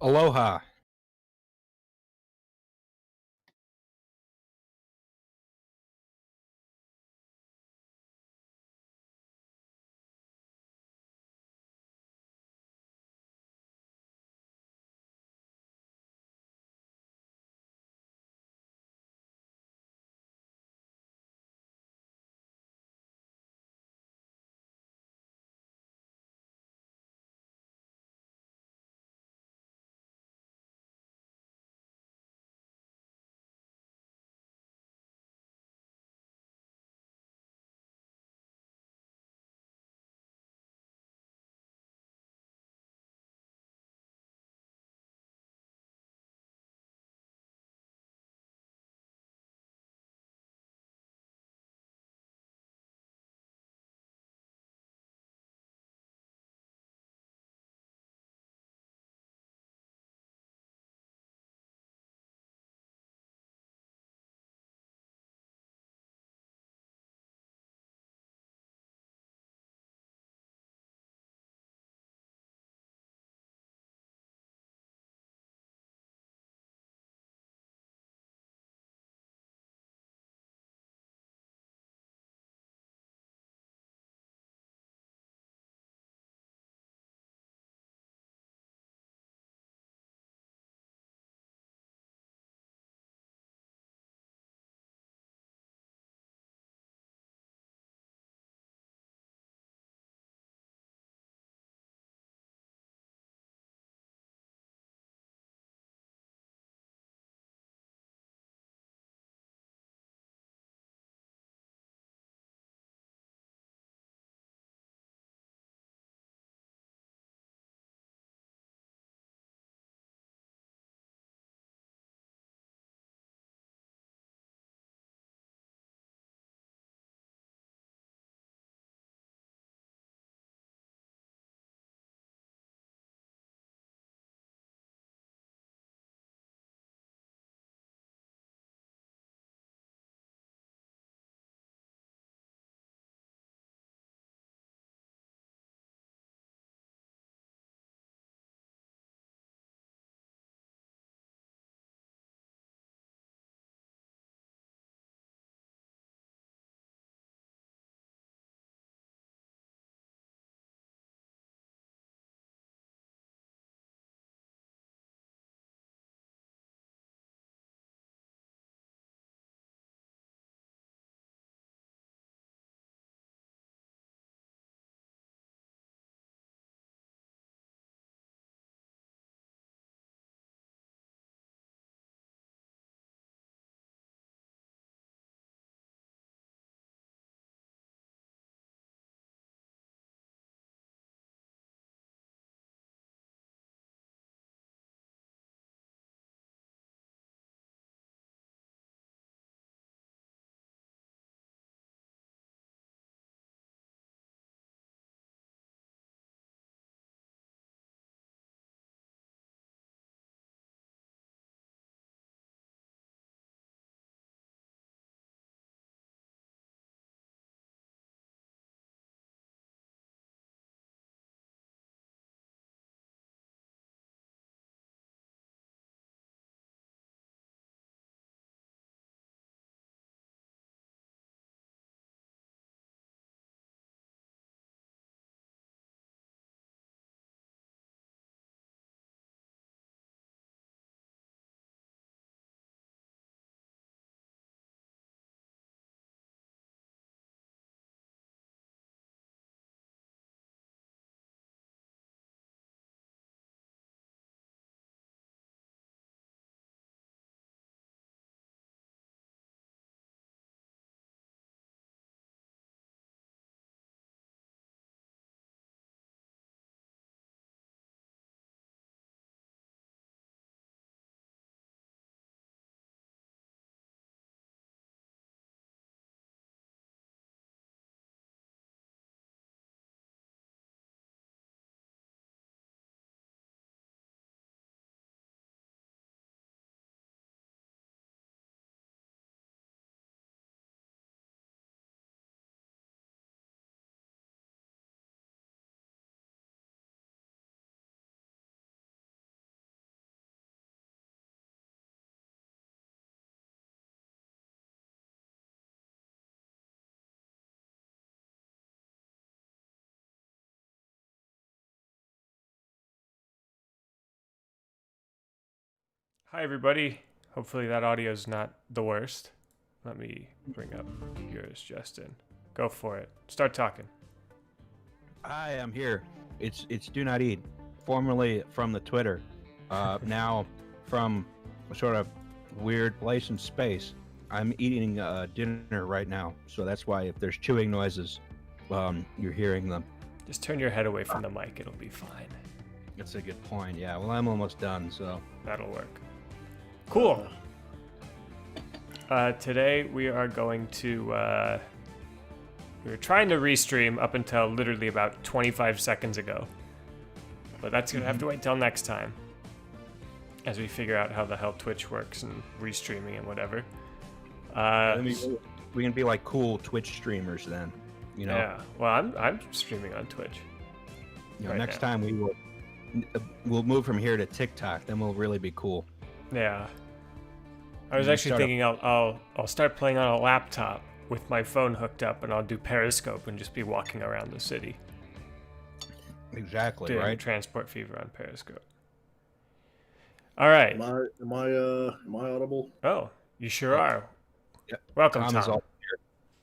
Aloha. Hi, everybody. Hopefully that audio is not the worst. Let me bring up yours, Justin. Go for it. Start talking. Hi, I'm here. It's Do Not Eat, formerly from the Twitter, now from a sort of weird place in space. I'm eating dinner right now, so that's why if there's chewing noises, you're hearing them. Just turn your head away from the mic. It'll be fine. That's a good point. Yeah. Well, I'm almost done, so That'll work. Cool. Today we are going to... we were trying to restream up until literally about 25 seconds ago. But that's going to have to wait till next time. As we figure out how the hell Twitch works and restreaming and whatever. we can be like cool Twitch streamers then. You know? Yeah. Well, I'm streaming on Twitch. You know, right next now. time we'll move from here to TikTok. Then we'll really be cool. Yeah. I was actually thinking I'll start playing on a laptop with my phone hooked up, and I'll do Periscope and just be walking around the city. Exactly, doing right? Transport Fever on Periscope. All right. Am I audible? Oh, you sure are. Yeah. Welcome, Tom is Tom. all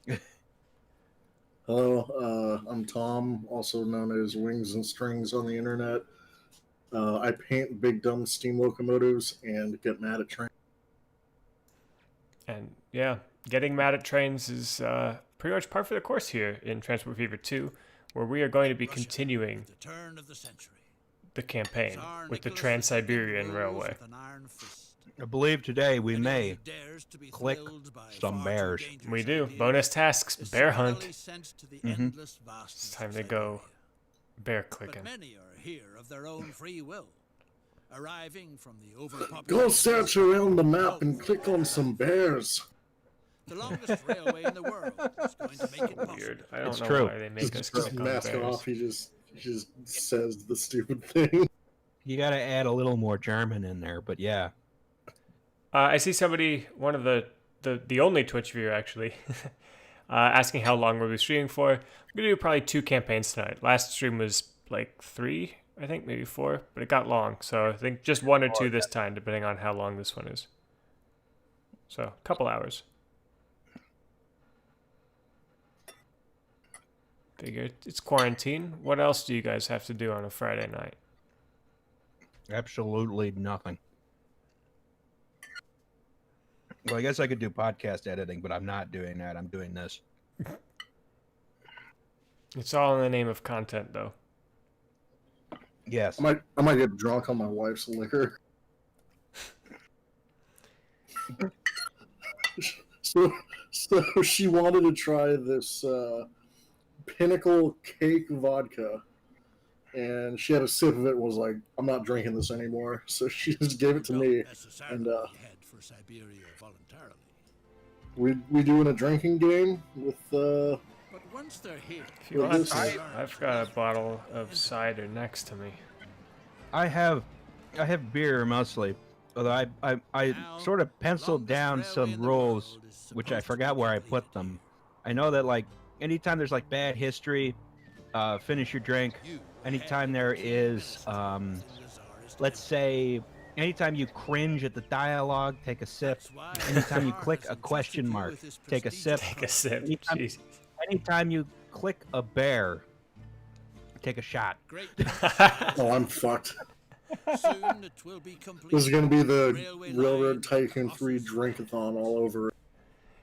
here. Hello, I'm Tom, also known as Wings and Strings on the internet. I paint big dumb steam locomotives and get mad at trains. And yeah, getting mad at trains is pretty much par for the course here in Transport Fever 2, where we are going to be continuing the turn of the century. the campaign Tsar with the Nicholas Trans-Siberian rules Railway. with an iron fist. I believe today we Anyone may who dares to be click thrilled by some far too bears. dangerous We do. ideas Bonus tasks, is bear summarily hunt. sent to the Mhm. endless vastness It's time of to go Siberia. bear But clicking. many are here of their own free will, arriving from the overpopulated. Go search around the map and click on some bears. The longest railway in the world is going to make it possible. Weird. I don't It's know true. why they make us Just click on mask bears. off. He just says the stupid thing. You got to add a little more German in there, but yeah. I see somebody, one of the only Twitch viewer actually, asking how long we'll be streaming for. I'm gonna do probably 2 campaigns tonight. Last stream was like 3, I think, maybe 4, but it got long. So I think just 1 or 2 this time, depending on how long this one is. So a couple hours. Figure it's quarantine. What else do you guys have to do on a Friday night? Absolutely nothing. Well, I guess I could do podcast editing, but I'm not doing that. I'm doing this. It's all in the name of content, though. Yes. I might get drunk on my wife's liquor. So she wanted to try this Pinnacle Cake vodka, and she had a sip of it and was like, I'm not drinking this anymore. So she just gave it to me, and head for Siberia voluntarily. we doing a drinking game with But once they're here, If you Well, want, this is- I've got a bottle of cider next to me. I have beer mostly, although I sort of penciled down some rules, which I forgot where I put them. I know that like anytime there's like bad history, finish your drink. Anytime there is, let's say, anytime you cringe at the dialogue, take a sip. Anytime you click a question mark, take a sip. Take a sip. Anytime- Jeez. Anytime you click a bear, take a shot. Great. oh, I'm fucked. Soon it will be complete. This is gonna be the Railway Railroad lines, Tycoon 3 buses, drinkathon all over.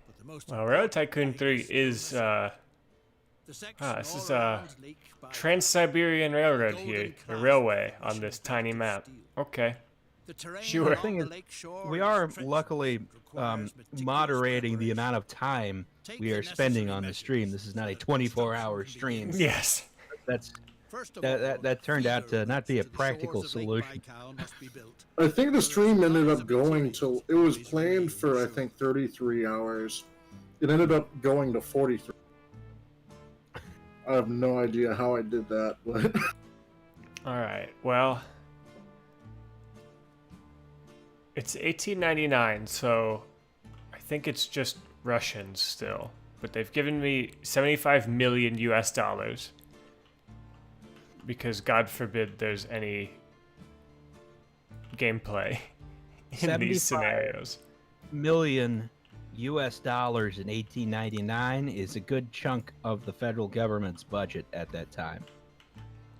but the most Well, Railroad Tycoon 3 is the section this is, all around Lake Baikal, Trans-Siberian Railroad golden here, the clasp railway of on this ancient tiny Viking map. steel. Okay. The terrain Sure. along Thing the is, lake shore we is are treacherous luckily and requires meticulous moderating the preparation. amount of time Take we the are spending necessary on the measures stream. This is not a so that 24-hour construction stream. begins. Yes. That's First of that all, turned out to feeder not be a routes to the practical shores of Lake solution. Baikal must be built. I think the stream ended up going till it was planned for I think 33 hours. It ended up going to 43. I have no idea how I did that, but All right. Well, it's 1899, so I think it's just Russians still. But they've given me 75 million US dollars because God forbid there's any gameplay in these 75 scenarios. million US dollars in 1899 is a good chunk of the federal government's budget at that time,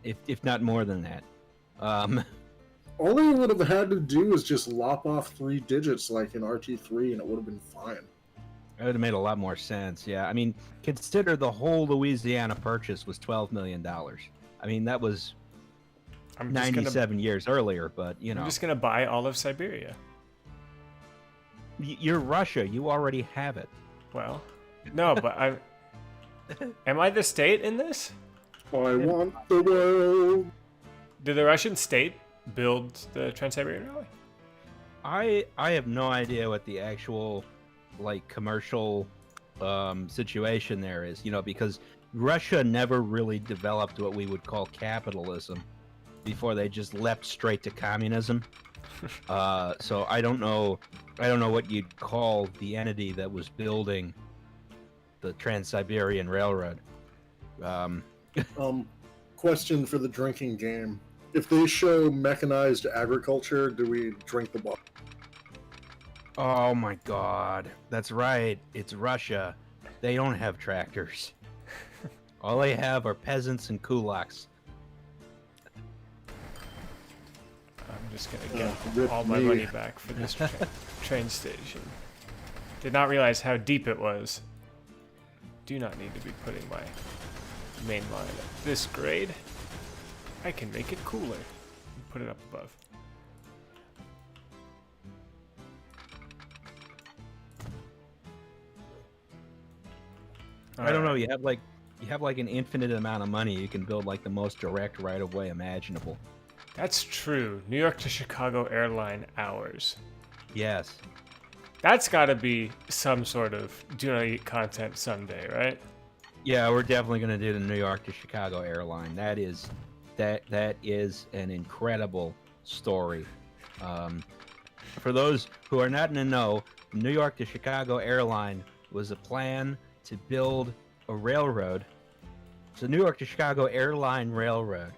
if not more than that. All they would have had to do is just lop off 3 digits like in RT3 and it would have been fine. That would have made a lot more sense. Yeah, I mean, consider the whole Louisiana purchase was $12 million. I mean, that was 97 years earlier, but you know. I'm just gonna buy all of Siberia. You're Russia. You already have it. Well, no, but am I the state in this? I want the world. Did the Russian state build the Trans-Siberian Railway? I have no idea what the actual like commercial situation there is, you know, because Russia never really developed what we would call capitalism before they just leapt straight to communism. So I don't know what you'd call the entity that was building the Trans-Siberian Railroad. Question for the drinking game. If they show mechanized agriculture, do we drink the bottle? Oh my god. That's right. It's Russia. They don't have tractors. All they have are peasants and kulaks. I'm just gonna Rip get all my me. money back for this train station. Did not realize how deep it was. Do not need to be putting my main line at this grade. I can make it cooler and put it up above. I don't know. You have like an infinite amount of money. You can build like the most direct right of way imaginable. That's true. New York to Chicago airline hours. Yes. That's got to be some sort of do not eat content someday, right? Yeah, we're definitely gonna do the New York to Chicago airline. That is an incredible story. For those who are not in the know, New York to Chicago airline was a plan to build a railroad. It's a New York to Chicago airline railroad,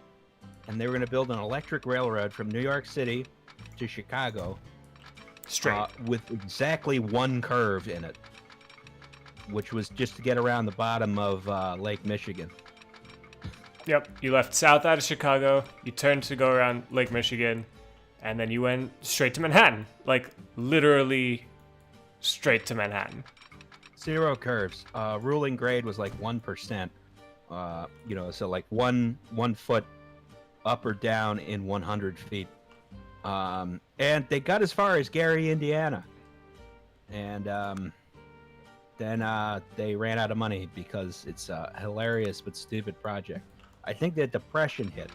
and they were going to build an electric railroad from New York City to Chicago, Straight. with exactly one curve in it, which was just to get around the bottom of Lake Michigan. Yep, you left south out of Chicago, you turned to go around Lake Michigan, and then you went straight to Manhattan. Like, literally straight to Manhattan. 0 curves. Ruling grade was like 1%. You know, so like one foot up or down in 100 feet. And they got as far as Gary, Indiana. And then they ran out of money because it's a hilarious but stupid project. I think the Depression hit.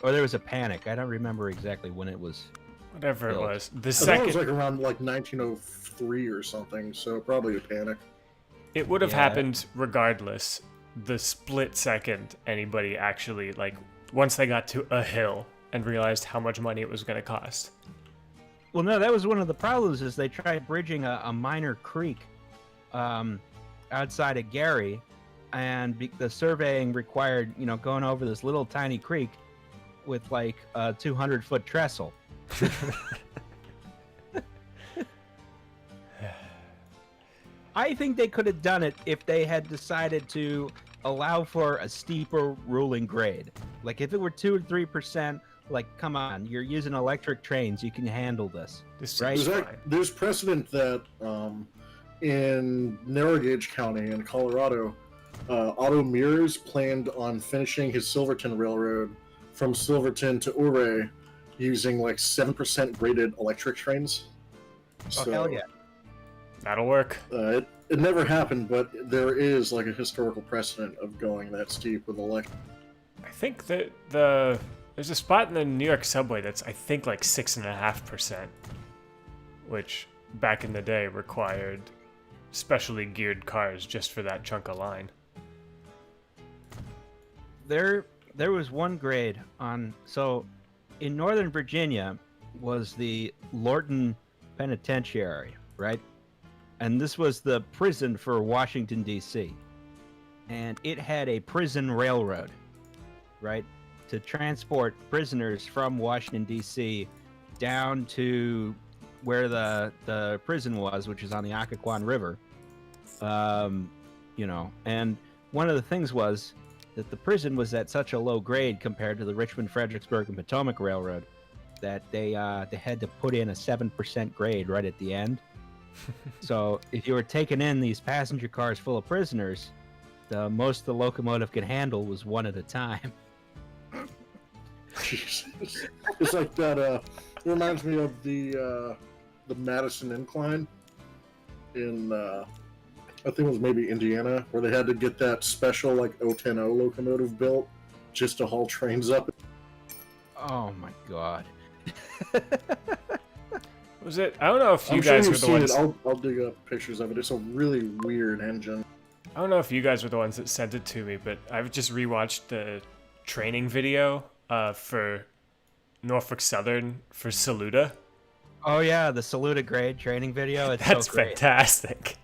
Or there was a panic. I don't remember exactly when it was. Whatever it built. was. The I thought it second was like around like 1903 or something, so probably a panic. it would have Yeah. happened regardless. The split second anybody actually, like, once they got to a hill and realized how much money it was going to cost. Well, no, that was one of the problems is they tried bridging a minor creek outside of Gary, and the surveying required, you know, going over this little tiny creek with like a 200-foot trestle. I think they could have done it if they had decided to allow for a steeper ruling grade. Like if it were 2 or 3%, like come on, you're using electric trains, you can handle this. This Right. seems There's, fine. there's precedent that in narrow gauge county in Colorado, Otto Mears planned on finishing his Silverton Railroad from Silverton to Ouray using like 7% graded electric trains. Oh, hell yeah. That'll work. It never happened, but there is like a historical precedent of going that steep with electric. I think that there's a spot in the New York subway that's, I think, like 6.5%, which back in the day required specially geared cars just for that chunk of line. There was one grade on, so in Northern Virginia was the Lorton Penitentiary, right? And this was the prison for Washington, D.C. And it had a prison railroad, right? To transport prisoners from Washington, D.C. down to where the prison was, which is on the Occoquan River. You know, and one of the things was that the prison was at such a low grade compared to the Richmond, Fredericksburg, and Potomac Railroad that they had to put in a 7% grade right at the end. So if you were taking in these passenger cars full of prisoners, the most the locomotive could handle was one at a time. Jesus. It's like that. It reminds me of the Madison Incline in I think it was maybe Indiana, where they had to get that special like 010 locomotive built just to haul trains up. Oh my god. Was it? I don't know if you I'm guys sure were you've the seen ones. it. I'll dig up pictures of it. It's a really weird engine. I don't know if you guys were the ones that sent it to me, but I've just rewatched the training video for Norfolk Southern for Saluda. Oh yeah, the Saluda grade training video. It's That's so great. fantastic.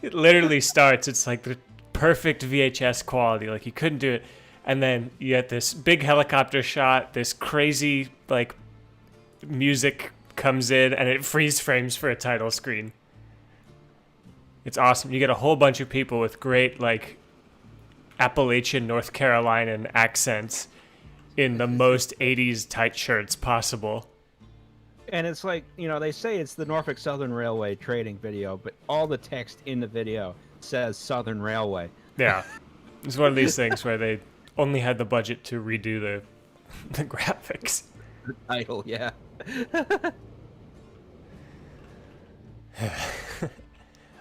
It literally starts. It's like the perfect VHS quality. Like you couldn't do it. And then you get this big helicopter shot. This crazy like music comes in, and it freeze frames for a title screen. It's awesome. You get a whole bunch of people with great like Appalachian, North Carolinian accents in the most 80s tight shirts possible. And it's like, you know, they say it's the Norfolk Southern Railway trading video, but all the text in the video says Southern Railway. Yeah. It's one of these things where they only had the budget to redo the graphics. The title, yeah.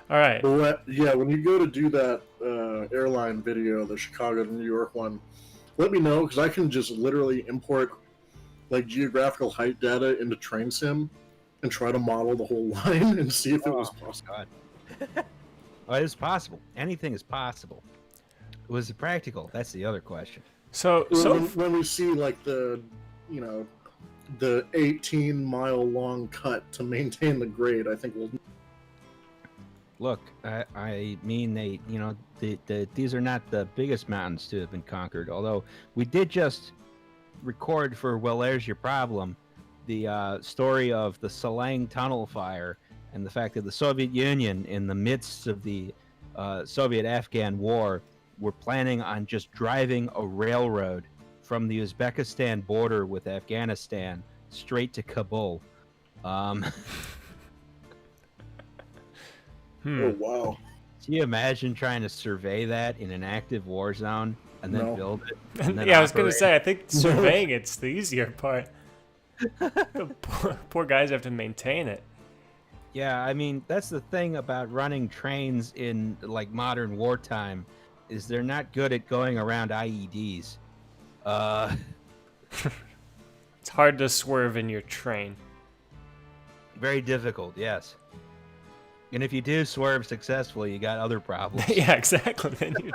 All right. But yeah, when you go to do that airline video, the Chicago to New York one, let me know, because I can just literally import like geographical height data into train sim and try to model the whole line and see if it was possible. God. Oh, it is possible. Anything is possible. Was it practical? That's the other question. So When we see like the 18-mile long cut to maintain the grade, I think we'll. Look, I mean, these are not the biggest mountains to have been conquered. Although we did just record for Well, There's Your Problem, the story of the Salang Tunnel fire and the fact that the Soviet Union, in the midst of the Soviet-Afghan war, were planning on just driving a railroad from the Uzbekistan border with Afghanistan straight to Kabul. Oh wow! Can you imagine trying to survey that in an active war zone and then No. build it? And then yeah, I was gonna operate? say I think surveying it's the easier part. The poor guys have to maintain it. Yeah, I mean, that's the thing about running trains in like modern wartime, is they're not good at going around IEDs. It's hard to swerve in your train. Very difficult, yes. And if you do swerve successfully, you got other problems. Yeah, exactly. Then Do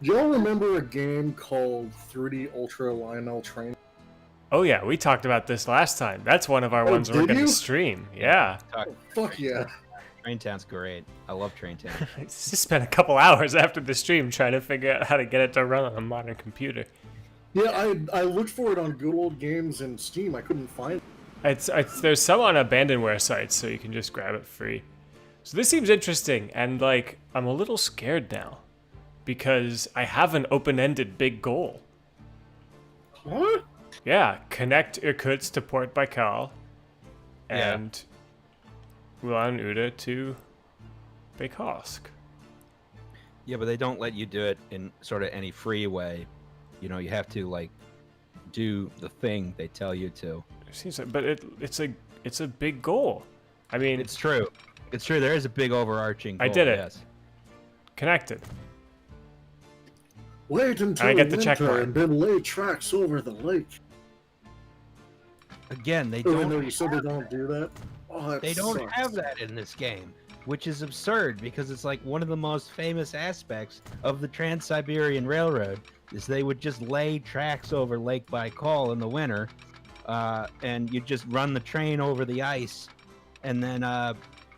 y'all remember a game called 3D Ultra Lionel Train? Oh yeah, we talked about this last time. That's one of our Oh, ones we're did gonna you? stream. Yeah. Fuck yeah! Train Town's great. I love Train Town. I just spent a couple hours after the stream trying to figure out how to get it to run on a modern computer. Yeah, I looked for it on Good Old Games and Steam. I couldn't find it. There's some on abandonware sites, so you can just grab it free. So this seems interesting, and like I'm a little scared now because I have an open-ended big goal. What? Yeah, connect Irkutsk to Port Baikal and Ulan-Ude to Baikal. Yeah, but they don't let you do it in sort of any free way. You know, you have to like do the thing they tell you to. It seems like, but it's a big goal. I mean, It's true. It's true. There is a big overarching goal. I did it. Yes. connected. Wait until I get the winter check mark. and then lay tracks over the lake. Again, they Oh, I know don't. you said they don't do that. Oh, that They don't sucks. have that in this game, which is absurd because it's like one of the most famous aspects of the Trans-Siberian Railroad is they would just lay tracks over Lake Baikal in the winter, and you just run the train over the ice, and then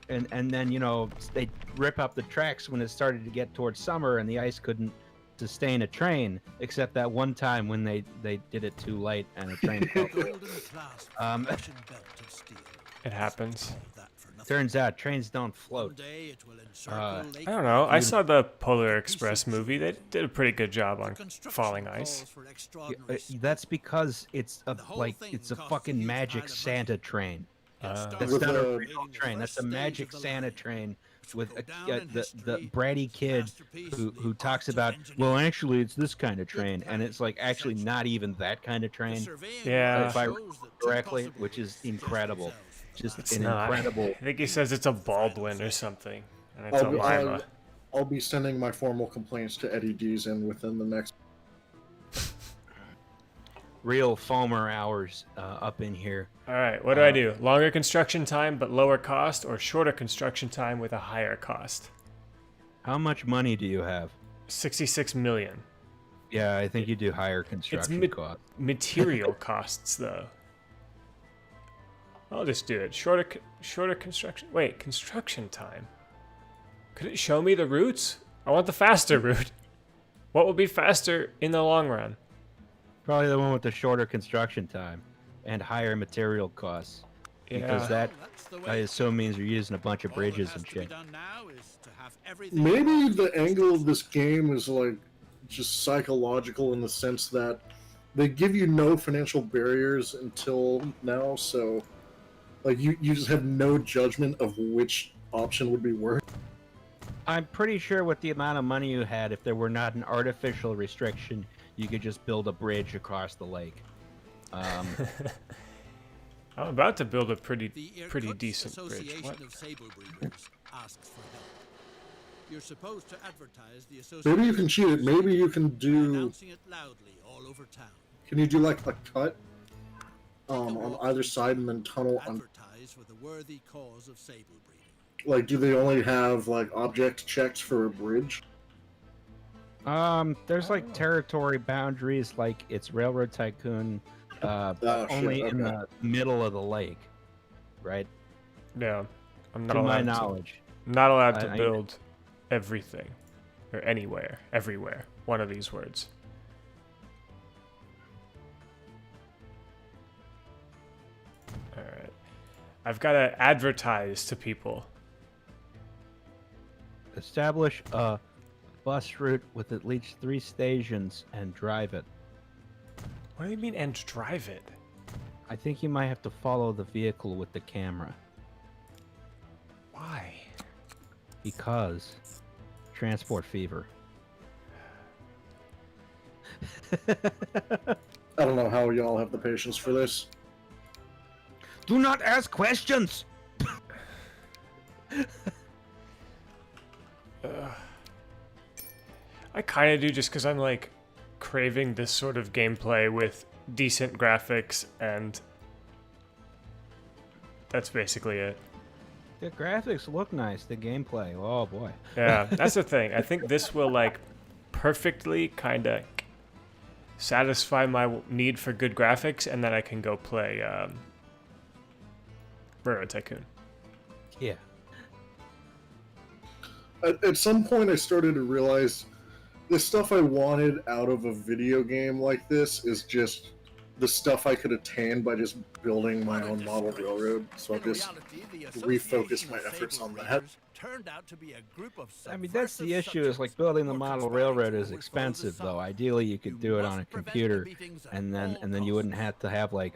and then you know they rip up the tracks when it started to get towards summer and the ice couldn't sustain a train, except that one time when they did it too late and a train fell. Golden clasp Um, Russian belt of steel. It happens. All that for nothing. Turns out trains don't One float. day it will encircle Lake I don't know. I You- saw the Polar Express movie. They did a pretty good job The on construction falling calls ice. for Yeah, extraordinary that's because it's a The whole like thing it's a costs a fucking huge magic pile of Santa money. train. Uh, It's With not the- a real train. That's a magic Santa train with Go a, down in the history bratty as a kid masterpiece who of the who talks art of about, engineering. well, actually it's this kind of train, and planning it's like actually essential. not even that kind of The train. surveying Yeah. work If I shows recall that two correctly, possible which is routes suggest incredible. themselves for Just that. it's an not. incredible. I think he says it's a Baldwin or something, and it's a I'll, be- Lima. I'll be sending my formal complaints to Eddie Deason within the next. Real Foamer hours up in here. All right, what do I do? Longer construction time but lower cost, or shorter construction time with a higher cost? How much money do you have? 66 million. Yeah, I think you do higher construction mid- cost. Material costs, though. I'll just do it. Shorter construction. Wait, construction time. Could it show me the routes? I want the faster route. What will be faster in the long run? Probably the one with the shorter construction time and higher material costs. Because Yeah. that, That's the I way. assume, means you're using a bunch of All that bridges has and to be shit. done now is to have everything Maybe across the angle of this game is like just psychological in the sense that they give you no financial barriers until now, so like you just have no judgment of which option would be worse. I'm pretty sure with the amount of money you had, if there were not an artificial restriction, you could just build a bridge across the lake. I'm about to build a pretty The Irkutsk decent bridge. Association What? of Saber Breeders asks for help. You're supposed to advertise the association. Maybe you can cheat it. Maybe you can do. Announcing it loudly all over town. Can you do like a cut Take a on walk either through side town, and then tunnel on? advertise for the worthy cause of saber breeding. Like, do they only have like object checks for a bridge? There's like territory boundaries, like it's Railroad Tycoon, shit, only in okay. the middle of the lake, right? Yeah, I'm not To my allowed knowledge. not allowed to I- build everything or anywhere, everywhere. One of these words. All right, I've got to advertise to people. Establish a bus route with at least 3 stations and drive it. What do you mean, and drive it? I think you might have to follow the vehicle with the camera Why? because transport fever. I don't know how y'all have the patience for this. Do not ask questions. I kind of do, just because I'm like craving this sort of gameplay with decent graphics, and that's basically it. The graphics look nice. The gameplay, oh boy. Yeah, that's the thing. I think this will like perfectly kind of satisfy my need for good graphics, and then I can go play Railroad Tycoon. Yeah. At some point, I started to realize the stuff I wanted out of a video game like this is just the stuff I could attain by just building my own model railroad. So I just refocus my efforts on that. I mean, that's the issue. Is like building the model railroad is expensive, though. Ideally, you could do it on a computer, and then you wouldn't have to have like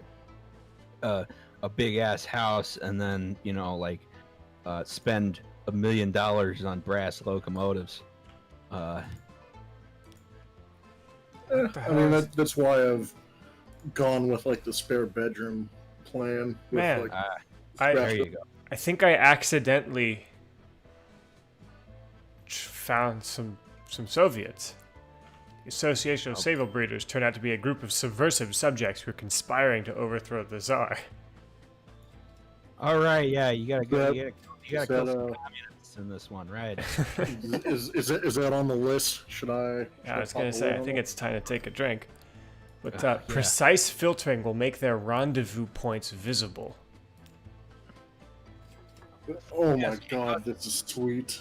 a big ass house, and then like spend $1 million on brass locomotives. I mean, that's why I've gone with like the spare bedroom plan. With, Man, like, There you go. I think I accidentally found some Soviets. The Association of Sable Breeders turned out to be a group of subversive subjects who were conspiring to overthrow the Tsar. All right, yeah, you gotta go. Yep. You gotta Is kill that, some communists in this one, right? is that on the list? Should I? Yeah, I was gonna say, I think it's time to take a drink. But Yeah. precise filtering will make their rendezvous points visible. Oh my Yes, god, this is sweet.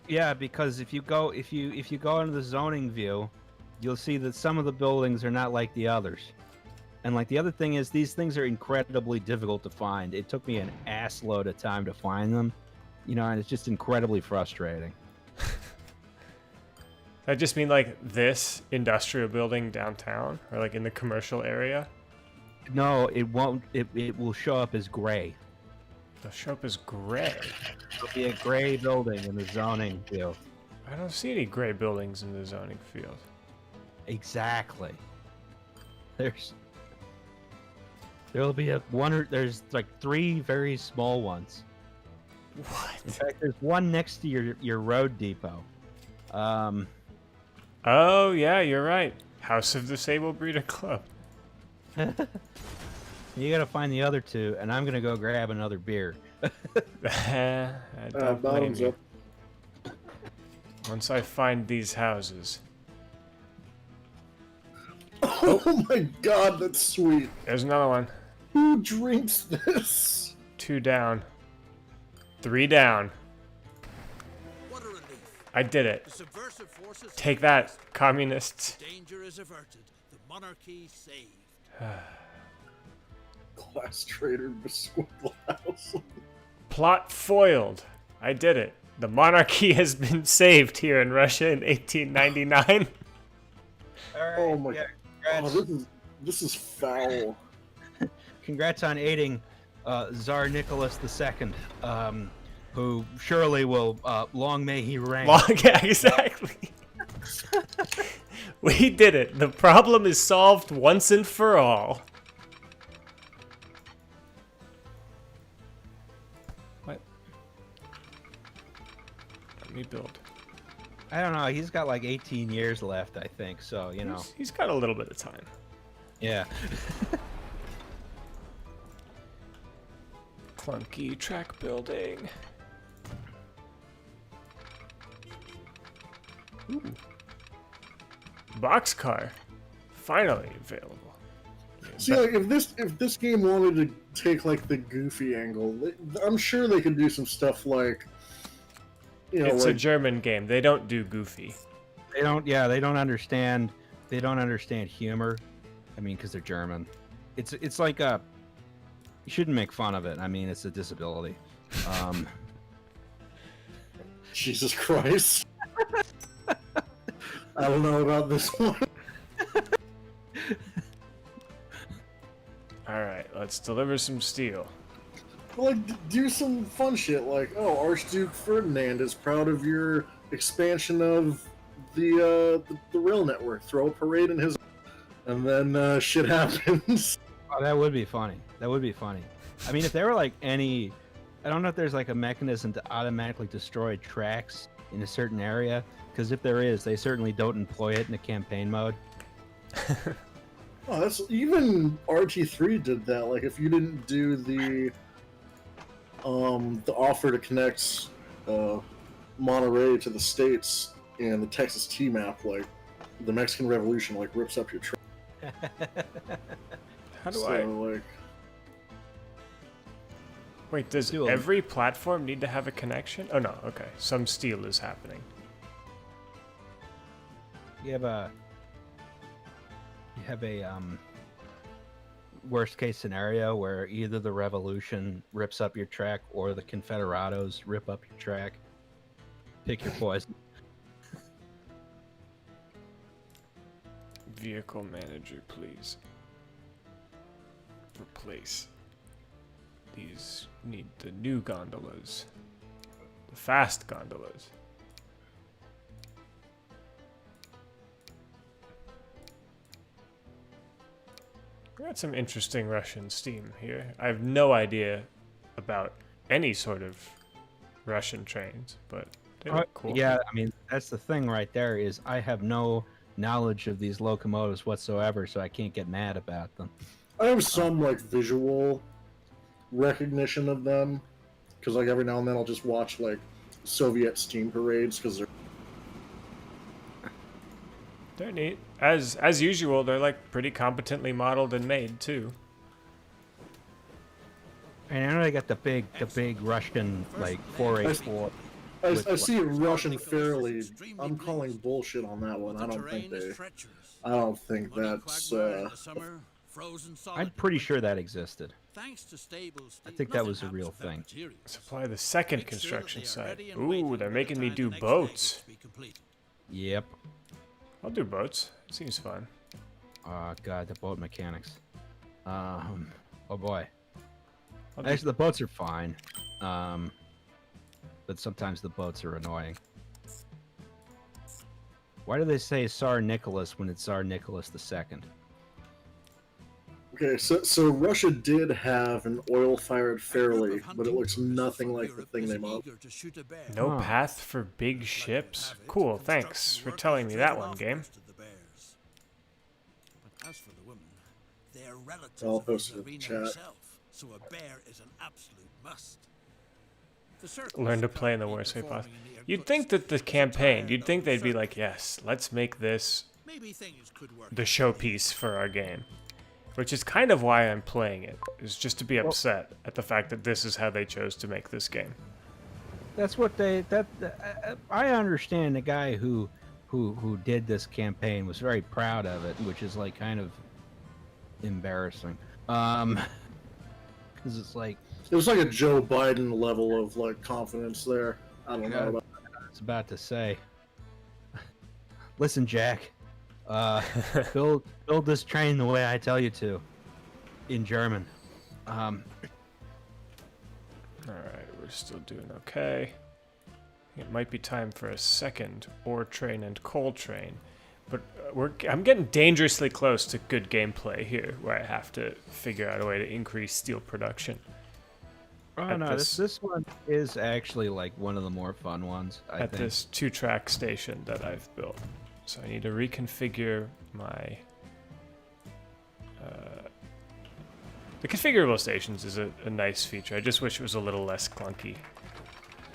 Yeah, because if you go into the zoning view, you'll see that some of the buildings are not like the others. And like the other thing is, these things are incredibly difficult to find. It took me an ass load of time to find them, and it's just incredibly frustrating. I just mean like this industrial building downtown, or like in the commercial area. No, it won't. It will show up as gray. The show up is gray. It'll be a gray building in the zoning view. I don't see any gray buildings in the zoning field. Exactly. There'll be there's like 3 very small ones. What? In fact, there's one next to your road depot. Oh yeah, you're right. House of Disabled Breeder Club. You gotta find the other 2, and I'm gonna go grab another beer. I don't blame Bottoms you. up. Once I find these houses. Oh my god, that's sweet. There's another one. Who drinks this? 2 down. 3 down. What a relief. I did The it. subversive forces Take that, communists. danger is averted. The monarchy saved. Class trader bsquiklehausen. Plot foiled. I did it. The monarchy has been saved here in Russia in 1899. All right, Oh my yeah, god, congrats, this is foul. congrats on aiding Tsar Nicholas II, who surely will, long may he reign. Yeah, exactly. We did it. The problem is solved once and for all. What? Let me build. I don't know. He's got like 18 years left, I think. So He's got a little bit of time. yeah. Clunky track building. Ooh. Boxcar. Finally available. See, like, if this game wanted to take like the goofy angle, I'm sure they could do some stuff like, It's a like, German game. They don't do goofy. They don't. Yeah, they don't understand. They don't understand humor. I mean, because they're German. It's like a. You shouldn't make fun of it. I mean, it's a disability. Jesus Christ. I don't know about this one. All right, let's deliver some steel. Like, do some fun shit, like, oh, Archduke Ferdinand is proud of your expansion of the rail network. Throw a parade in his, and then shit happens. Oh, that would be funny. That would be funny. I mean, if there were like any, I don't know if there's like a mechanism to automatically destroy tracks in a certain area, because if there is, they certainly don't employ it in a campaign mode. Oh, that's even RT3 did that. Like, if you didn't do the offer to connect Monterey to the States and the Texas T map, like the Mexican Revolution, like rips up your track. How do So, I? like, Wait, does Do 'em. every platform need to have a connection? Oh no, okay. Some steel is happening. You have a worst case scenario where either the revolution rips up your track or the Confederados rip up your track. Pick your poison. Vehicle manager, please. Replace. These need the new gondolas. The fast gondolas. We got some interesting Russian steam here. I have no idea about any sort of Russian trains, but they look cool. Yeah, I mean, that's the thing right there is I have no knowledge of these locomotives whatsoever, so I can't get mad about them. I have some like visual recognition of them because like every now and then I'll just watch like Soviet steam parades because They're neat. As usual, they're like pretty competently modeled and made too. And I know they got the big Russian like 484. I with, see it Russian Logistical is fairly. extremely I'm calling bleak. bullshit on that one. The terrain is treacherous. I don't think Muddy that's. quagmire in the summer, frozen solid I'm in pretty winter. sure that existed. Thanks to stable I steel, think that nothing was a happens real without thing. materials. Supply the second Make sure that construction they are site. ready and Ooh, waiting they're by making the me time do the next leg boats. is to be completed. Yep. I'll do boats. It seems fun. Oh god, the boat mechanics. Oh boy. I'll do Actually, the boats are fine. But sometimes the boats are annoying. Why do they say Tsar Nicholas when it's Tsar Nicholas II? Okay, so Russia did have an oil-fired A group fairly, of but it hunting looks tourists nothing from like the Europe thing is they modeled. eager to shoot a bear. No Huh. path for big ships. Cool, thanks for telling me that one, game. But as for the women, they're relatives I'll of post it in the Tsarina chat. herself, so a bear is an absolute must. The circus Learn to play in the can't be worst way performing possible. in the You'd Irkutsk think that the as a campaign, tired you'd think old they'd be circus. like, yes, let's make this Maybe things could work the out. showpiece for our game. Which is kind of why I'm playing it, is just to be upset at the fact that this is how they chose to make this game. That's what they. I understand the guy who did this campaign was very proud of it, which is like kind of embarrassing. Because it's like It was like a Joe Biden level of like confidence there. I don't know about. I was about to say. Listen, Jack. Build this train the way I tell you to. In German. Alright, we're still doing okay. It might be time for a second ore train and coal train. But I'm getting dangerously close to good gameplay here, where I have to figure out a way to increase steel production. Oh At no, this- this one is actually like one of the more fun ones. I At think. this 2-track station that I've built. So I need to reconfigure my... the configurable stations is a nice feature. I just wish it was a little less clunky.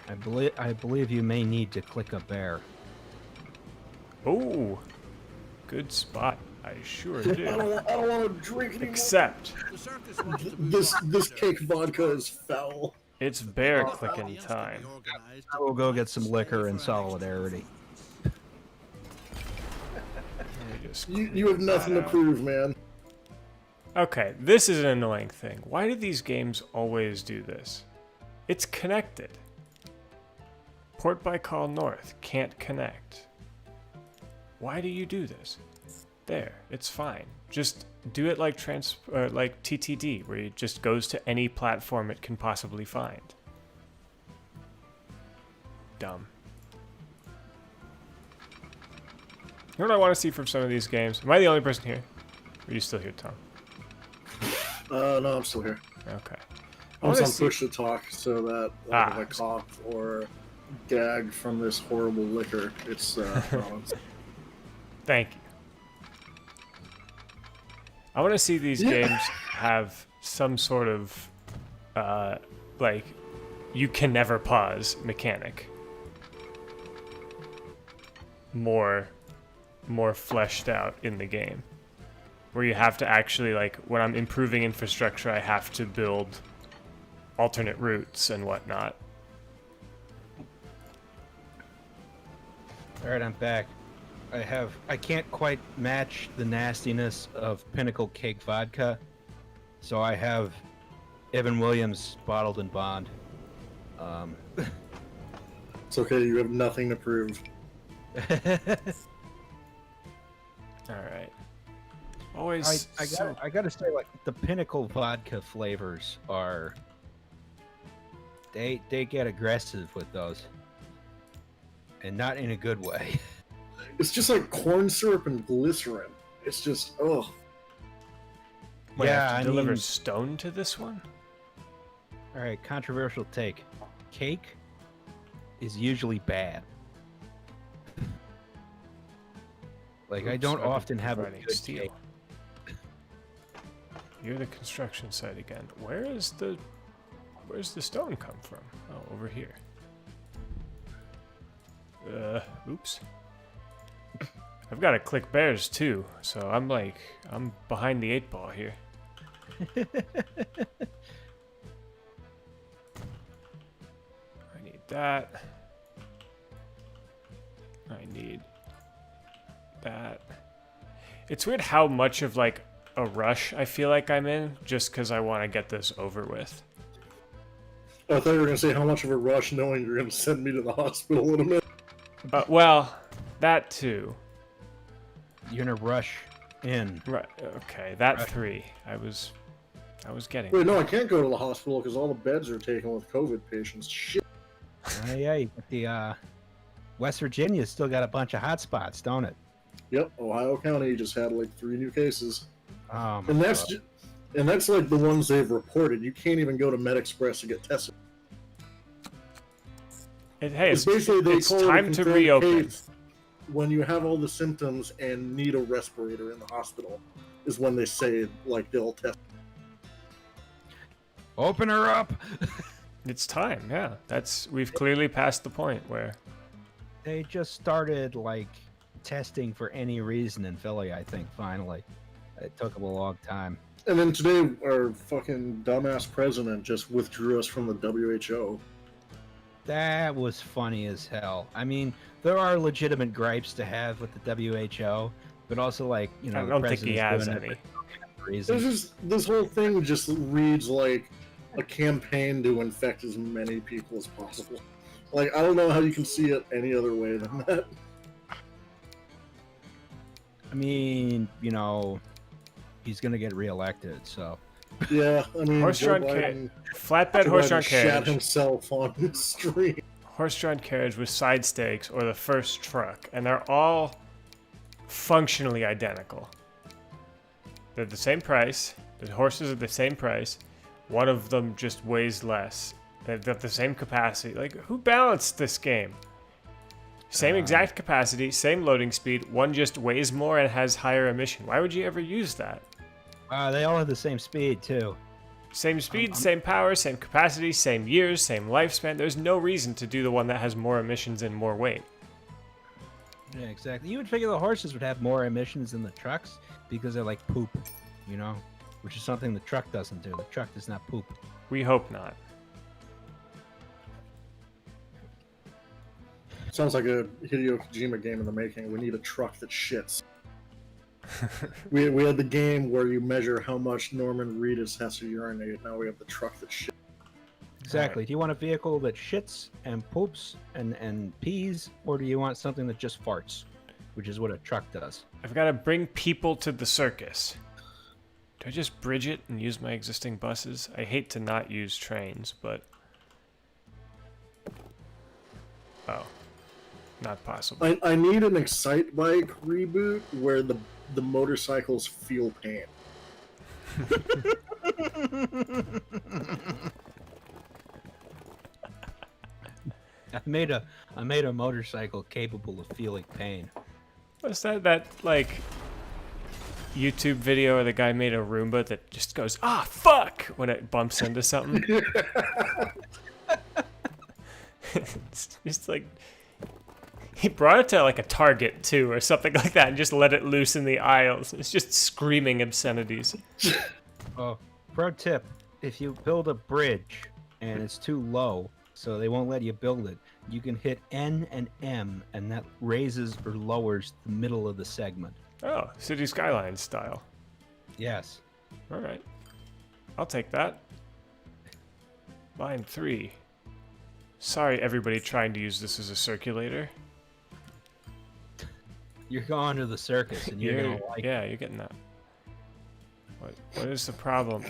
I believe you may need to click a bear. Oh, good spot. I sure I do. don't want to drink anymore. Except The circus wants to move This on this to cake Baghdad. vodka is foul. it's bear The clicking audience can be time. organized I will to go get some stay liquor for in an extra solidarity. Let me just You have clear nothing that to out. prove, man. Okay, this is an annoying thing. Why do these games always do this? It's connected. Port by call north can't connect. Why do you do this? There, it's fine. Just do it like like TTD, where it just goes to any platform it can possibly find. Dumb. You know what I want to see from some of these games? Am I the only person here? Or are you still here, Tom? No, I'm still here. Okay. I was wanna on see- push to talk so that like, if I Ah. cough or gag from this horrible liquor, it's Thank you. I want to see these Yeah. games have some sort of, like, you can never pause mechanic. More fleshed out in the game. Where you have to actually, like, when I'm improving infrastructure, I have to build alternate routes and whatnot. All right, I'm back. I can't quite match the nastiness of Pinnacle Cake Vodka, so I have Evan Williams bottled in bond. it's okay. You have nothing to prove. Alright. Always I gotta say, like, the Pinnacle Vodka flavors are they get aggressive with those, and not in a good way. It's just like corn syrup and glycerin. It's just ugh. Wait, I have to I deliver mean- stone to this one? All right, controversial take. Cake is usually bad. Like, I Oops, don't I've been often have a providing good steel. cake. You're the construction site again. Where's the stone come from? Oh, over here. Oops. I've got to click bears too, so I'm behind the 8 ball here. I need that. I need that. It's weird how much of like a rush I feel like I'm in just because I want to get this over with. I thought you were going to say how much of a rush knowing you're going to send me to the hospital in a minute. Well, that too. You're gonna rush in. Right. Okay, that 3. I was getting. Wait, no, I can't go to the hospital because all the beds are taken with COVID patients. Shit. Yeah, you got the West Virginia's still got a bunch of hot spots, don't it? Yep, Ohio County just had like 3 new cases. And that's like the ones they've reported. You can't even go to MedExpress to get tested. Hey, it's basically they it's call it a time to confirmed reopen. case when you have all the symptoms and need a respirator in the hospital. Is when they say like they'll test. open her up. It's time, yeah. We've clearly passed the point where They just started like testing for any reason in Philly. I think finally, it took them a long time. And then today, our fucking dumbass president just withdrew us from the WHO. That was funny as hell. I mean, there are legitimate gripes to have with the WHO, but also like I don't think he has any. This whole thing just reads like a campaign to infect as many people as possible. Like, I don't know how you can see it any other way than that. I mean, he's gonna get reelected, so. Yeah, I mean, Horse-drawn flatbed horse-drawn shat carriage. himself on stream. Horse-drawn carriage with side stakes or the first truck, and they're all functionally identical. They're the same price. The horses are the same price. One of them just weighs less. They've got the same capacity. Like, who balanced this game? Same exact capacity, same loading speed. One just weighs more and has higher emission. Why would you ever use that? They all have the same speed too. Same speed, same power, same capacity, same years, same lifespan. There's no reason to do the one that has more emissions and more weight. Yeah, exactly. You would figure the horses would have more emissions than the trucks because they're like poop, which is something the truck doesn't do. The truck does not poop. We hope not. Sounds like a Hideo Kojima game in the making. We need a truck that shits. we had the game where you measure how much Norman Reedus has to urinate. Now we have the truck that shits. Exactly. Right. Do you want a vehicle that shits and poops and pees, or do you want something that just farts, which is what a truck does? I've got to bring people to the circus. Do I just bridge it and use my existing buses? I hate to not use trains, but... Oh. Not possible. I need an Excite Bike reboot where the motorcycles feel pain. I made a motorcycle capable of feeling pain. What's that like YouTube video where the guy made a Roomba that just goes, ah, fuck, when it bumps into something? It's just like... He brought it to like a Target too, or something like that, and just let it loose in the aisles. It's just screaming obscenities. Oh, pro tip: if you build a bridge and it's too low, so they won't let you build it, you can hit N and M, and that raises or lowers the middle of the segment. Oh, City Skylines style. Yes. All right, I'll take that. Line 3. Sorry, everybody trying to use this as a circulator. You're going to the circus, and you're gonna like. Yeah, you're getting that. What is the problem?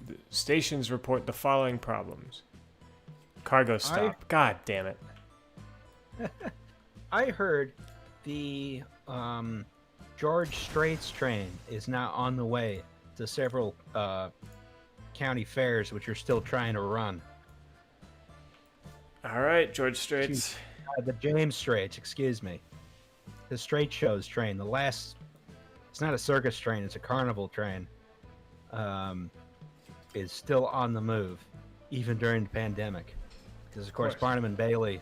The stations report the following problems. Cargo stop. God damn it. I heard the George Straits train is now on the way to several county fairs, which are still trying to run. All right, George Straits. The James Straits, excuse me. The Straight Shows train, it's not a circus train, it's a carnival train, is still on the move, even during the pandemic. Because, of course, Barnum and Bailey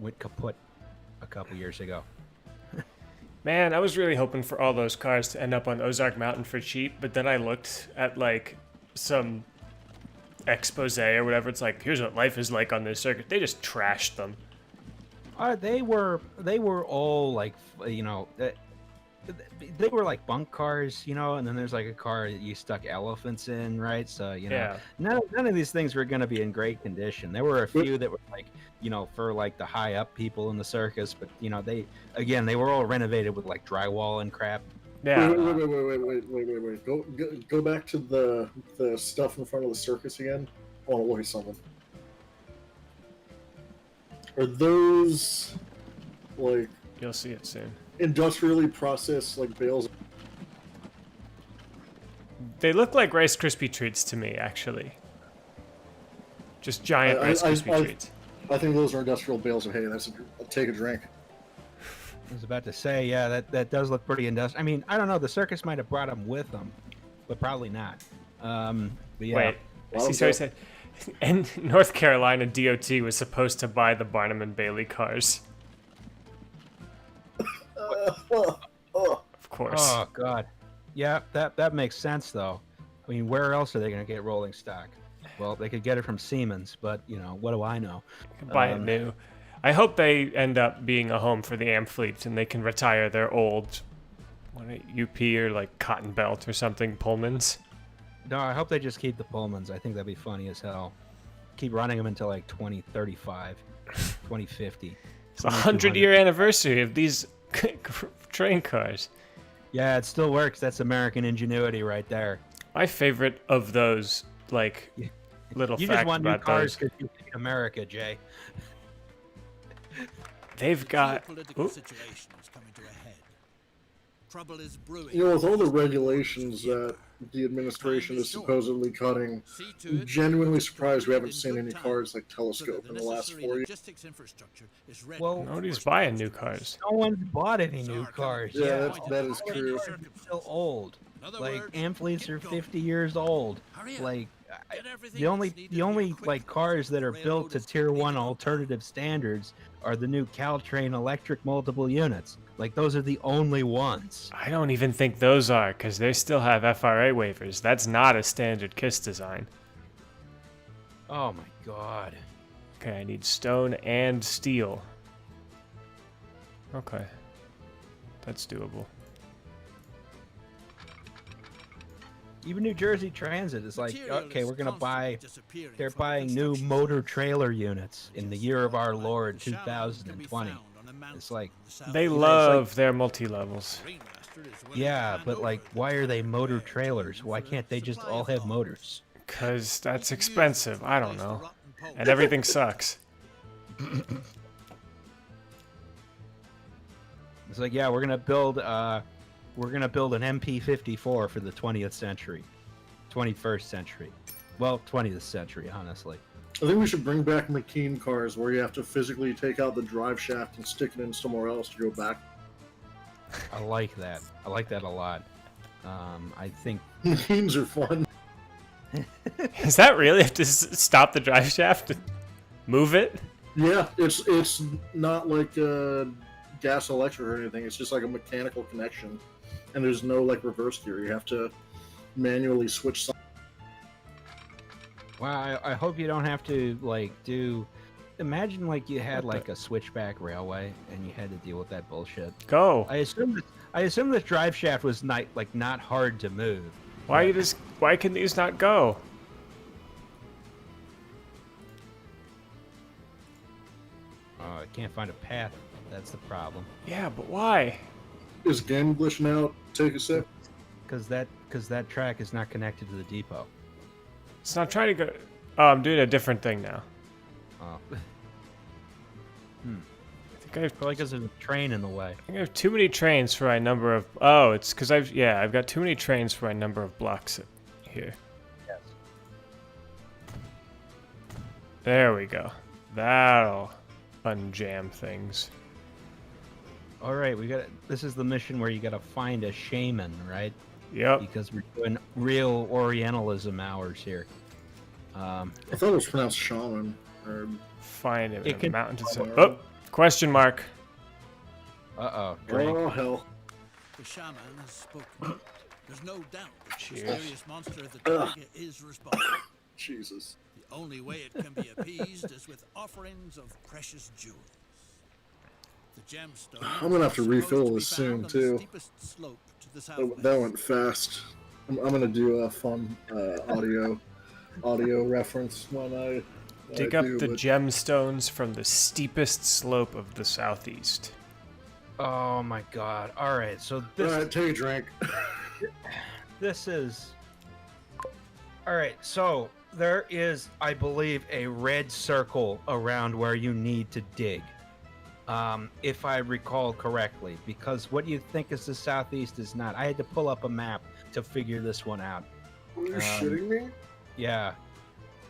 went kaput a couple years ago. Man, I was really hoping for all those cars to end up on Ozark Mountain for cheap, but then I looked at, like, some expose or whatever. It's like, here's what life is like on this circuit. They just trashed them. They were all like, you know, they were like bunk cars, you know, and then there's like a car that you stuck elephants in, right? So, you know, Yeah. none of these things were going to be in great condition. There were a few that were like, you know, for like the high up people in the circus, but you know, they were all renovated with like drywall and crap. Yeah. Wait. Go back to the stuff in front of the circus again. I want to look at something. Are those like You'll see it soon. industrially processed like bales? They look like Rice Krispie treats to me, actually. Just giant Rice Krispie treats. I think those are industrial bales of hay. I'll take a drink. I was about to say, yeah, that does look pretty industrial. I mean, I don't know. The circus might have brought them with them, but probably not. But yeah. Wait, see, so I said, and North Carolina DOT was supposed to buy the Barnum and Bailey cars. Of course. Oh God. Yeah, that makes sense though. I mean, where else are they going to get rolling stock? Well, they could get it from Siemens, but you know, what do I know? Buy it new. I hope they end up being a home for the AM fleet and they can retire their old UP or like Cotton Belt or something Pullmans. No, I hope they just keep the Pullmans. I think that'd be funny as hell. Keep running them until like 2035, 2050. It's a 100-year anniversary of these train cars. Yeah, it still works. That's American ingenuity right there. My favorite of those, like, little You fact just want new about cars those. because you hate America, Jay. They've got. Political Ooh, situation is coming to a head. Trouble is brewing. You know, with all the regulations that the administration is supposedly cutting, I'm genuinely surprised we haven't seen any cars like Telescope in the last 4 years. Well, nobody's buying new cars. no one's bought any new cars. Yeah, that is All the true. cars are still old. Like amphiletes are 50 years old. Like the only like cars that are built to Tier 1 alternative standards are the new Caltrain electric multiple units. Like those are the only ones. I don't even think those are, because they still have FRA waivers. That's not a standard KISS design. Oh my God. Okay, I need stone and steel. Okay. That's doable. Even New Jersey Transit is like, okay, we're gonna buy. They're buying new motor trailer units in the year of our Lord 2020. It's like They love their multi-levels. yeah, but like, why are they motor trailers? Why can't they just all have motors? Because that's expensive. I don't know. And everything sucks. It's like, yeah, we're gonna build an MP54 for the 20th century, 21st century. Well, 20th century, honestly. I think we should bring back McKean cars where you have to physically take out the drive shaft and stick it in somewhere else to go back. I like that. I like that a lot. I think McKeans are fun. Is that really have to stop the drive shaft and move it? Yeah, it's not like gas electric or anything. It's just like a mechanical connection, and there's no like reverse gear. You have to manually switch. Well, I hope you don't have to like do. Imagine like you had like a switchback railway and you had to deal with that bullshit. Go. I assume this drive shaft was not hard to move. Why can these not go? I can't find a path. That's the problem. Yeah, but why? Is game glitching out? Take a sip. Because that track is not connected to the depot. It's not trying to go. Oh, I'm doing a different thing now. Oh. I think I have, Probably because there's a train in the way. I think I have too many trains for my number of. Oh, it's because I've got too many trains for my number of blocks here. Yes. There we go. That'll unjam things. All right, this is the mission where you gotta find a shaman, right? Yep. Because we're doing real Orientalism hours here. I thought it was pronounced shaman. Or... Find it It in can- the mountains. Oh, question mark. Uh-oh. Drink. Oh hell! The shaman has spoken. There's no doubt that the Cheers. mysterious monster of the tiger is responsible. Jesus. The only way it can be appeased is with offerings of precious jewels. The gemstone I'm gonna have to is refill supposed this to be soon found on the too. steepest slope to the That southwest. went fast. I'm gonna do a fun audio reference when I Dig up do. the But gemstones from the steepest slope of the southeast. Oh my god. All right. So all this right, take a drink. this is all right. So there is, I believe, a red circle around where you need to dig. If I recall correctly, because what you think is the southeast is not. I had to pull up a map to figure this one out. Are you shitting me? Yeah,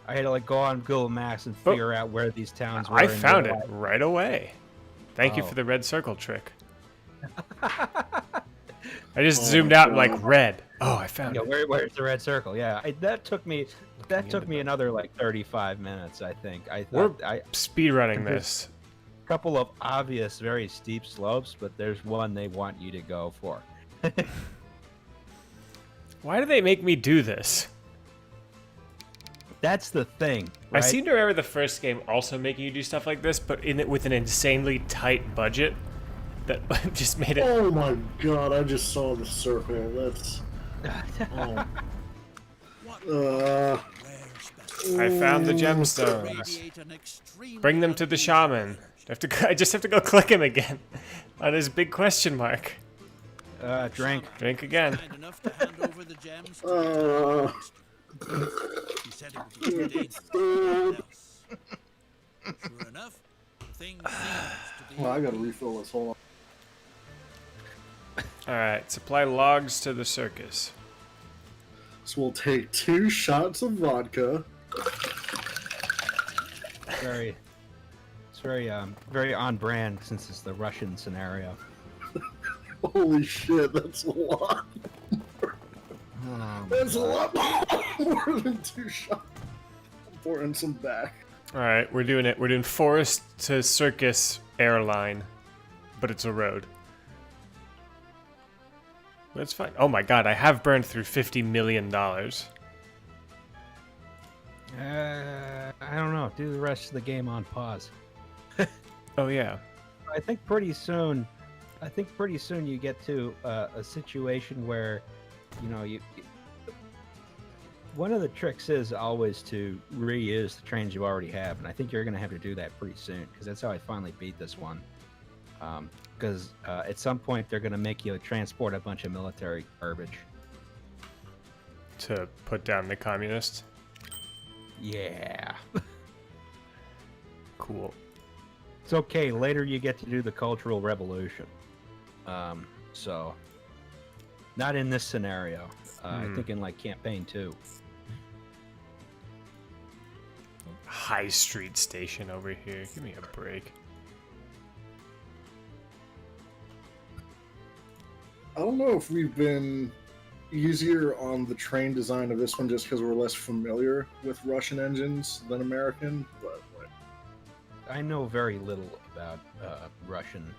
I had to like go on Google Maps and Oh. figure out where these towns were. I and found where it right away. Thank you Oh. for the red circle trick. I just Oh zoomed my out and like God. red. Oh, I found Yeah, it. where's the red circle? Yeah, that took me into another like 35 minutes. I think. I We're thought I speedrunning this. couple of obvious, very steep slopes, but there's one they want you to go for. Why do they make me do this? That's the thing. I Right? seem to remember the first game also making you do stuff like this, but in it with an insanely tight budget that just made it. Oh my god! I just saw the circle. That's. Oh. What Uh, rare specimen I found the gemstones. radiate an extremely Bring them to the unusual shaman. energy. I just have to go click him again on his big question mark. Drink. Drink again. Kind enough to hand over the gems to uh, He said it would be dangerous to anyone else. Sure enough, things seems to be. well, I gotta refill this. Hold on. Alright, supply logs to the circus. So we'll take 2 shots of vodka. It's very on brand since it's the Russian scenario. Holy shit, that's a lot. That's a lot more than 2 shots. I'm pouring some back. Alright, we're doing it. We're doing forest to circus airline, but it's a road. That's fine. Oh my god, I have burned through $50 million. I don't know. Do the rest of the game on pause. Oh yeah. I think pretty soon you get to a situation where, you know, one of the tricks is always to reuse the trains you already have, and I think you're going to have to do that pretty soon, because that's how I finally beat this one. Because at some point they're going to make you transport a bunch of military garbage. To put down the communists. Yeah. Cool. It's okay. Later you get to do the Cultural Revolution. So, not in this scenario. I think in like campaign 2. High Street Station over here. Give me a break. I don't know if we've been easier on the train design of this one just because we're less familiar with Russian engines than American, but like, I know very little about Russian,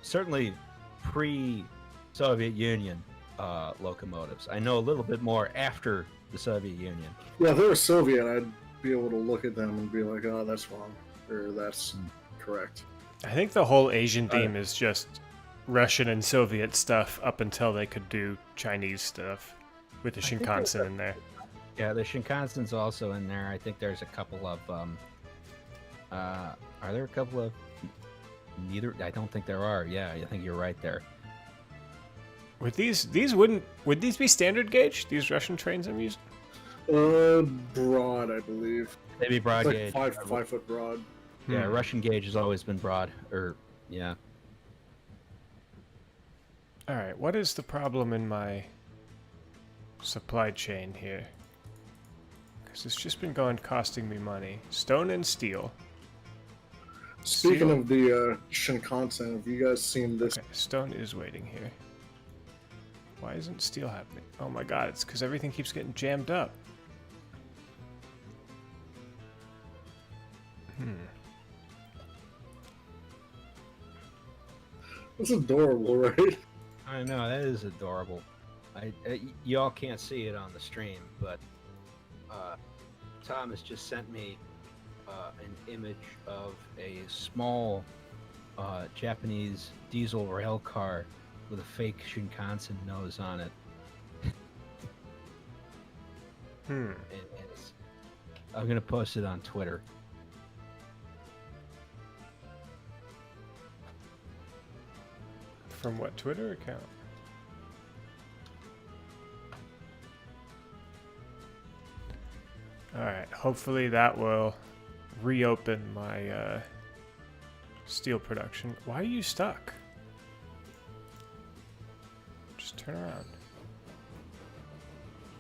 certainly pre-Soviet Union locomotives. I know a little bit more after the Soviet Union. yeah, if they were Soviet, I'd be able to look at them and be like, oh, that's wrong, or that's correct. I think the whole Asian theme is just Russian and Soviet stuff up until they could do Chinese stuff with the think Shinkansen in there. Yeah, the Shinkansen's also in there. I think there's a couple of are there a couple of neither? I don't think there are. Yeah, I think you're right there. Would these be standard gauge? These Russian trains I'm using? Broad, I believe. Maybe broad Like gauge. 5 foot broad. Yeah, Russian gauge has always been broad. Yeah. All right, what is the problem in my supply chain here? Because it's just been costing me money. Stone and steel. Speaking Steel- of the Shinkansen, have you guys seen this? Okay, stone is waiting here. Why isn't steel happening? Oh my god, it's because everything keeps getting jammed up. It's adorable, right? I know, that is adorable. Y'all can't see it on the stream, but Tom has just sent me an image of a small Japanese diesel rail car with a fake Shinkansen nose on it. I'm gonna post it on Twitter. From what Twitter account? Alright, hopefully that will reopen my steel production. Why are you stuck? Just turn around.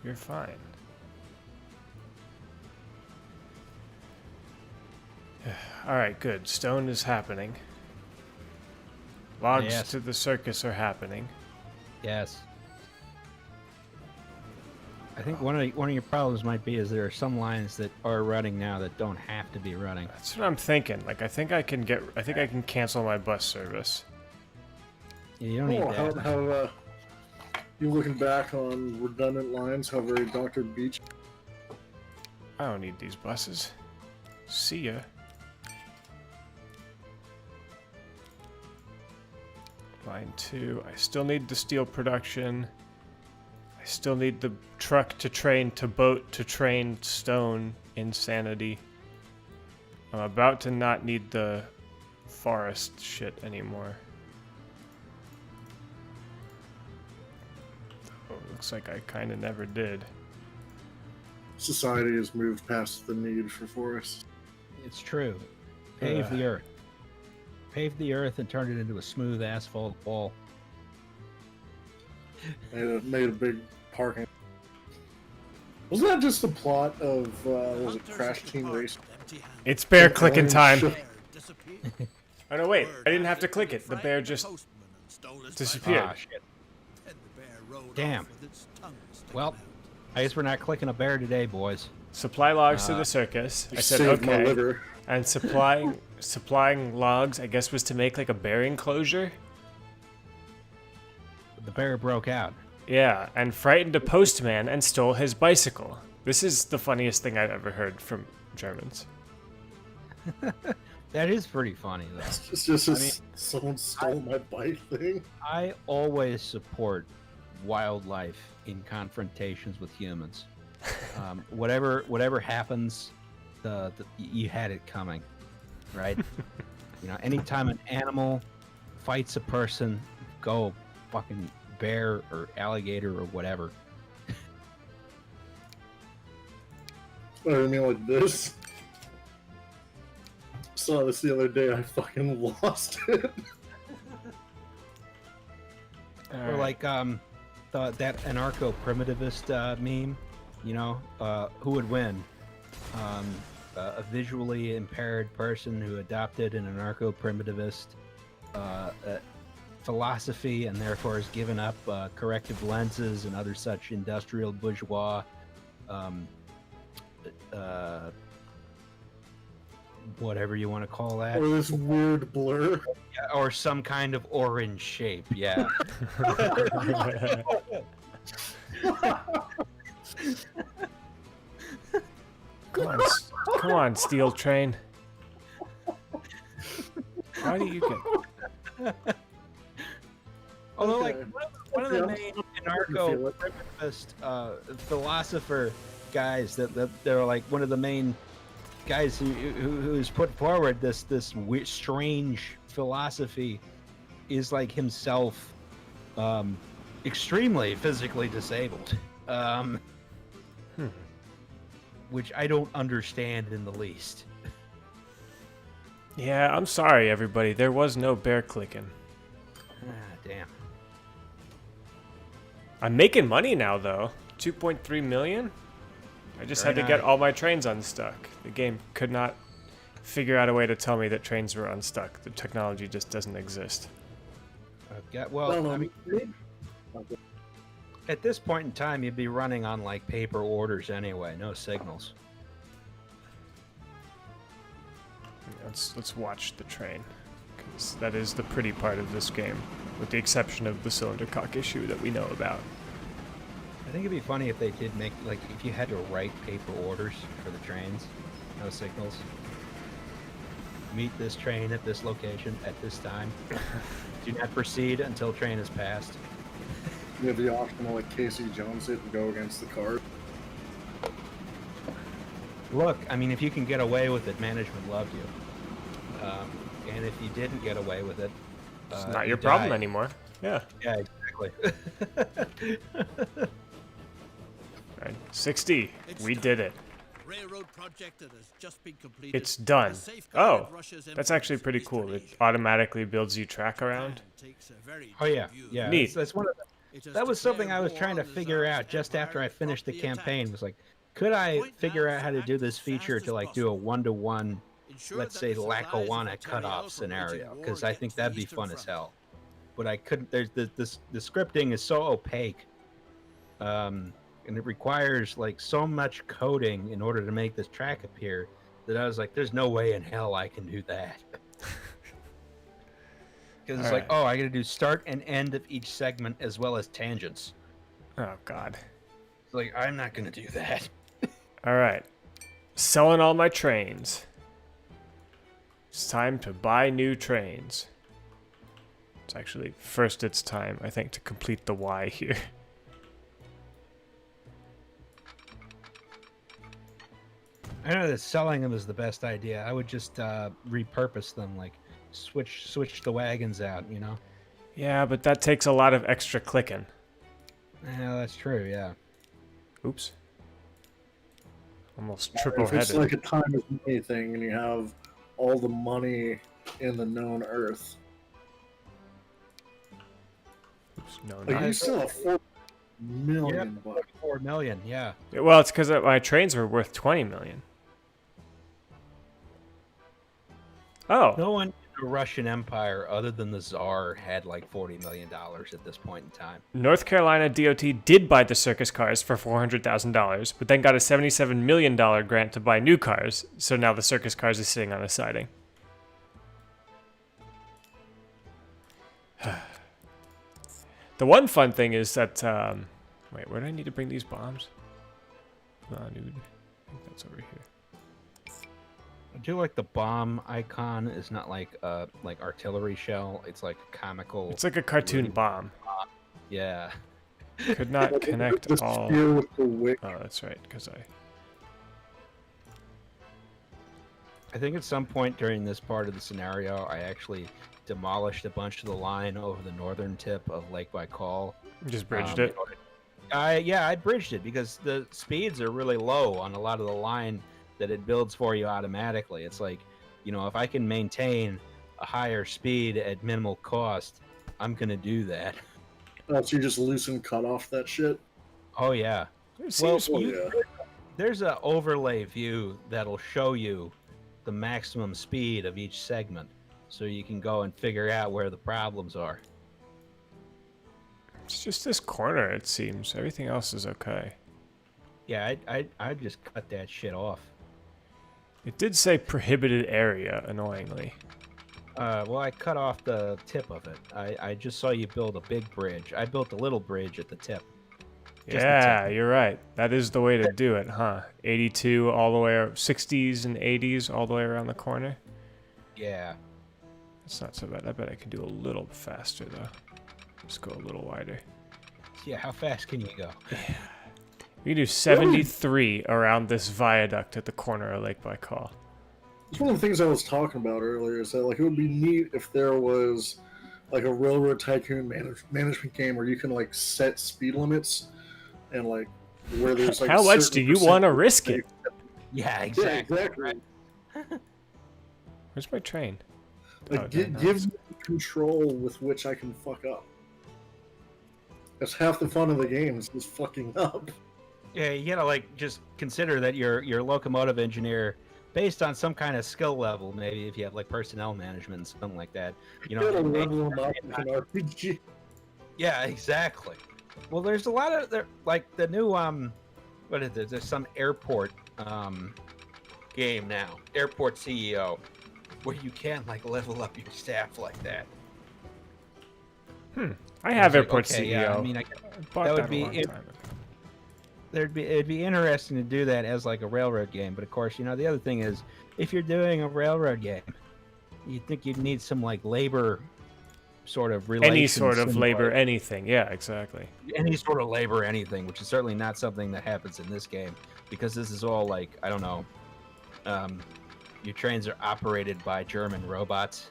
You're fine. Alright, good. Stone is happening. Logs Yes. to the circus are happening. Yes. I think one of your problems might be is there are some lines that are running now that don't have to be running. That's what I'm thinking. Like, I think I can cancel my bus service. Yeah, you don't need that. How you looking back on redundant lines? How very Dr. Beach. I don't need these buses. See ya. Line 2. I still need the steel production. I still need the truck to train to boat to train stone. Insanity. I'm about to not need the forest shit anymore. Oh, looks like I kind of never did. Society has moved past the need for forests. It's true. Pave the earth. Pave the earth and turn it into a smooth asphalt wall. Made a big parking. Wasn't that just the plot of was it Crash Team Race? It's bear clicking time. Sure. Oh no, wait! I didn't have to click it. The bear just disappeared. Ah, shit. Damn. Well, I guess we're not clicking a bear today, boys. Supply logs to the circus. I said Saved my okay. liver. And supplying logs, I guess, was to make like a bear enclosure. The bear broke out. Yeah, and frightened a postman and stole his bicycle. This is the funniest thing I've ever heard from Germans. That is pretty funny, though. It's just someone stole my bike thing. I always support wildlife in confrontations with humans. Whatever happens, you had it coming, right? You know, anytime an animal fights a person, go fucking bear or alligator or whatever. I mean, like this. Saw this the other day. I fucking lost it. Or like that anarcho-primitivist meme, you know, who would win? A visually impaired person who adopted an anarcho-primitivist philosophy and therefore has given up corrective lenses and other such industrial bourgeois whatever you want to call that. Or this weird blur. Or some kind of orange shape, yeah. Come on, steel train. How do you get? Although, Okay. like, one of the main anarcho-primitivist philosopher guys that they're like one of the main guys who's put forward this weird, strange philosophy is like himself extremely physically disabled, which I don't understand in the least. Yeah, I'm sorry, everybody. There was no bear clicking. Damn. I'm making money now, though. 2.3 million? I just had to get all my trains unstuck. The game could not figure out a way to tell me that trains were unstuck. The technology just doesn't exist. I mean, at this point in time, you'd be running on like paper orders anyway, no signals. Let's watch the train, because that is the pretty part of this game, with the exception of the cylinder cock issue that we know about. I think it'd be funny if they did make, like, if you had to write paper orders for the trains, no signals. Meet this train at this location at this time. Do not proceed until train is passed. You have the option to like Casey Jones it and go against the card. Look, I mean, if you can get away with it, management loved you. And if you didn't get away with it, It's not your you problem died. anymore. Yeah. Yeah, exactly. Right. 60. We did it. Railroad project that has just been completed. It's done. has safeguarded Oh, Russia's that's influence actually in pretty Eastern cool. It Asia. automatically builds you track around. Japan takes a very Oh yeah, dim view. yeah. Neat. That's one of the, It has that was something I declared was trying to war on the figure Tsar's out just after I empire finished the promptly campaign. attacked. Was like, could I Point figure now out is how to to do act this as feature fast to as like do a possible. 1-to-1, Ensure let's that say the supplies of Lackawanna material cutoff for scenario, waging because war I think against the that'd be Eastern fun as Front. hell. But I couldn't. There's the scripting is so opaque, and it requires like so much coding in order to make this track appear that I was like, there's no way in hell I can do that. Because it's like, Alright. oh, I got to do start and end of each segment as well as tangents. Oh, God. It's like, I'm not going to do that. All right. Selling all my trains. It's time to buy new trains. It's actually, first it's time, I think, to complete the Y here. I know that selling them is the best idea. I would just repurpose them, like switch the wagons out, you know? Yeah, but that takes a lot of extra clicking. Yeah, that's true, yeah. Oops. Almost If it's triple-headed. like a time is money thing and you have all the money in the known earth, Oops, no, like not. you still have 4 million bucks. 4 million, yeah. Well, it's because my trains were worth 20 million. Oh. No one in the Russian Empire other than the Tsar had like $40 million at this point in time. North Carolina DOT did buy the circus cars for $400,000, but then got a $77 million grant to buy new cars, so now the circus cars are sitting on a siding. The one fun thing is that, wait, where do I need to bring these bombs? Dude. I think that's over here. I do like the bomb icon is not like artillery shell. It's like comical. It's like a cartoon bomb. Yeah. Could not connect the all. spear with the wick. Oh, that's right, because I think at some point during this part of the scenario, I actually demolished a bunch of the line over the northern tip of Lake Baikal. just bridged it. I bridged it because the speeds are really low on a lot of the line that it builds for you automatically. It's like, you know, if I can maintain a higher speed at minimal cost, I'm gonna do that. Oh, so you just loosen cut off that shit. Oh yeah. It Well, seems- yeah. There's an overlay view that'll show you the maximum speed of each segment, so you can go and figure out where the problems are. It's just this corner, it seems. Everything else is okay. Yeah, I'd just cut that shit off. It did say prohibited area, annoyingly. Well, I cut off the tip of it. I just saw you build a big bridge. I built a little bridge at the tip. Just the Yeah, you're right. That is the way to do it, huh? 82 all the way, 60s and 80s all the way around the corner. Yeah. That's not so bad. I bet I can do a little faster, though. Just go a little wider. Yeah, how fast can you go? We can do 73 around this viaduct at the corner of Lake Baikal. It's one of the things I was talking about earlier. Is that like it would be neat if there was like a railroad tycoon management game where you can like set speed limits and like where there's like How a much certain do you percent- want to risk it? Yeah, Yeah, exactly. exactly. Where's my train? Like Oh, give no, me control with which I can fuck up. That's half the fun of the game is just fucking up. Yeah, you gotta like just consider that your locomotive engineer, based on some kind of skill level, maybe if you have like personnel management and something like that, you know. Gotta it may- level them up with an RPG. Yeah, exactly. Well, there's a lot of there, like the new what is it? There's some airport game now, Airport CEO, where you can like level up your staff like that. I have It's like, Airport okay, CEO. yeah, I mean, I bought that would that be a long it- time ago. it'd be interesting to do that as like a railroad game. But of course, you know, the other thing is if you're doing a railroad game, you'd think you'd need some like labor sort of relation. Any sort of labor, simulation. anything. Yeah, exactly. Any sort of labor, anything, which is certainly not something that happens in this game, because this is all like, I don't know, your trains are operated by German robots.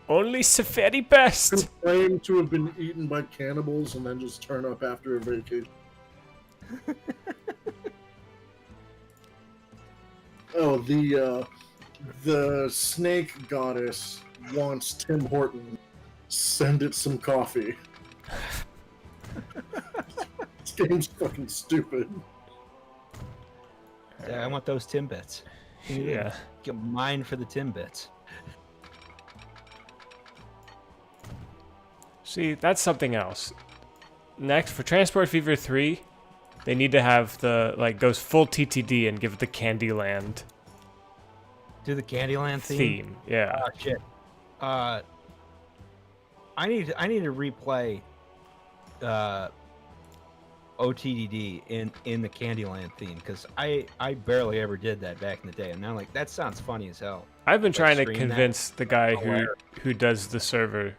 Only the very best. Claim to have been eaten by cannibals and then just turn up after a vacation. Oh, the snake goddess wants Tim Horton. Send it some coffee. This game's fucking stupid. Yeah, I want those Timbits. Yeah. Get mine for the Timbits. See, that's something else. Next, for Transport Fever 3, they need to have the, like, goes full TTD and give it the Candyland Do the Candyland theme. Yeah. Oh, shit. I need to replay OTDD in the Candyland theme, because I barely ever did that back in the day, and now like that sounds funny as hell. I've been Like, trying to stream convince the guy Aware. who does the server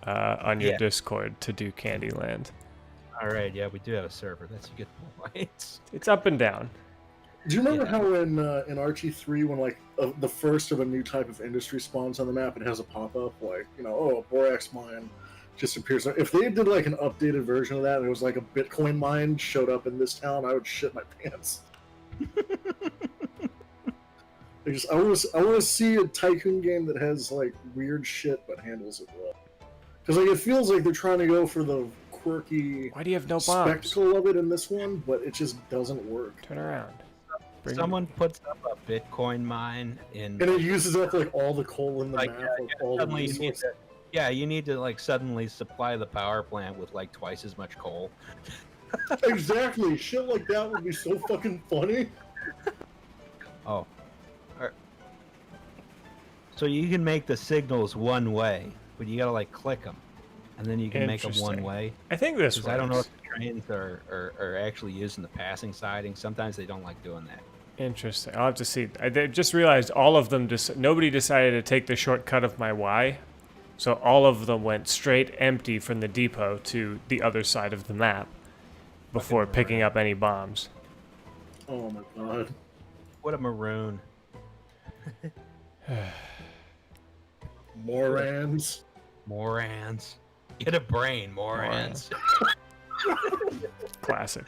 on your Yeah. Discord to do Candyland. All right, yeah, we do have a server. That's a good point. It's up and down. Do you remember Yeah. how in Archie 3, when like the first of a new type of industry spawns on the map, it has a pop-up like, oh, a borax mine just appears. If they did like an updated version of that, and it was like a Bitcoin mine showed up in this town, I would shit my pants. I want to see a tycoon game that has like weird shit but handles it well. Because like it feels like they're trying to go for the quirky Why do you have no bombs? spectacle of it in this one, but it just doesn't work. Turn around. Bring Someone puts up a Bitcoin mine in. And it uses up like all the coal in the Like, map, like, all the suddenly you need resources. to, yeah, you need to like suddenly supply the power plant with like twice as much coal. Exactly, shit like that would be so fucking funny. Oh. So you can make the signals one way, but you gotta like click them, and then you can make them one Interesting. way. I think this Because I don't know if the trains are actually using the passing siding. Sometimes they don't like doing that. Interesting. I'll have to see. I just realized all of them nobody decided to take the shortcut of my Y. So all of them went straight empty from the depot to the other side of the map before picking up any bombs. Oh my god. What a maroon. Morans. Morans. Get a brain, Morans. Classic.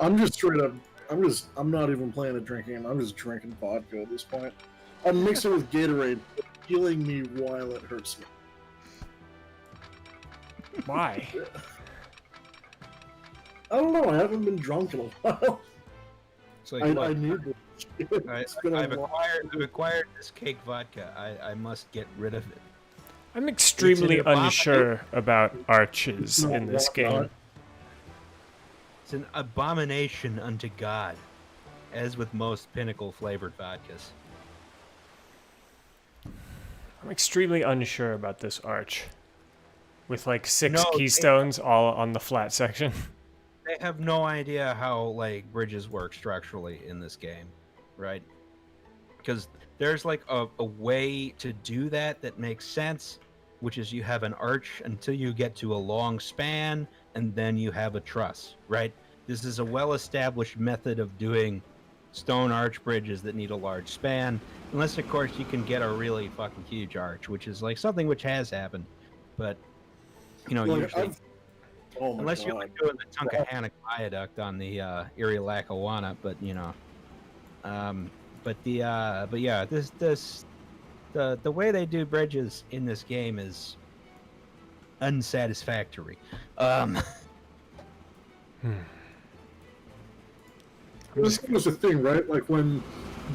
I'm just straight up. I'm not even playing a drinking game. I'm just drinking vodka at this point. I'm mixing it with Gatorade, healing me while it hurts me. Why? I don't know. I haven't been drunk in a while. So I need this. It's been a I've while. acquired this cake vodka. I must get rid of it. I'm extremely It's an unsure about arches No, in this not- game. It's an abomination unto God, as with most pinnacle flavored vodkas. I'm extremely unsure about this arch. With like 6 No, keystones all on the flat section. They have no idea how like bridges work structurally in this game, right? Because there's like a way to do that makes sense, which is you have an arch until you get to a long span, and then you have a truss, right? This is a well-established method of doing stone arch bridges that need a large span, unless of course you can get a really fucking huge arch, which is like something which has happened, but Like, usually. oh my Unless god. you're like doing the Tunkhannock Viaduct on the Erie Lackawanna, but the way they do bridges in this game is unsatisfactory. This was the thing, right? Like when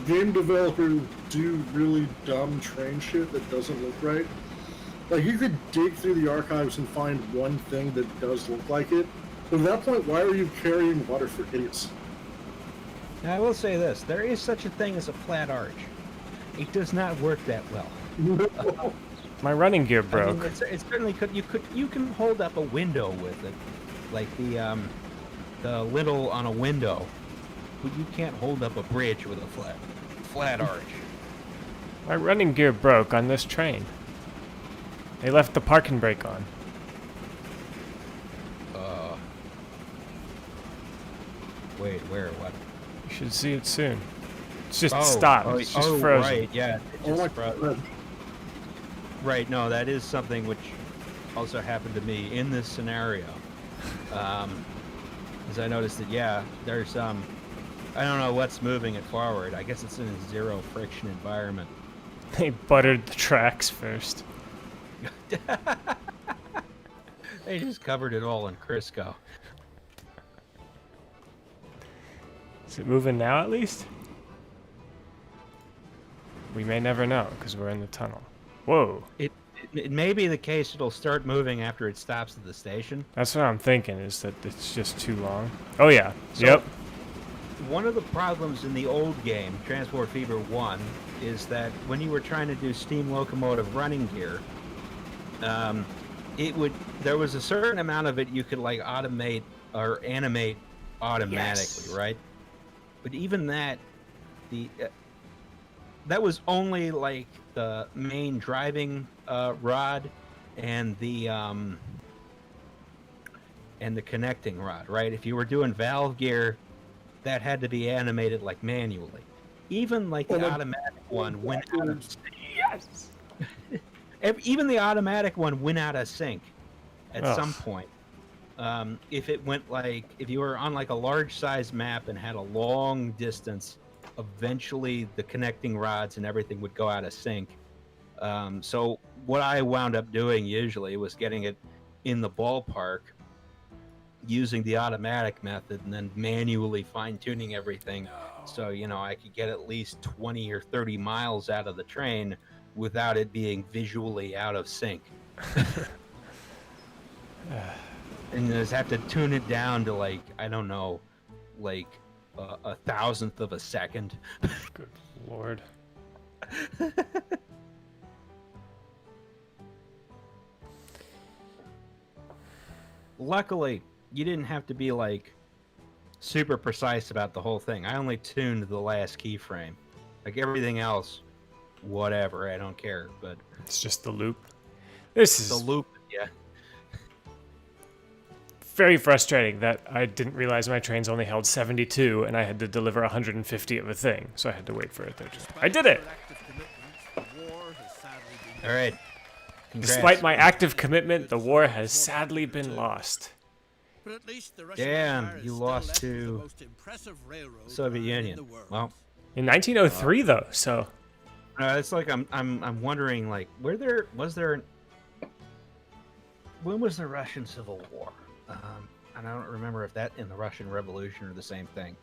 game developers do really dumb train shit that doesn't look right. Like you could dig through the archives and find one thing that does look like it. But at that point, why are you carrying water for idiots? Now, I will say this: there is such a thing as a flat arch. It does not work that well. My running gear I mean, broke. it certainly could. You can hold up a window with it, like the lid on a window, but you can't hold up a bridge with a flat flat arch. My running gear broke on this train. They left the parking brake on. Wait, where? What? You should see it soon. It's just stopped. It's just frozen. Right, yeah. It Oh my just froze. God. Right, no, that is something which also happened to me in this scenario. As I noticed that, yeah, there's I don't know what's moving it forward. I guess it's in a zero friction environment. They buttered the tracks first. They just covered it all in Crisco. Is it moving now at least? We may never know because we're in the tunnel. Whoa. It may be the case it'll start moving after it stops at the station. That's what I'm thinking, is that it's just too long. Oh yeah. So, Yep. One of the problems in the old game, Transport Fever 1, is that when you were trying to do steam locomotive running gear, there was a certain amount of it you could like automate or animate automatically, right? But even that, that was only like the main driving rod and the connecting rod, right? If you were doing valve gear, that had to be animated like manually. Even like the automatic one went out of even the automatic one went out of sync at some point. If it went like, if you were on like a large size map and had a long distance, eventually the connecting rods and everything would go out of sync. So what I wound up doing usually was getting it in the ballpark using the automatic method and then manually fine-tuning everything. So, you know, I could get at least 20 or 30 miles out of the train without it being visually out of sync. And just have to tune it down to like, I don't know, like a thousandth of a second. Good lord. Luckily, you didn't have to be like super precise about the whole thing. I only tuned the last keyframe. Like everything else, whatever, I don't care. But It's just the loop. This is the loop, yeah. very frustrating that I didn't realize my trains only held 72 and I had to deliver 150 of a thing, so I had to wait for it. I did it! All right. Congrats. Despite my active commitment, the war has sadly been lost. But at least the Russian Damn, Empire is you still lost left with the to most impressive railroad Soviet line in Union. the world. Well, In 1903, though, so it's like I'm wondering like when was the Russian Civil War? And I don't remember if that in the Russian Revolution are the same thing.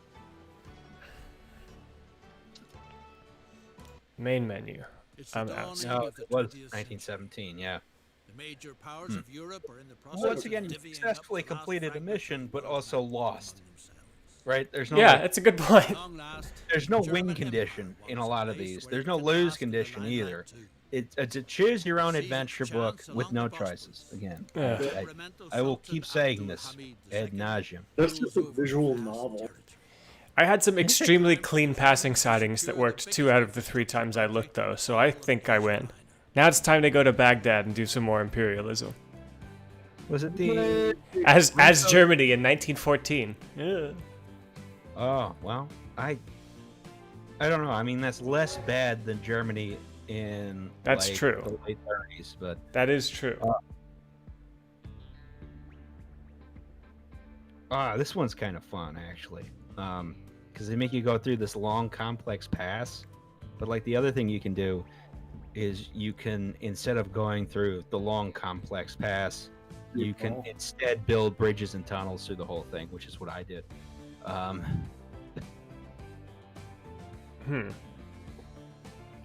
main menu. It's the I'm out. dawning No, of the it was 20th 1917. Yeah. The major powers of Europe are in the process Once again, of you divvying up successfully the last completed a fragments mission, of the but world also among lost. themselves. Right? There's no Yeah, like, that's a good point. Long last, there's no the win German condition Empire in a wants lot of place these. where There's it no can lose last for the condition limelight either. too. It's a choose your own Seized adventure the book chance with along no the Bosphorus. choices. Again, Yeah. I will keep saying this ad nauseum. That's just a visual novel. I had some extremely clean passing sightings that worked 2 out of the 3 times I looked, though, so I think I win. Now it's time to go to Baghdad and do some more imperialism. Was it the? As Germany in 1914. Yeah. Oh well, I don't know. I mean, that's less bad than Germany in That's like, true. the late 30s, but That is true. this one's kind of fun actually, because they make you go through this long, complex pass. But like the other thing you can do is you can, instead of going through the long, complex pass, you can instead build bridges and tunnels through the whole thing, which is what I did.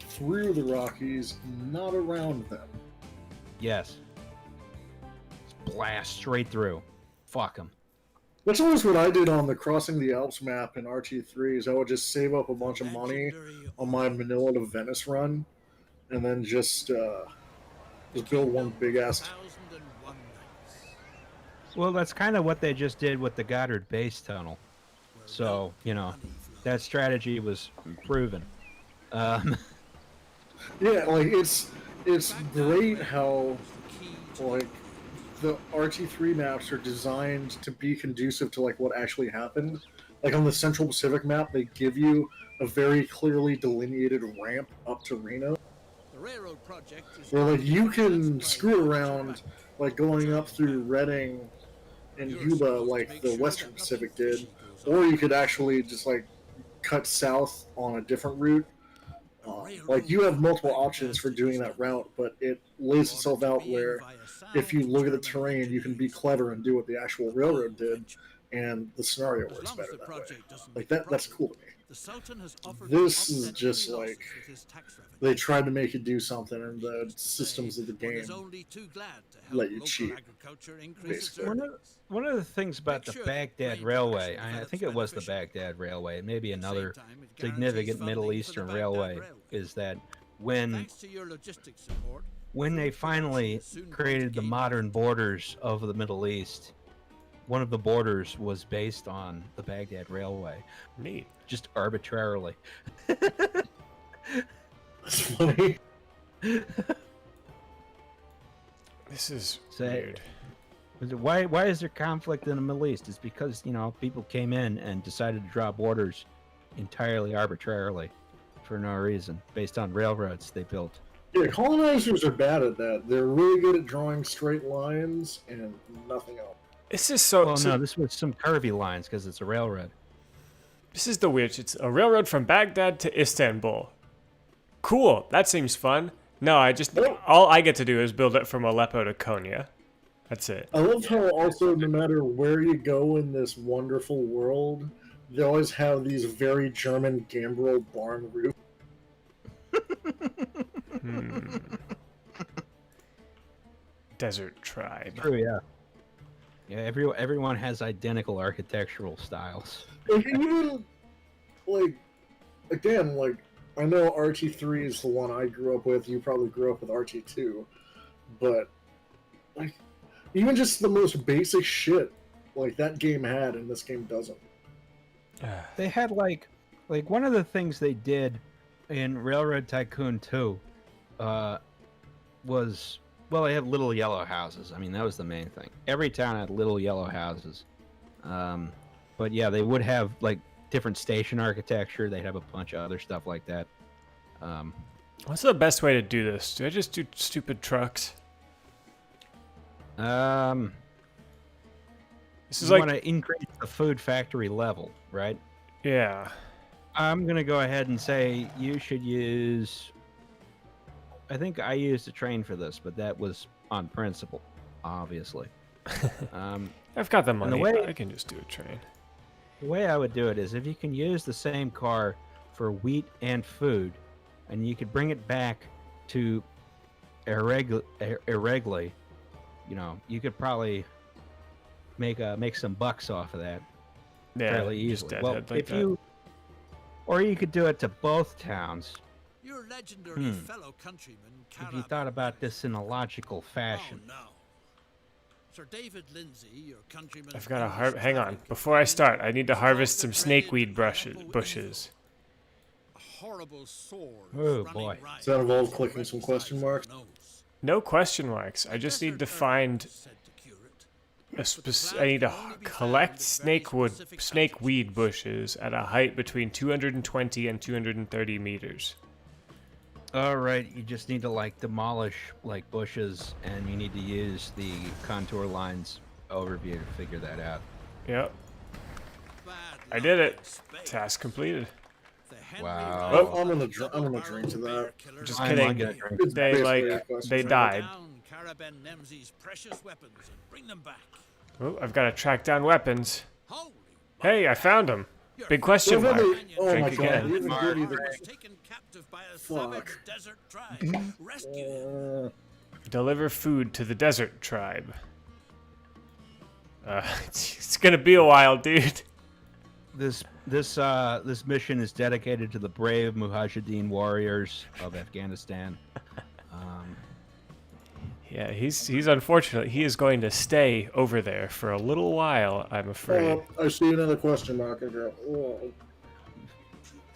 Through the Rockies, not around them. Yes. Just blast straight through. Fuck them. That's always what I did on the Crossing the Alps map in RT3. Is I would just save up a bunch of money on my Manila to Venice run, and then just build one big ass. 1001 nights. Well, that's kind of what they just did with the Goddard Base Tunnel. So, you know, that strategy was proven. Um, Yeah, like it's great how like the RT3 maps are designed to be conducive to like what actually happened. Like on the Central Pacific map, they give you a very clearly delineated ramp up to Reno, The railroad project is where like you can financed by screw large around bank. like going up German through power. Reading and You're Yuba supposed to like make the sure Western that nothing Pacific did, fishy goes on. or you could actually just like cut south on a different route. A Like railroad you have from multiple options Baghdad for to doing that Istanbul. route, but it In lays order itself to out be in where via if sound you look at the German terrain, you can be engineers. clever and do what the actual A railroad bold did, venture. and the scenario As works long as better the that way. project doesn't Like make a that's profit, cool to me. the Sultan has offered to This is offset just any like losses with his tax revenue. they tried to make you do something, and the Needless to systems say, of the one is game only too glad to help let you local cheat. agriculture increase its Basically. earnings. one of the things about Make the sure that Baghdad grain Railway, production I develops think it was the beneficially. Baghdad Railway, maybe At the same another time, it guarantees significant Middle funding for the Eastern Baghdad railway, Railway. is that when Thanks to your logistics support, they food production finally is soon going to created the gain modern ground. borders of the Middle East, one of the borders was based on the Baghdad Railway, Neat. just arbitrarily. That's funny. This is So, weird. why is there conflict in the Middle East? It's because, people came in and decided to draw borders entirely arbitrarily for no reason, based on railroads they built. Yeah, colonizers are bad at that. They're really good at drawing straight lines and nothing else. This is so. Well, so no, this was some curvy lines because it's a railroad. This is the weird. It's a railroad from Baghdad to Istanbul. Cool. That seems fun. No, all I get to do is build it from Aleppo to Konya. That's it. I love how also no matter where you go in this wonderful world, they always have these very German gambrel barn roofs. Desert tribe. True, yeah. Yeah, everyone has identical architectural styles. Like even like again, like I know RT3 is the one I grew up with. You probably grew up with RT2, but like even just the most basic shit like that game had, and this game doesn't. They had like one of the things they did in Railroad Tycoon 2 was, well, they had little yellow houses. I mean, that was the main thing. Every town had little yellow houses. But yeah, they would have like different station architecture. They'd have a bunch of other stuff like that. What's the best way to do this? Do I just do stupid trucks? This is you like, want to increase the food factory level, right? yeah. I'm gonna go ahead and say you should use. I think I used a train for this, but that was on principle, obviously. I've got the money. way- I can just do a train. The way I would do it is if you can use the same car for wheat and food, and you could bring it back to Eregli, you could probably make some bucks off of that Yeah. fairly just easily. deadhead Well, like if that. you, or you could do it to both towns Your legendary fellow countryman, if you thought about this in a logical fashion. Oh, no. Sir David Lindsay, your countryman. I've got to hang on. Before I start, I need to harvest some snakeweed bushes. A horrible sword. Oh, running boy. riot Does that involve through clicking the some red question sides of marks? the nose. No question marks. I just need to find Said to cure it. I need to collect snakeweed bushes at a height between 220 and 230 meters. All right, you just need to like demolish like bushes, and you need to use the contour lines overview to figure that out. Yep, Bad I did luck it. in space. Task completed. The Henry Wow. Rifle I'm gonna double-barreled drink to that. bear killer Just I'm kidding. gonna drink. It's They basically a question they for- died. Down Caraben Nemzi's precious weapons and bring them back. Oh, I've got to track down weapons. Holy Hey, I found them. Big question Whatever mark. they- oh my Drink god, again. even good either. was taken captive by a savage desert tribe. Rescue him. Deliver food to the desert tribe. It's gonna be a while, dude. This mission is dedicated to the brave Mujahideen warriors of Afghanistan. Yeah, he's unfortunate. He is going to stay over there for a little while, I'm afraid. I see another question mark. I go, oh.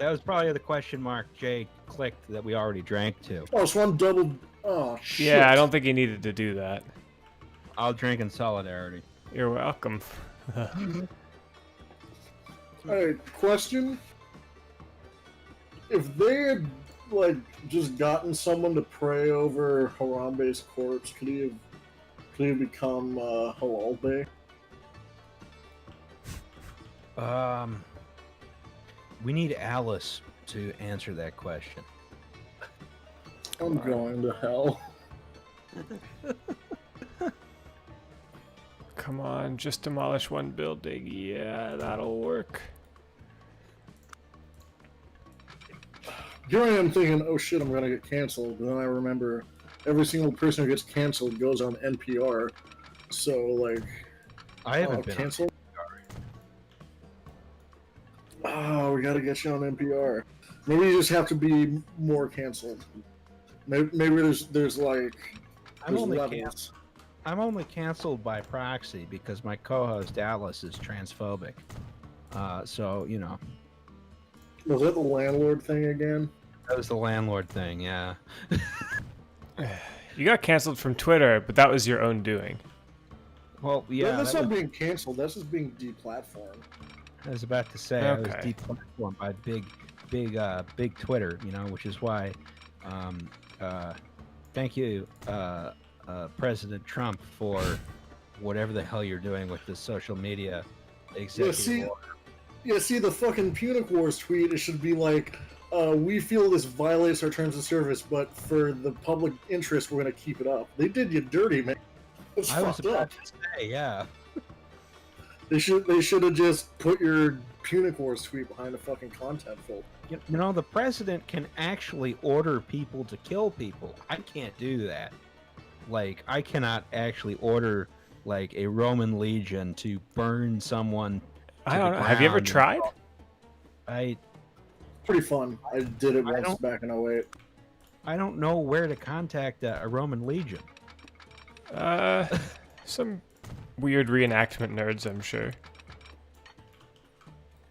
That was probably the question mark Jay clicked that we already drank to. Oh, so I'm double. Oh shit. Yeah, I don't think you needed to do that. I'll drink in solidarity. You're welcome. Alright, question. If they had, like, just gotten someone to pray over Harambe's corpse, could he have become Halal Bay? We need Alice to answer that question. I'm going to hell. Come on, just demolish one building. Yeah, that'll work. Here I am thinking, oh shit, I'm gonna get canceled. But then I remember every single person who gets canceled goes on NPR. So, like, I haven't been canceled. Oh, we gotta get you on NPR. Maybe you just have to be more canceled. Maybe there's like I'm there's only levels. I'm only canceled by proxy because my co-host Alice is transphobic. So you know. Was that the landlord thing again? That was the landlord thing, yeah. You got canceled from Twitter, but that was your own doing. Well, yeah. That's not being canceled. That's just being deplatformed. I was about to say I was Okay. deplatformed by big Twitter, you know, which is why. Thank you, President Trump, for whatever the hell you're doing with the social media executive order. Yeah, see the fucking Punic Wars tweet. It should be like, we feel this violates our terms of service, but for the public interest, we're gonna keep it up. They did you dirty, man. It's I was fucked about up. to say, yeah. They should have just put your Punic Wars tweet behind a fucking content filter. You know, the president can actually order people to kill people. I can't do that. Like, I cannot actually order, like, a Roman legion to burn someone. I don't know. Have you ever tried? Pretty fun. I did it once back in 08. I don't know where to contact a Roman legion. Some weird reenactment nerds, I'm sure.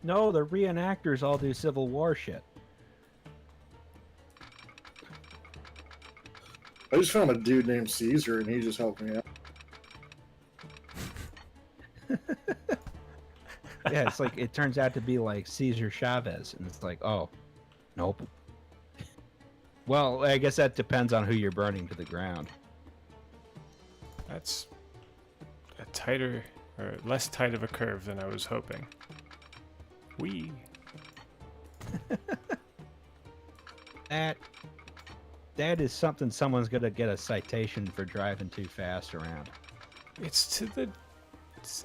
No, the reenactors all do Civil War shit. I just found a dude named Caesar, and he just helped me out. Yeah, it's like it turns out to be like Cesar Chavez, and it's like, oh, nope. Well, I guess that depends on who you're burning to the ground. That's a tighter or less tight of a curve than I was hoping. Wee. That is something someone's gonna get a citation for driving too fast around. It's to the.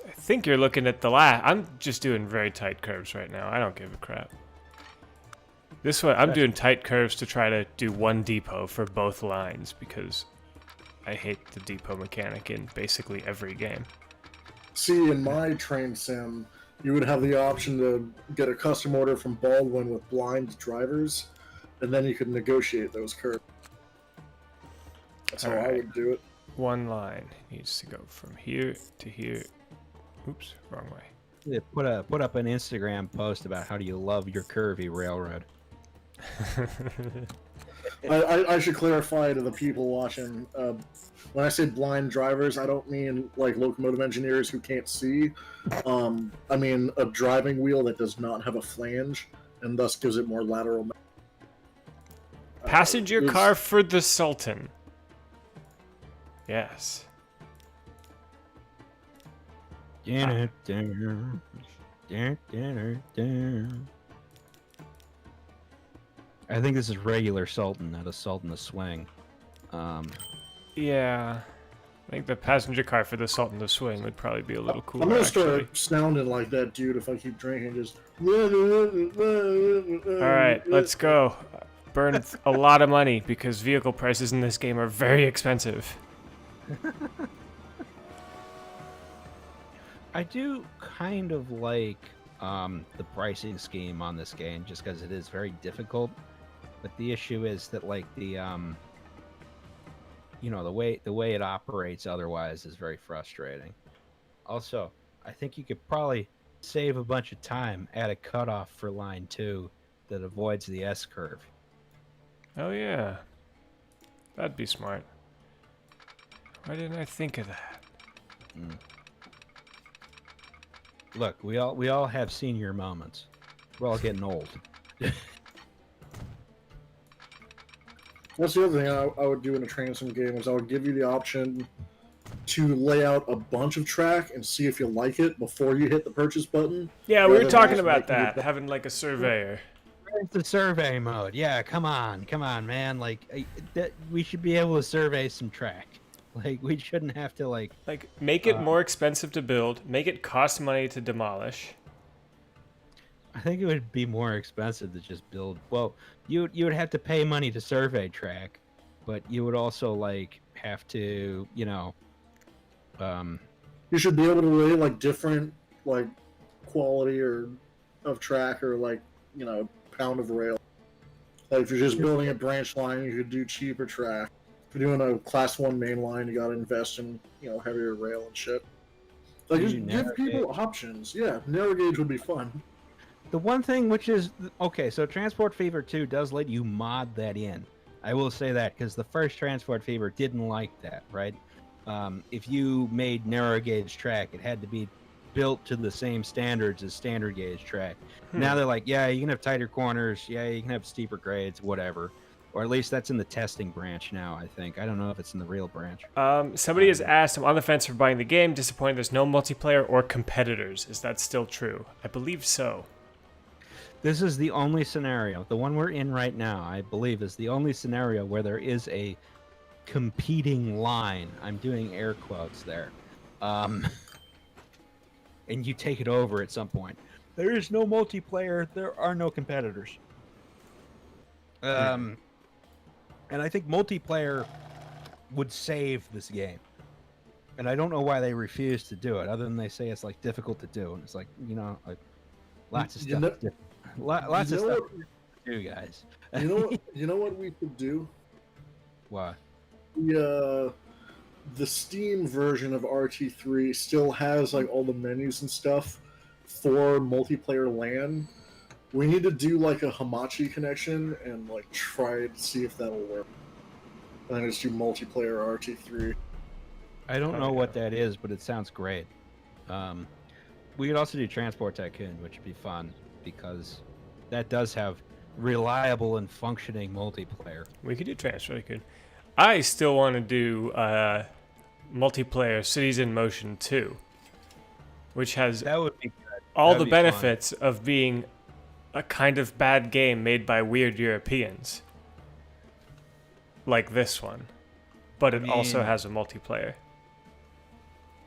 I think you're looking at the last. I'm just doing very tight curves right now. I don't give a crap. This one, I'm doing tight curves to try to do one depot for both lines because I hate the depot mechanic in basically every game. See, in my train sim, you would have the option to get a custom order from Baldwin with blind drivers, and then you could negotiate those curves. That's how I would do it. One line needs to go from here to here. Oops, wrong way. Yeah, put up an Instagram post about how do you love your curvy railroad. I should clarify to the people watching. When I say blind drivers, I don't mean like locomotive engineers who can't see. I mean a driving wheel that does not have a flange and thus gives it more lateral. Passenger car for the Sultan. Yes. I think this is regular Sultan, not a Sultan of Swing. Yeah. I think the passenger car for the Sultan to swing would probably be a little cooler. I'm gonna actually. start sounding like that dude if I keep drinking. Just. All right, let's go. Burn a lot of money because vehicle prices in this game are very expensive. I do kind of like the pricing scheme on this game just because it is very difficult. But the issue is that like the you know, the way it operates otherwise is very frustrating. Also, I think you could probably save a bunch of time at a cutoff for line 2 that avoids the S curve. Oh yeah, that'd be smart. Why didn't I think of that? Look, we all have senior moments. We're all getting old. That's the other thing I would do in a training sim game is I would give you the option to lay out a bunch of track and see if you like it before you hit the purchase button. Yeah, we were rather than talking just about making that, having like a surveyor. Where's the survey mode? Yeah, come on, man. Like, we should be able to survey some track. Like, we shouldn't have to like Make it more expensive to build, make it cost money to demolish. I think it would be more expensive to just build. Well, you would have to pay money to survey track, but you would also like have to, you know, You should be able to lay like different like quality or of track or like, you know, pound of rail. Like if you're just building a branch line, you could do cheaper track. If you're doing a class 1 main line, you got to invest in, you know, heavier rail and shit. Like just give people options. Yeah, narrow gauge would be fun. The one thing which is okay, so Transport Fever 2 does let you mod that in. I will say that because the first Transport Fever didn't like that, right? If you made narrow gauge track, it had to be built to the same standards as standard gauge track. Now they're like, yeah, you can have tighter corners, yeah, you can have steeper grades, whatever. Or at least that's in the testing branch now, I think. I don't know if it's in the real branch. Somebody has asked, I'm on the fence for buying the game, disappointed there's no multiplayer or competitors. Is that still true? I believe so. This is the only scenario. The one we're in right now, I believe, is the only scenario where there is a competing line. I'm doing air quotes there. And you take it over at some point. There is no multiplayer. There are no competitors. And I think multiplayer would save this game. And I don't know why they refuse to do it, other than they say it's like difficult to do. And it's like, you know, like lots of stuff. Lots of stuff to do, guys. You know what we could do? What? The Steam version of RT3 still has like all the menus and stuff for multiplayer LAN. We need to do like a Hamachi connection and like try to see if that'll work. And then just do multiplayer RT3. I don't know what that is, but it sounds great. We could also do Transport Tycoon, which would be fun because that does have reliable and functioning multiplayer. We could do Transport Tycoon. I still want to do multiplayer Cities in Motion 2, which has That would be good. all That'd the be benefits of being a kind of bad game made by weird Europeans, like this one, but it also has a multiplayer.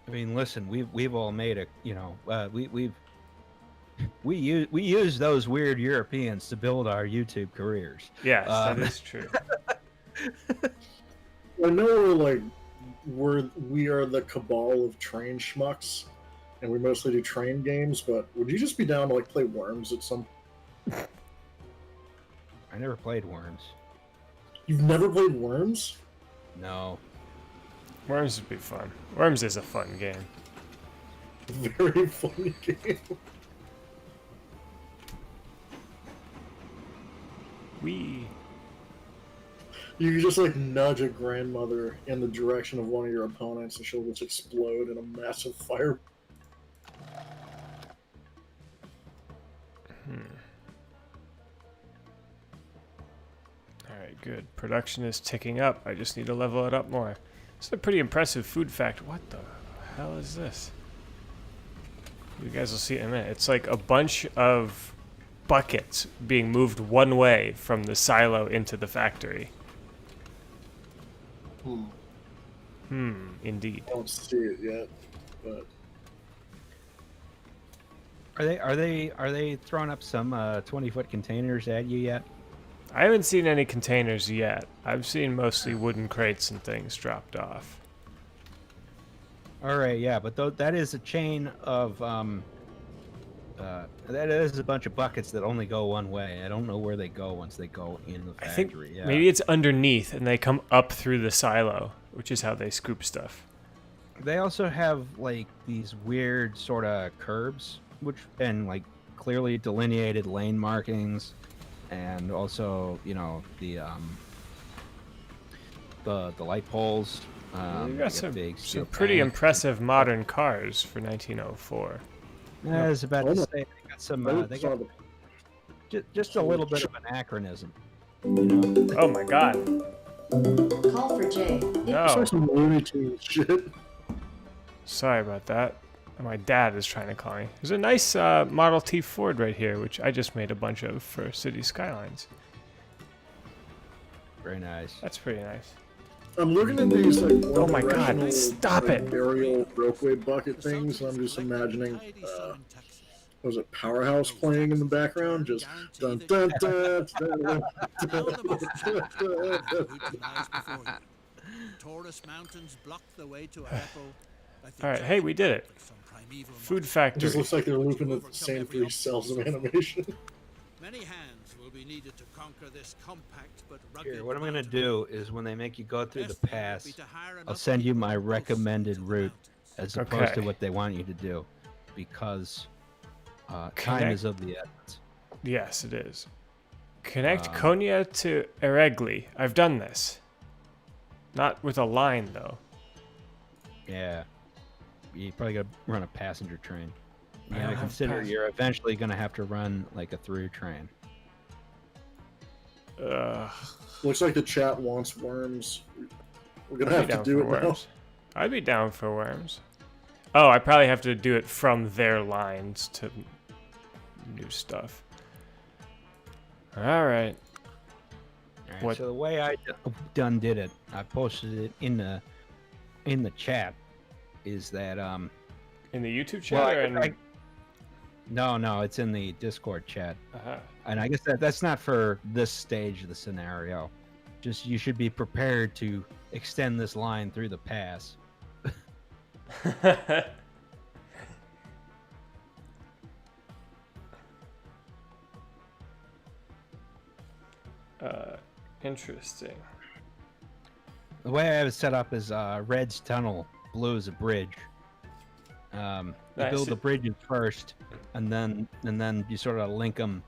I mean, listen, we've all made it. You know, we use those weird Europeans to build our YouTube careers. Yes, that is true. I know we are the cabal of train schmucks, and we mostly do train games. But would you just be down to like play Worms at some? I never played Worms. You've never played Worms? No. Worms would be fun. Worms is a fun game. Very funny game. You can just like nudge a grandmother in the direction of one of your opponents, and she'll just explode in a massive fire. Alright, good. Production is ticking up. I just need to level it up more. This is a pretty impressive food fact. What the hell is this? You guys will see in a minute. It's like a bunch of buckets being moved one way from the silo into the factory. Indeed. I don't see it yet, but Are they throwing up some 20-foot containers at you yet? I haven't seen any containers yet. I've seen mostly wooden crates and things dropped off. All right, yeah, but that is a chain of that is a bunch of buckets that only go one way. I don't know where they go once they go in the I think factory. maybe it's underneath and they come up through the silo, which is how they scoop stuff. They also have like these weird sort of curbs, and like clearly delineated lane markings. and also the light poles. You You got get big steel some pretty tanks. impressive modern cars for 1904. I was about Oh, to no. say they got some. I They saw got the just a little bit of anachronism. You know? Oh my God! Call for Jay. No, some Looney Tunes shit. sorry about that. My dad is trying to call me. There's a nice Model T Ford right here, which I just made a bunch of for City Skylines. Very nice. That's pretty nice. I'm looking at these like Oh my God, one-directional, stop like, it. aerial ropeway bucket things, and I'm just imagining was it Powerhouse playing in the background? Just dun dun dun dun dun dun. Taurus Mountains block the way to Aleppo. All right, hey, we did it. Food It just factory. looks like they're looping the same 3 cells of animation. Many hands will be needed to conquer this compact but rugged Here, what I'm gonna mountain. do is when they make you go through the Best thing would pass, be to hire I'll enough send you people my to both recommended to the route mountains. as opposed to Okay. what they want you to do, because time Connect- is of the essence. Yes, it is. Connect Um, Konya to Eregli. I've done this. Not with a line though. Yeah, you probably gotta run a passenger train. I You don't gotta have consider pass- you're eventually gonna have to run like a through train. Ugh. Looks like the chat wants worms. We're gonna I'd have be to down do for it now. worms. I'd be down for worms. Oh, I probably have to do it from their lines to new stuff. All right. Alright, What- so the way I done did it, I posted it in the chat, is that In the YouTube well, chat or in... no, it's in the Discord chat. Uh-huh. And I guess that's not for this stage of the scenario. Just you should be prepared to extend this line through the pass. Interesting. The way I have it set up is red's tunnel, blue is a bridge. You Nice. build the bridges first, and then you sort of link them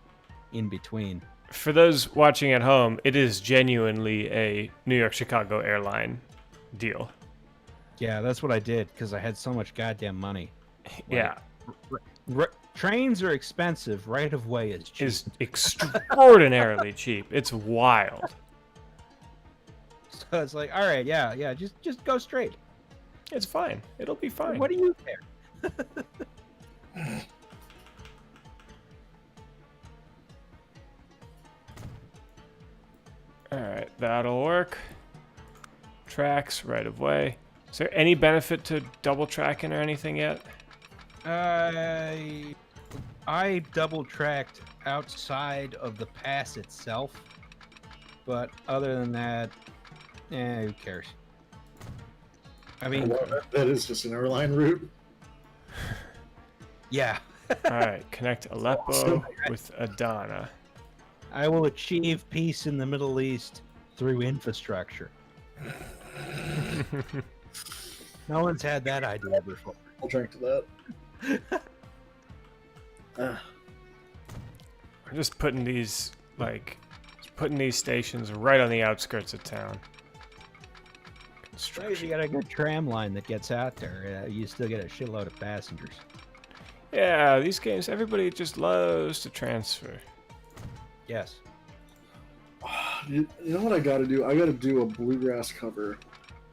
in between. For those watching at home, it is genuinely a New York-Chicago airline deal. Yeah, that's what I did because I had so much goddamn money. Yeah, Trains are expensive. Right of way is cheap. is extraordinarily cheap. It's wild. So it's like, all right, yeah, just go straight. It's fine. It'll be fine. What do you care? All right, that'll work. Tracks right of way. Is there any benefit to double tracking or anything yet? I double tracked outside of the pass itself, but other than that, who cares? I mean, That is just an airline route. yeah, All right, connect Aleppo with Adana. I will achieve peace in the Middle East through infrastructure. No one's had that idea before. I'll drink to that. I'm just putting these stations right on the outskirts of town. As long as you got a good tram line that gets out there, you still get a shitload of passengers. Yeah, these games, everybody just loves to transfer. Yes. You know what I gotta do? I gotta do a bluegrass cover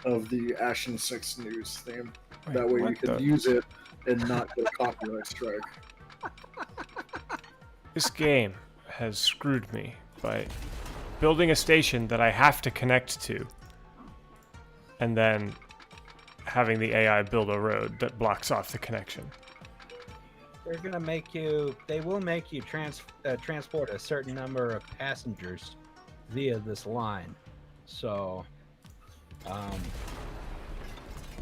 of the Action 6 News theme. That way you what can the- use it and not get a copyright strike. This game has screwed me by building a station that I have to connect to, and then having the AI build a road that blocks off the connection. They're gonna make you. They will make you transport a certain number of passengers via this line. So,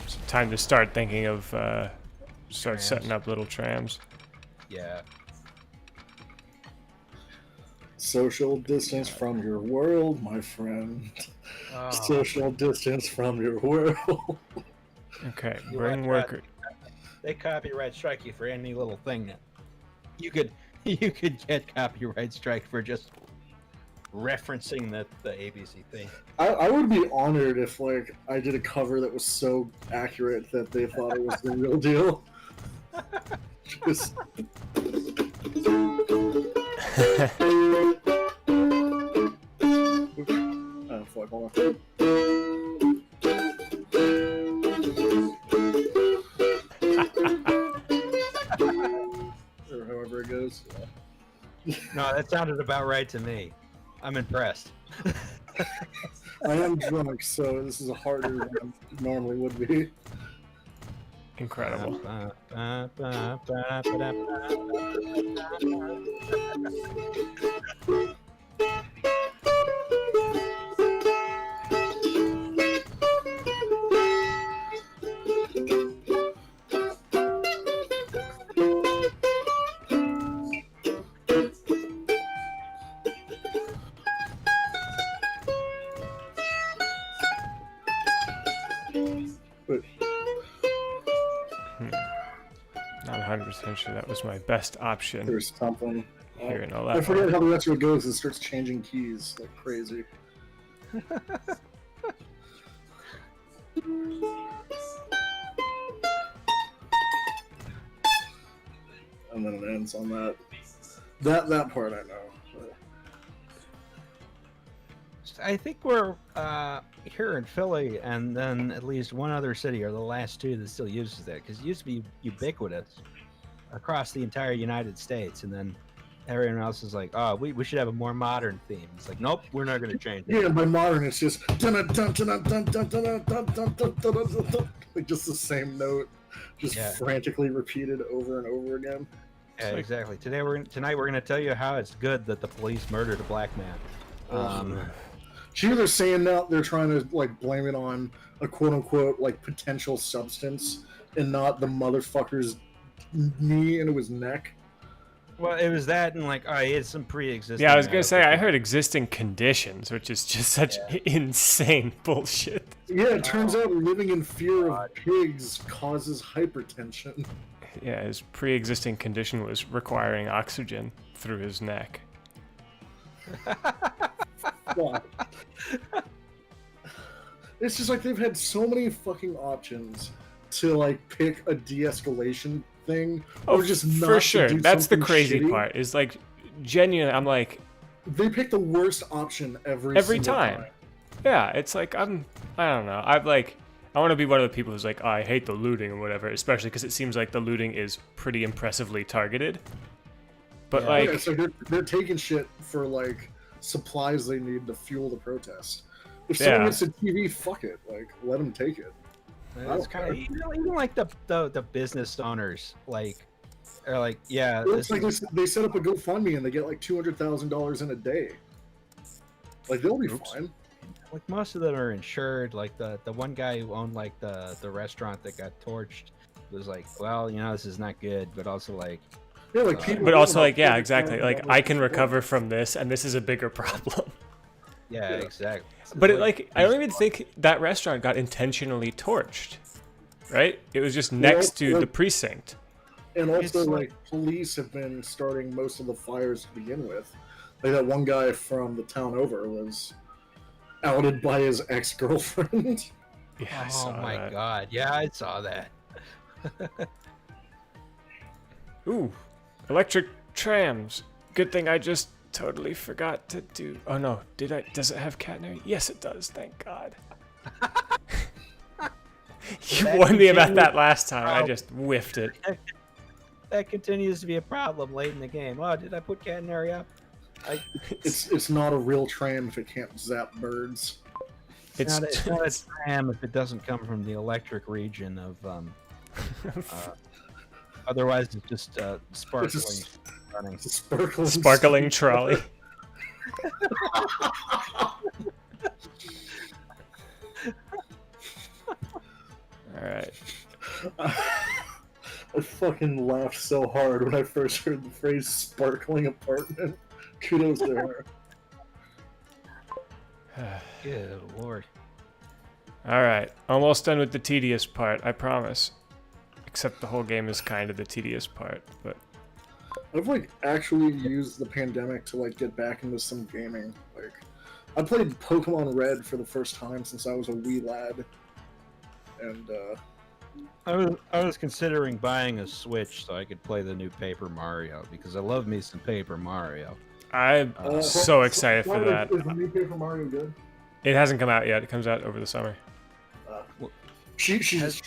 It's time to start thinking of start Trams. setting up little trams. yeah. Social distance from your world, my friend. Oh, Social distance from your world. Okay, You bring want worker. they copyright strike you for any little thing that you could get copyright strike for just referencing the ABC thing. I would be honored if like I did a cover that was so accurate that they thought it was the real deal. Just oh fuck, hold on. Or however it goes. No, that sounded about right to me. I'm impressed. I am drunk, so this is harder than it normally would be. Incredible. But Not 100% sure that was my best option there's something. here in all I that. forget how the rest of it goes. It starts changing keys like crazy. And then it ends on that. That part I know. I think we're here in Philly, and then at least one other city are the last two that still uses that, because it used to be ubiquitous across the entire United States, and then everyone else is like, oh, we should have a more modern theme. It's like, nope, we're not going to change it. Yeah, by modern it's just dun dun dun dun dun dun dun dun dun dun dun dun dun, like just the same note, just frantically repeated over and over again. Yeah, exactly. Tonight we're going to tell you how it's good that the police murdered a black man. Here they're saying now they're trying to like blame it on a quote unquote like potential substance and not the motherfucker's knee into his neck. Well, it was that, and like, oh, he had some pre-existing. Yeah, I was gonna say I heard existing conditions, which is just such insane bullshit. Yeah, it turns out living in fear of pigs causes hypertension. Yeah, his pre-existing condition was requiring oxygen through his neck. God. It's just like they've had so many fucking options to like pick a de-escalation thing, or just not for sure. to do That's the something crazy shitty. part. Is like genuine. I'm like They pick the worst option every single time. Yeah, it's like I don't know. I want to be one of the people who's like, oh, I hate the looting and whatever, especially because it seems like the looting is pretty impressively targeted. But like, yeah, so they're taking shit for like supplies they need to fuel the protest. If someone gets a TV, fuck it. Like, let them take it. It's kind of even like the business owners like are like, yeah. It's like they set up a GoFundMe and they get like $200,000 in a day. Like they'll be fine. Like most of them are insured. Like the one guy who owned like the restaurant that got torched was like, well, you know, this is not good, but also like. Yeah, like people. But also like, yeah, exactly. Like I can recover from this, and this is a bigger problem. Yeah, exactly. But it, like, I don't even think that restaurant got intentionally torched, right? It was just next to the precinct. And also, like, police have been starting most of the fires to begin with. Like, that one guy from the town over was outed by his ex-girlfriend. Yeah, I oh saw my that. god. Yeah, I saw that. Ooh, electric trams. Good thing I just totally forgot to do. Oh no, did I? Does it have catenary? Yes, it does. Thank God. You warned me about that last time. I just whiffed it. That continues to be a problem late in the game. Oh, did I put catenary up? It's not a real tram if it can't zap birds. It's not a tram if it doesn't come from the electric region of. Otherwise, it's just sparkling. Running. Sparkling trolley. Alright. I fucking laughed so hard when I first heard the phrase sparkling apartment. Kudos to her. Good lord. Alright, almost done with the tedious part, I promise. Except the whole game is kind of the tedious part, but I've like actually used the pandemic to like get back into some gaming. Like, I played Pokemon Red for the first time since I was a wee lad, and I was considering buying a Switch so I could play the new Paper Mario because I love me some Paper Mario. I'm so excited for that. Is the new Paper Mario good? It hasn't come out yet. It comes out over the summer. She just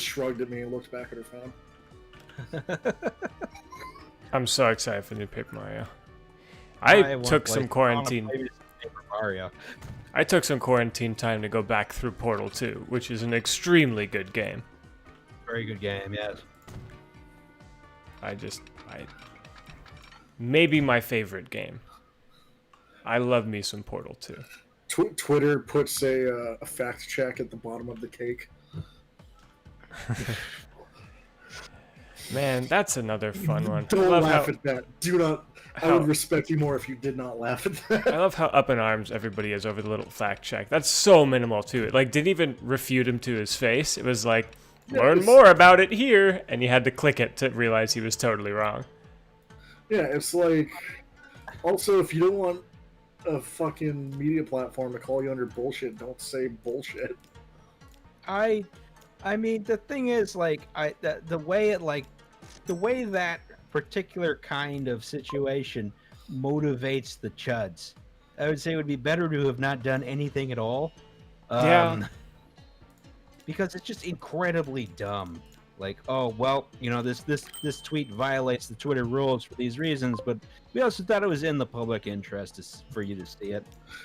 shrugged at me and looked back at her phone. I'm so excited for the new Paper Mario. I took some quarantine. Paper Mario. I took some quarantine time to go back through Portal 2, which is an extremely good game. Very good game, yes. Maybe my favorite game. I love me some Portal 2. Twitter puts a fact check at the bottom of the cake. Man, that's another fun one. Don't laugh at that. Do not. I would respect you more if you did not laugh at that. I love how up in arms everybody is over the little fact check. That's so minimal too. It like didn't even refute him to his face. It was like, learn more about it here, and you had to click it to realize he was totally wrong. Yeah, it's like. Also, if you don't want a fucking media platform to call you under bullshit, don't say bullshit. I mean, the thing is, like, the way that particular kind of situation motivates the chuds, I would say it would be better to have not done anything at all. Yeah. Because it's just incredibly dumb. Like, oh well, you know, this tweet violates the Twitter rules for these reasons, but we also thought it was in the public interest for you to see it.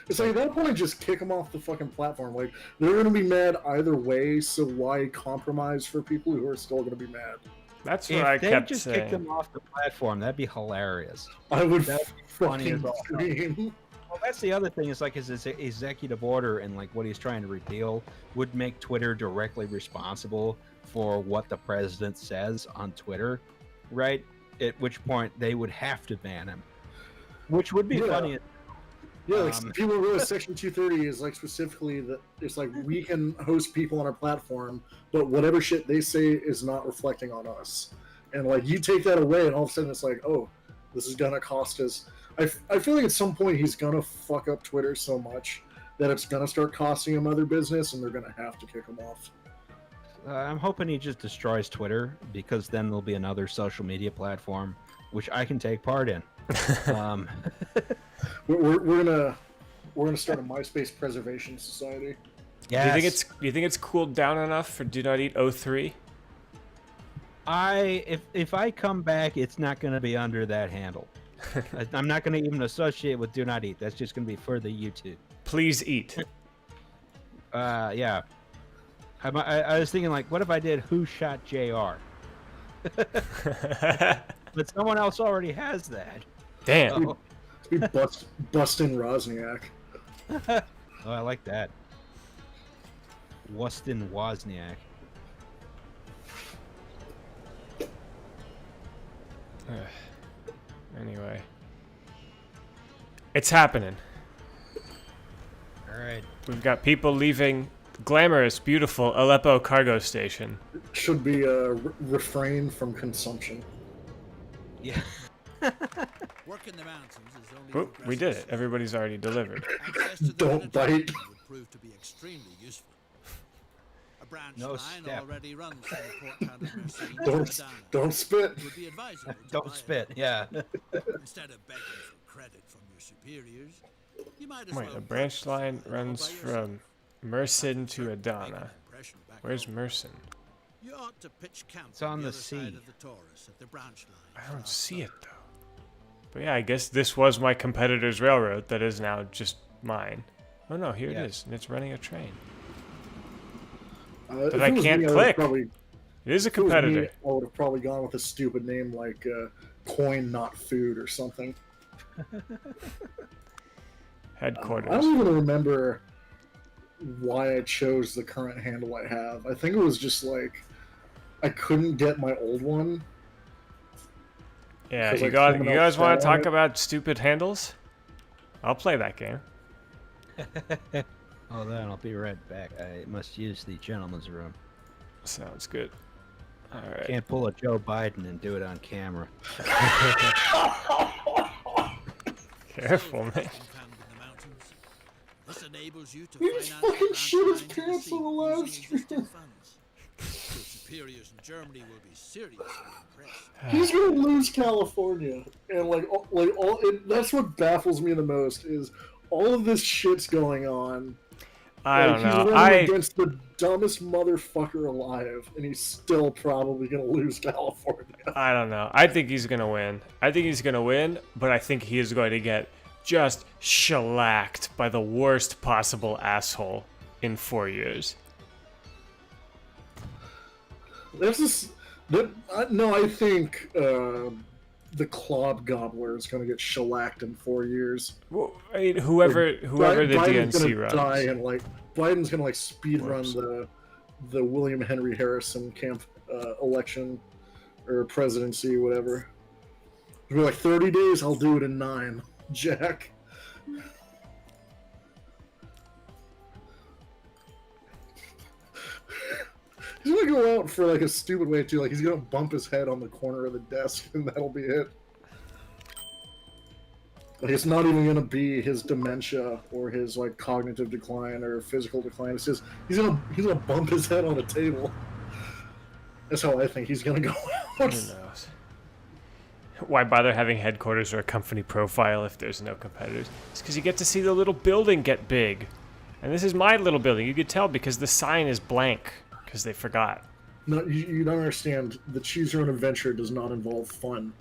It's like at that point, just kick them off the fucking platform. Like, they're gonna be mad either way, so why compromise for people who are still gonna be mad? That's what I kept just saying. kick them off the platform, that'd be hilarious. I would That'd be funny fucking as all hell. scream. Well, that's the other thing. Is like his executive order and like what he's trying to repeal would make Twitter directly responsible for what the president says on Twitter, right? At which point they would have to ban him, which would be funny. Yeah, like people realize Section 230 is like specifically that it's like we can host people on our platform, but whatever shit they say is not reflecting on us. And like you take that away, and all of a sudden it's like, oh, this is gonna cost us. I feel like at some point he's gonna fuck up Twitter so much that it's gonna start costing him other business, and they're gonna have to kick him off. I'm hoping he just destroys Twitter because then there'll be another social media platform which I can take part in. We're gonna start a MySpace preservation society. Yeah. Do you think it's cooled down enough for Do Not Eat 03? If I come back, it's not going to be under that handle. I'm not going to even associate with Do Not Eat. That's just going to be for the YouTube. Please eat. Yeah. I was thinking, like, what if I did Who Shot JR? But someone else already has that. Damn. Oh, Bustin' Wozniak. oh, I like that. Wustin Wozniak. Anyway. It's happening. All right. We've got people leaving glamorous, beautiful Aleppo cargo station. Should be refrain from consumption. Yeah. Work in the mountains is only Oop, we did it. Everybody's already delivered. Access to the Don't bite. Mediterranean would prove to be extremely useful. A branch No line step. already runs from the port town of Mersin to Adana. Don't spit. It would be advisable to Don't buy spit. Yeah. Instead of begging for credit from your superiors, you might as Wait, well a branch purchase line something all runs by yourself. from Mersin to Make an Adana. impression back Where's home. Mersin? You ought to pitch camp It's on the the other side sea. of the Taurus at the branch line. I don't see it though. But yeah, I guess this was my competitor's railroad that is now just mine. Oh no, here it is, and it's running a train. If But I it was can't me, click. Probably, It is a if it was me, competitor. I would have probably gone with a stupid name like Coin Not Food or something. I Headquarters. don't even remember why I chose the current handle I have. I think it was just like I couldn't get my old one. Yeah, 'Cause, you like, got. someone You else guys want to fell on talk it. about stupid handles? I'll play that game. Hold on, I'll be right back. I must use the gentleman's room. Sounds good. All right. Can't pull a Joe Biden and do it on camera. Careful, man. Found in the mountains. This enables you to He just finance fucking the shit his branch line to the pants sea on the live using existing stream. funds. Your superiors in Germany will be seriously impressed. He's gonna lose California, and that's what baffles me the most is all of this shit's going on. I don't He's know. running against the dumbest motherfucker alive, and he's still probably gonna lose California. I don't know. I think he's gonna win. I think he's gonna win, but I think he is going to get just shellacked by the worst possible asshole in 4 years. I think the Clob Gobbler is going to get shellacked in 4 years. Well, I mean, whoever the Biden's DNC gonna runs. die and Biden's going to speed run Whoops. the William Henry Harrison camp election or presidency, whatever. It'll be like 30 days. I'll do it in 9. Jack. He's gonna go out for a stupid way too. He's gonna bump his head on the corner of the desk, and that'll be it. It's not even gonna be his dementia or his cognitive decline or physical decline. It's just he's gonna bump his head on a table. That's how I think he's gonna go out. Who knows? Why bother having headquarters or a company profile if there's no competitors? It's because you get to see the little building get big. And this is my little building. You could tell because the sign is blank because they forgot. No, you don't understand. The choose your own adventure does not involve fun.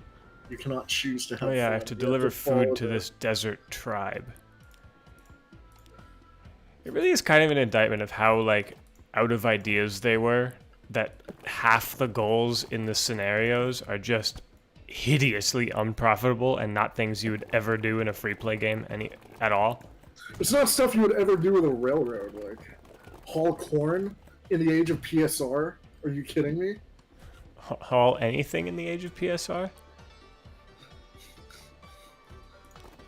You cannot choose to have Oh yeah, fun. I have to You deliver follow food to this desert tribe. It really is kind of an indictment of how out of ideas they were, that half the goals in the scenarios are just hideously unprofitable and not things you would ever do in a free play game at all. It's not stuff you would ever do with a railroad, haul corn in the age of PSR. Are you kidding me? Haul anything in the age of PSR?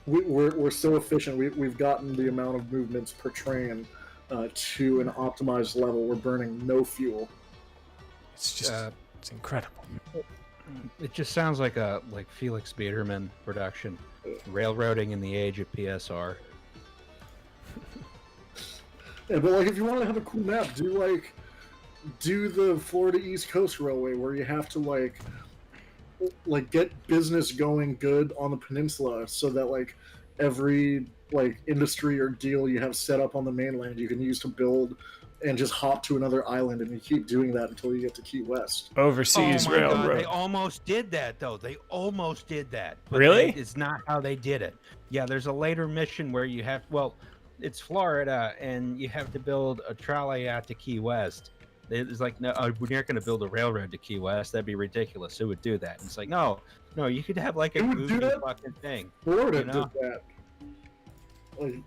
We're so efficient. We've gotten the amount of movements per train to an optimized level. We're burning no fuel. It's just it's incredible. It just sounds like a Felix Biederman production. Railroading in the age of PSR. Yeah, but if you want to have a cool map, do the Florida East Coast Railway where you have to get business going good on the peninsula, so that every industry or deal you have set up on the mainland you can use to build and just hop to another island, and you keep doing that until you get to Key West. Overseas railroad. God, they almost did that though. They almost did that. But Really? It's not how they did it. Yeah, there's a later mission where you have it's Florida and you have to build a trolley out to Key West. It's no, we're not going to build a railroad to Key West. That'd be ridiculous. Who would do that? And it's no, you could have a Who would do goofy that? fucking thing. Florida know? did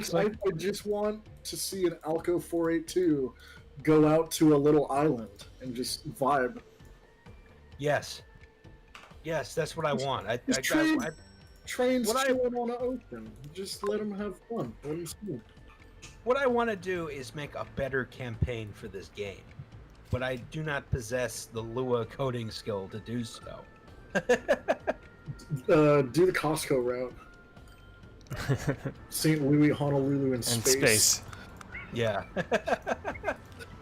that. I just want to see an Alco 482 go out to a little island and just vibe. Yes, that's what I want. Trains What I- chilling on the ocean. Just let them have fun. Let them see. What I want to do is make a better campaign for this game, but I do not possess the Lua coding skill to do so. Do the Costco route. St. Louis, Honolulu, and space. Yeah.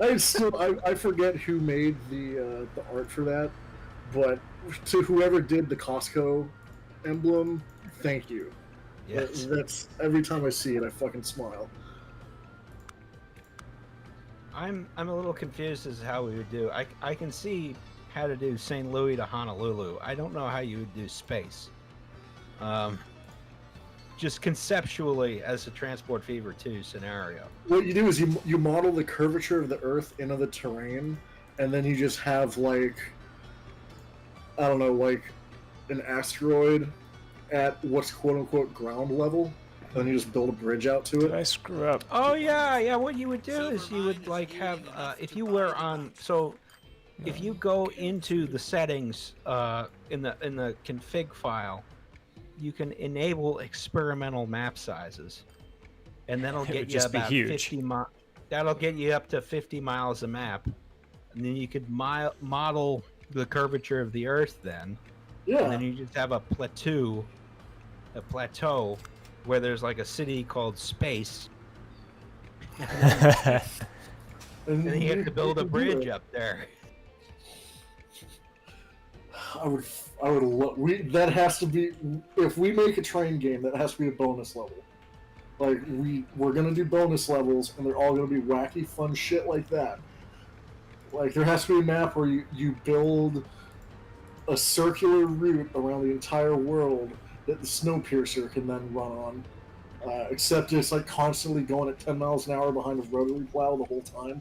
I forget who made the art for that, but to whoever did the Costco emblem, thank you. Yes. That's every time I see it, I fucking smile. I'm a little confused as to how we would do. I can see how to do St. Louis to Honolulu. I don't know how you would do space. Just conceptually as a Transport Fever 2 scenario. What you do is you model the curvature of the Earth into the terrain, and then you just have an asteroid at what's quote unquote ground level, and then you just build a bridge out to Did it. I screw up? Oh yeah. What you would do is you would have if you were on if you go into the settings in the config file, you can enable experimental map sizes, and that'll It would get you just be about huge. 50 miles. That'll get you up to 50 miles a map, and then you could model the curvature of the Earth. Then, Yeah. and then you just have a plateau where there's like a city called Space, and then you have to build a bridge up there. I would that has to be, if we make a train game, that has to be a bonus level. Like, we're gonna do bonus levels, and they're all gonna be wacky, fun shit like that. Like, there has to be a map where you build a circular route around the entire world that the Snowpiercer can then run on. Except it's like constantly going at 10 miles an hour behind a rotary plow the whole time.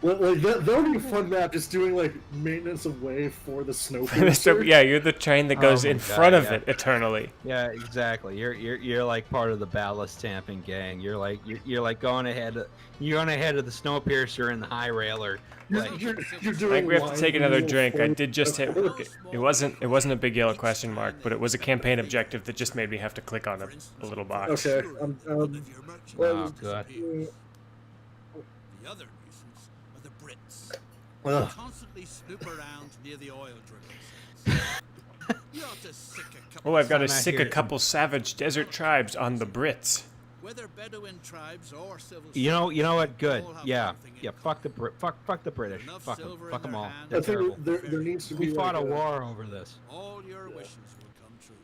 Like that would be a fun map, just doing like maintenance of way for the Snowpiercer. Yeah, you're the train that goes in front of it eternally. Yeah, exactly. You're like part of the ballast stamping gang. You're like going ahead. You're on ahead of the Snowpiercer and the high railer. Like, You're I doing think we have to take another wheel drink. I for- did just hit. It wasn't a big yellow question mark, but it was a campaign objective that just made me have to click on a little box. Okay. oh god. The other nuisance are the Brits. Ugh. Constantly snoop around near the oil drillers. You ought to sick a couple Oh, I've got to Time out sick a here. couple savage desert tribes on the Brits. whether Bedouin tribes or civil You know what? Good. all have Yeah. one thing in Yeah. Fuck the British. Enough Fuck them. silver Fuck in them their all. hands. They're I think terrible. there needs to be We fought like a war over this. all your wishes will come true.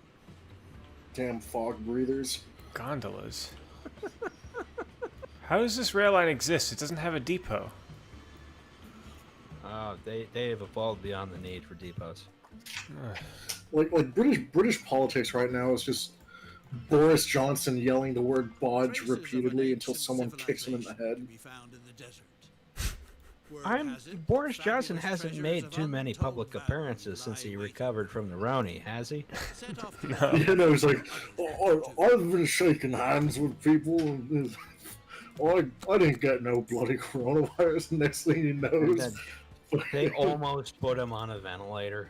Damn fog breathers. Gondolas. How does this rail line exist? It doesn't have a depot. They have evolved beyond the need for depots. Like British politics right now is just Boris Johnson yelling the word bodge Traces of an repeatedly until ancient someone kicks him in the civilization head. can be found in the desert. Word has it, Boris Johnson fabulous hasn't treasures made of too many untold public value appearances since lie he waiting. recovered from the Roni, has he? Set off to No. You know, he's like, oh, I've been shaking hands with people, and I didn't get no bloody coronavirus. Next thing he knows, They almost put him on a ventilator.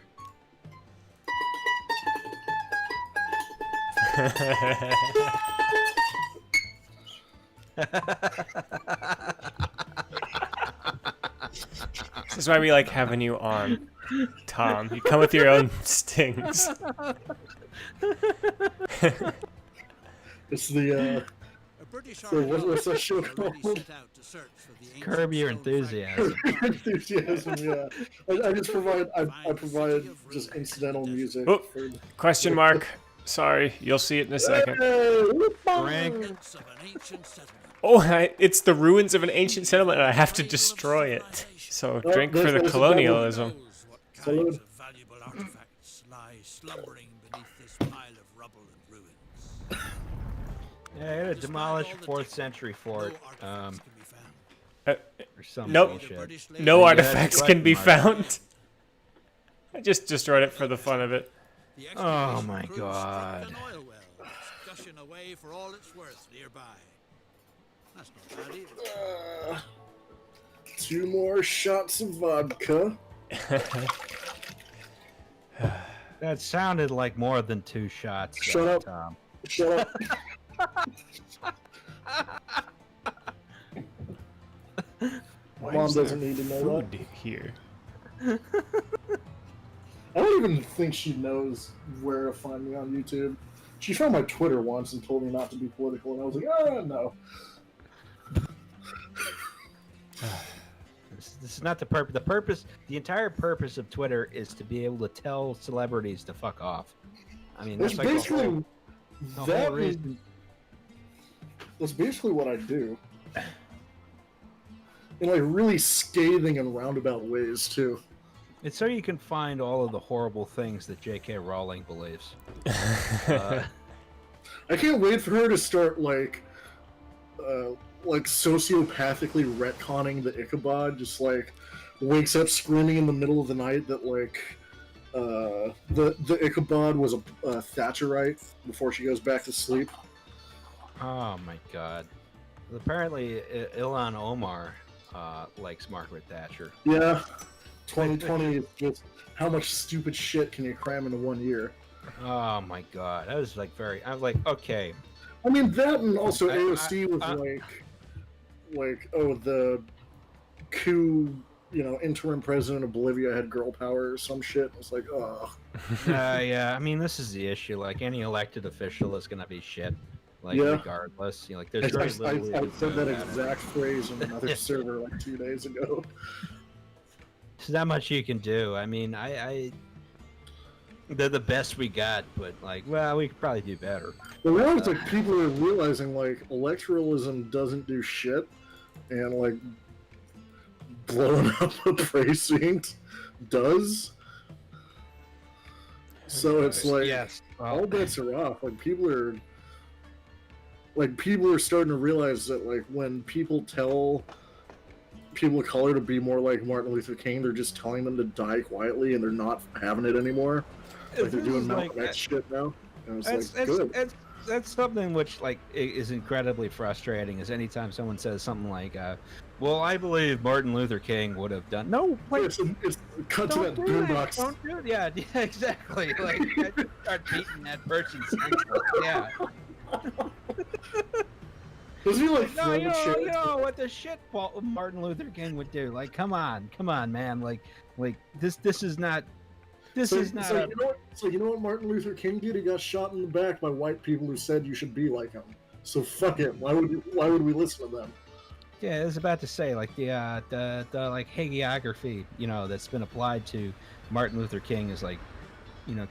This is why we like having you on, Tom. You come with your own stings. it's the A British So what's that show archaeologist already called? set out to search for the ancient Curb your stone enthusiasm. fragments. enthusiasm. Yeah, I just provide just incidental music. Oh. For, Question mark. Sorry, you'll see it in a second. Frank. Remnants of an ancient settlement. Oh, it's the ruins of an ancient settlement, and I have to destroy it. So drink for the there's a colonialism. Knows what kinds of valuable artifacts lie slumbering beneath this pile of rubble and ruins. Yeah, he had to Despite demolish all the 4th technique, century no fort. artifacts can be found. Or some Nope. bullshit. British No Yeah, artifacts that's can be right, Mark. found. I just destroyed it for the fun of it. The Oh excavation my crew God. struck an oil well that's gushing away for all it's worth nearby. That's not bad either. 2 more shots of vodka. That sounded like more than 2 shots. Shut up. Tom. Shut up. Why Mom is there doesn't need to know that. food here. I don't even think she knows where to find me on YouTube. She found my Twitter once and told me not to be political, and I was like, no. This is not the purpose. The entire purpose of Twitter is to be able to tell celebrities to fuck off. I mean, That's that's like basically the that whole reason. that's basically what I do. In like really scathing and roundabout ways too. It's so you can find all of the horrible things that J.K. Rowling believes. Uh, I can't wait for her to start like sociopathically retconning the Ichabod. Just like wakes up screaming in the middle of the night that like the Ichabod was a Thatcherite before she goes back to sleep. oh my God! Apparently, Ilhan Omar likes Margaret Thatcher. Yeah, 2020 is just how much stupid shit can you cram into 1 year? Oh my God! I was like, okay. I mean that, and also I- AOC was oh, the coup, interim president of Bolivia had girl power or some shit. It's like, oh, Yeah, I mean, this is the issue. Like, any elected official is gonna be shit. Like, Yeah. regardless, like, there's very little we I can said do that about it. exact phrase in another server like 2 days ago. There's not much you can do. I mean, they're the best we got, but like, well, we could probably do better. But now it's like people are realizing like electoralism doesn't do shit, and like blowing up a precinct does. So it's like Yes. all bets are off. Like people are starting to realize that like when people tell people of color to be more like Martin Luther King, they're just telling them to die quietly, and they're not having it anymore. Like they're doing Malcolm X shit now. And it's like good. That's something which like is incredibly frustrating. Is anytime someone says something like, "Well, I believe Martin Luther King would have done." No, like, It's cut to that don't do that. boombox. Don't do it. Yeah, exactly. Like, I just start beating that person senseless. Yeah. Does he like No, throw you the know, shit? you know what the shit Martin Luther King would do. Like, come on, man. Like this is not. This is not. You know what Martin Luther King did? He got shot in the back by white people who said you should be like him. So fuck it. Why would we listen to them? Yeah, I was about to say, like, the like hagiography, that's been applied to Martin Luther King is like,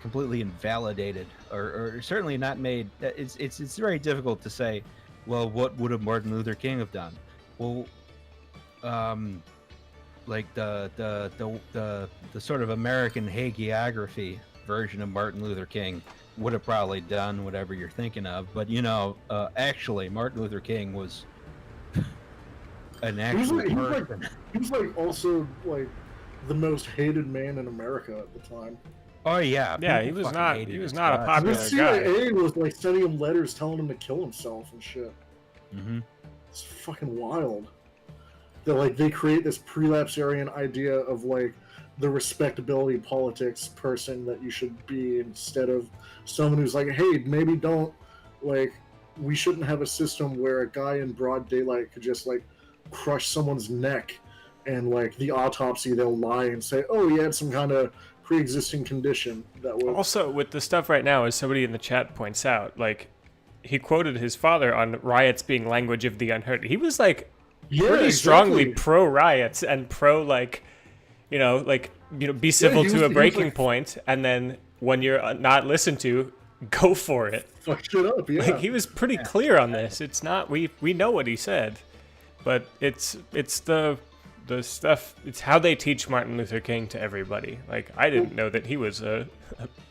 completely invalidated, or certainly not made. It's very difficult to say, well, what would have Martin Luther King have done? Well, like the sort of American hagiography version of Martin Luther King would have probably done whatever you're thinking of, but actually Martin Luther King was an actual person. He was like also like the most hated man in America at the time. Oh yeah, Yeah, people he was fucking not. hated He was his not a guts. The popular guy. CIA was like sending him letters telling him to kill himself and shit. Mhm. It's fucking wild. That like they create this prelapsarian idea of like the respectability politics person that you should be, instead of someone who's like, hey, maybe don't like we shouldn't have a system where a guy in broad daylight could just like crush someone's neck, and like the autopsy they'll lie and say, oh, he had some kind of pre-existing condition that was Also, with the stuff right now, as somebody in the chat points out, like he quoted his father on riots being language of the unheard. He was like pretty strongly pro riots and pro be civil he to was- a he was breaking like- point, and then when you're not listened to, go for it. fuck shit up. Yeah, Like he was pretty clear on this. It's not we know what he said, but it's the stuff. It's how they teach Martin Luther King to everybody. Like I didn't know that he was a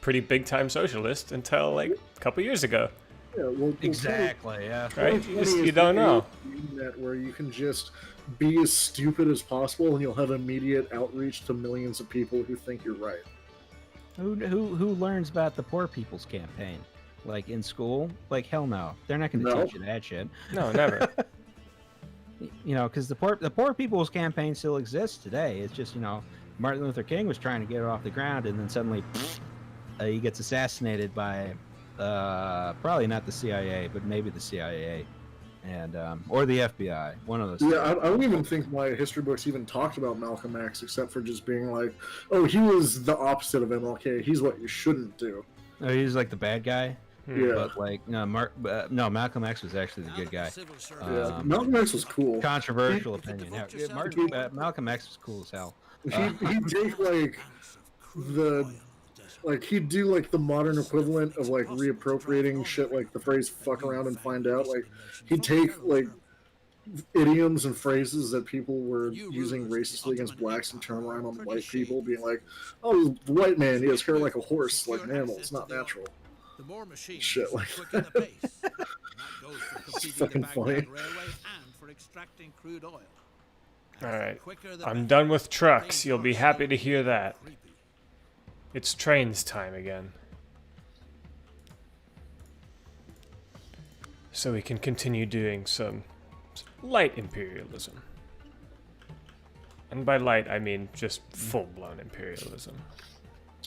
pretty big time socialist until like a couple years ago. yeah, well, Exactly. Yeah. Right? Funny You is don't the know. internet where you can just be as stupid as possible and you'll have immediate outreach to millions of people who think you're right. Who learns about the Poor People's Campaign? Like in school? Like hell no. They're not going to No. teach you that shit. No, never. Because the Poor People's Campaign still exists today. It's just Martin Luther King was trying to get it off the ground, and then suddenly he gets assassinated by probably not the CIA, but maybe the CIA, and or the FBI. One of those. Yeah, I don't even think my history books even talked about Malcolm X, except for just being like, oh, he was the opposite of MLK. He's what you shouldn't do. Oh, he's like the bad guy. Yeah. But like no, Malcolm X was actually the good guy. Yeah, Malcolm X was cool. Controversial opinion. Yeah, Malcolm X was cool as hell. He'd take he'd do like the modern equivalent of like reappropriating shit, like the phrase "fuck around and find out." Like he'd take like idioms and phrases that people were using racistly against blacks and turn around on white people, being like, "Oh, the white man, he has hair like a horse, like an animal. It's not natural." The more machines, Shit like the quicker the pace. And that goes for completing fucking the Baghdad funny. Railway and for extracting crude oil. All right. The quicker the I'm better. done with trucks. Train You'll be cars happy don't to hear get that. creepy. It's trains time again. So we can continue doing some light imperialism. And by light, I mean just full-blown imperialism.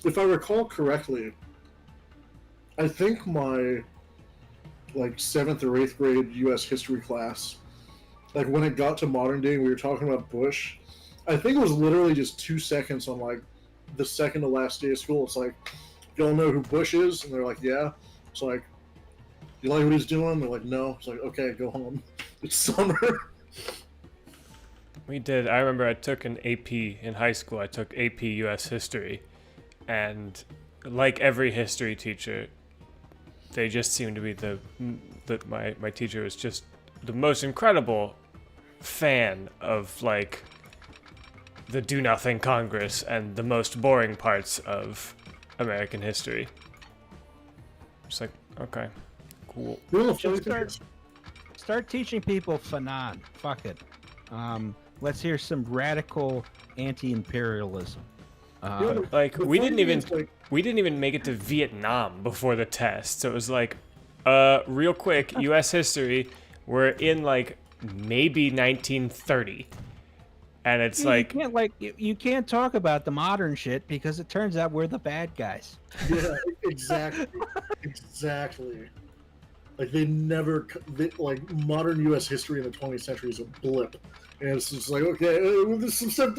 If I recall correctly, I think my like 7th or 8th grade U.S. history class. Like when it got to modern day, we were talking about Bush. I think it was literally just 2 seconds on like the second to last day of school. It's like, y'all know who Bush is? And they're like, yeah. It's like, you like what he's doing? They're like, no. It's like, okay, go home. It's summer. We did. I remember I took an AP in high school. I took AP U.S. history, and like every history teacher, they just seemed to be my teacher was just the most incredible fan of like the do nothing Congress and the most boring parts of American history. Just like, okay, cool. Just start teaching people Fanon. Fuck it. Let's hear some radical anti-imperialism. Like we didn't even make it to Vietnam before the test. So it was like, real quick, U.S. history. We're in like maybe 1930, and it's you can't talk about the modern shit because it turns out we're the bad guys. Yeah, exactly. Exactly. Like like modern U.S. history in the 20th century is a blip, and it's just like, okay, this is some stuff.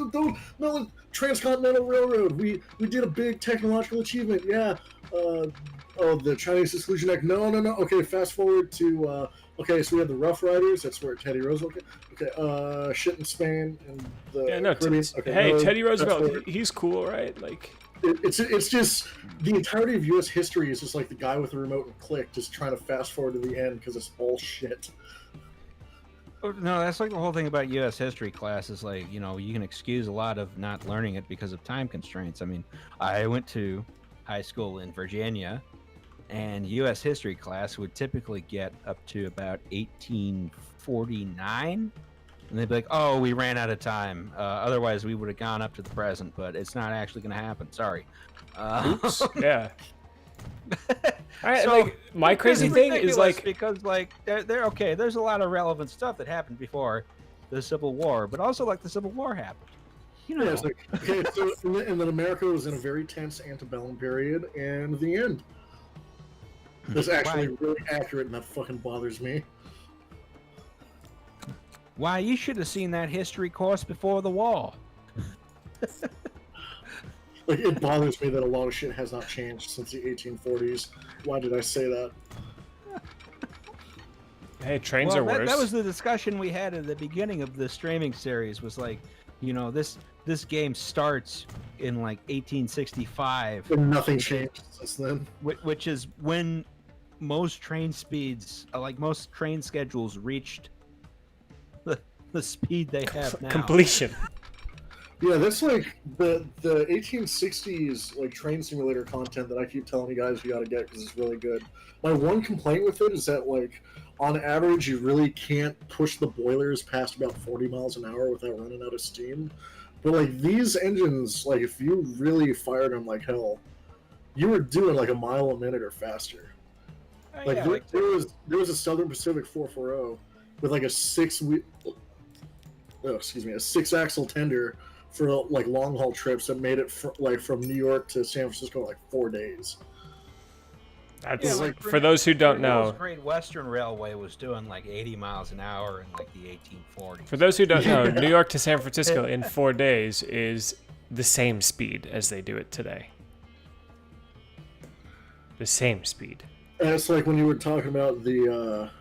No, Transcontinental Railroad. We did a big technological achievement. Yeah. The Chinese Exclusion Act. No. Okay, fast forward to. Okay, so we had the Rough Riders. That's where Teddy Roosevelt. Okay. Shit in Spain and the Caribbean. Okay, hey, Teddy Roosevelt. He's cool, right? Like. It's just the entirety of U.S. history is just like the guy with the remote and click just trying to fast forward to the end because it's all shit. No, that's like the whole thing about U.S. history class is like, you know, you can excuse a lot of not learning it because of time constraints. I mean, I went to high school in Virginia, and U.S. history class would typically get up to about 1849. And they'd be like, oh, we ran out of time. Otherwise, we would have gone up to the present, but it's not actually going to happen. Sorry. Oops. Yeah. Like, my crazy thing is like... Because, like, they're okay. There's a lot of relevant stuff that happened before the Civil War, but also, like, the Civil War happened. You know. Yeah, it's like, okay, so, and then America was in a very tense antebellum period, and the end. That's actually really accurate, and that fucking bothers me. Why, you should have seen that history course before the war. Like, it bothers me that a lot of shit has not changed since the 1840s. Why did I say that? Hey, trains are worse. That was the discussion we had at the beginning of the streaming series. Was like, you know, this game starts in like 1865. And nothing changed since then. Which is when most train speeds, like most train schedules, reached the speed they have now. Completion. Yeah, that's like the 1860s like train simulator content that I keep telling you guys you gotta get because it's really good. My one complaint with it is that like on average you really can't push the boilers past about 40 miles an hour without running out of steam. But like these engines, like if you really fired them like hell, you were doing like a mile a minute or faster. Like yeah, there was a Southern Pacific 440 with like a 6-axle tender for like long haul trips that made it from New York to San Francisco in like 4 days. That's for those who don't know. Great Western Railway was doing like 80 miles an hour in like the 1840s. For those who don't know, New York to San Francisco in 4 days is the same speed as they do it today. The same speed. And it's like when you were talking about the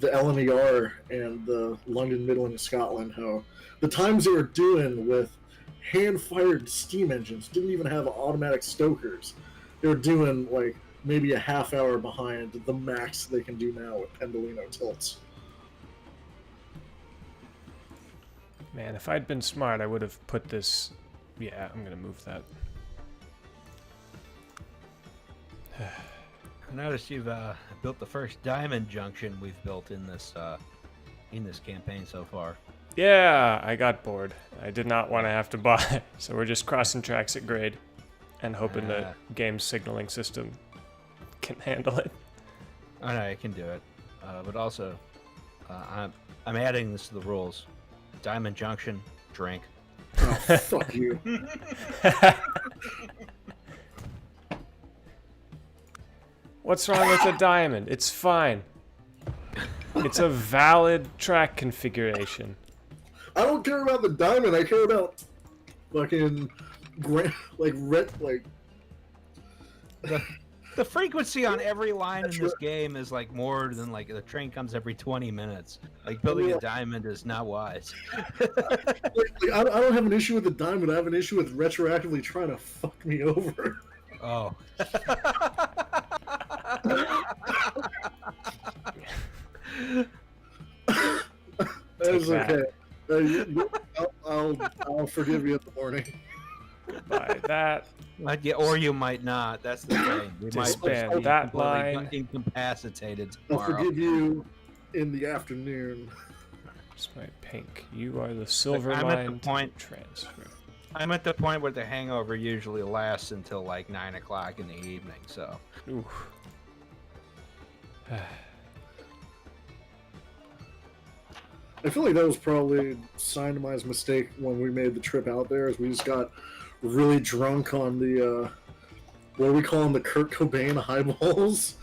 LNER and the London, Midland, and Scotland, how the times they were doing with hand-fired steam engines didn't even have automatic stokers. They were doing like maybe a half hour behind the max they can do now with Pendolino tilts. Man, if I'd been smart, I would have put this... Yeah, I'm gonna move that. I noticed you've built the first diamond junction we've built in this campaign so far. Yeah, I got bored. I did not want to have to buy, so we're just crossing tracks at grade and hoping the game's signaling system can handle it. I know it can do it, but also I'm adding this to the rules. Diamond junction, drink. Oh, fuck you. What's wrong with the diamond? It's fine. It's a valid track configuration. I don't care about the diamond. I care about fucking The frequency on every line in this game is like more than like the train comes every 20 minutes. Like building a diamond is not wise. I don't have an issue with the diamond. I have an issue with retroactively trying to fuck me over. Oh. That's okay. I'll forgive you in the morning. By that. Or you might not. That's the thing. We might Disband be that completely line. incapacitated I'll tomorrow. forgive you in the afternoon. It's my pink. You are the silver I'm at the line point- transfer. I'm at the point where the hangover usually lasts until like 9 o'clock in the evening. So. Ooh. I feel like that was probably Sinemai's mistake when we made the trip out there, is we just got really drunk on the what are we calling the Kurt Cobain highballs?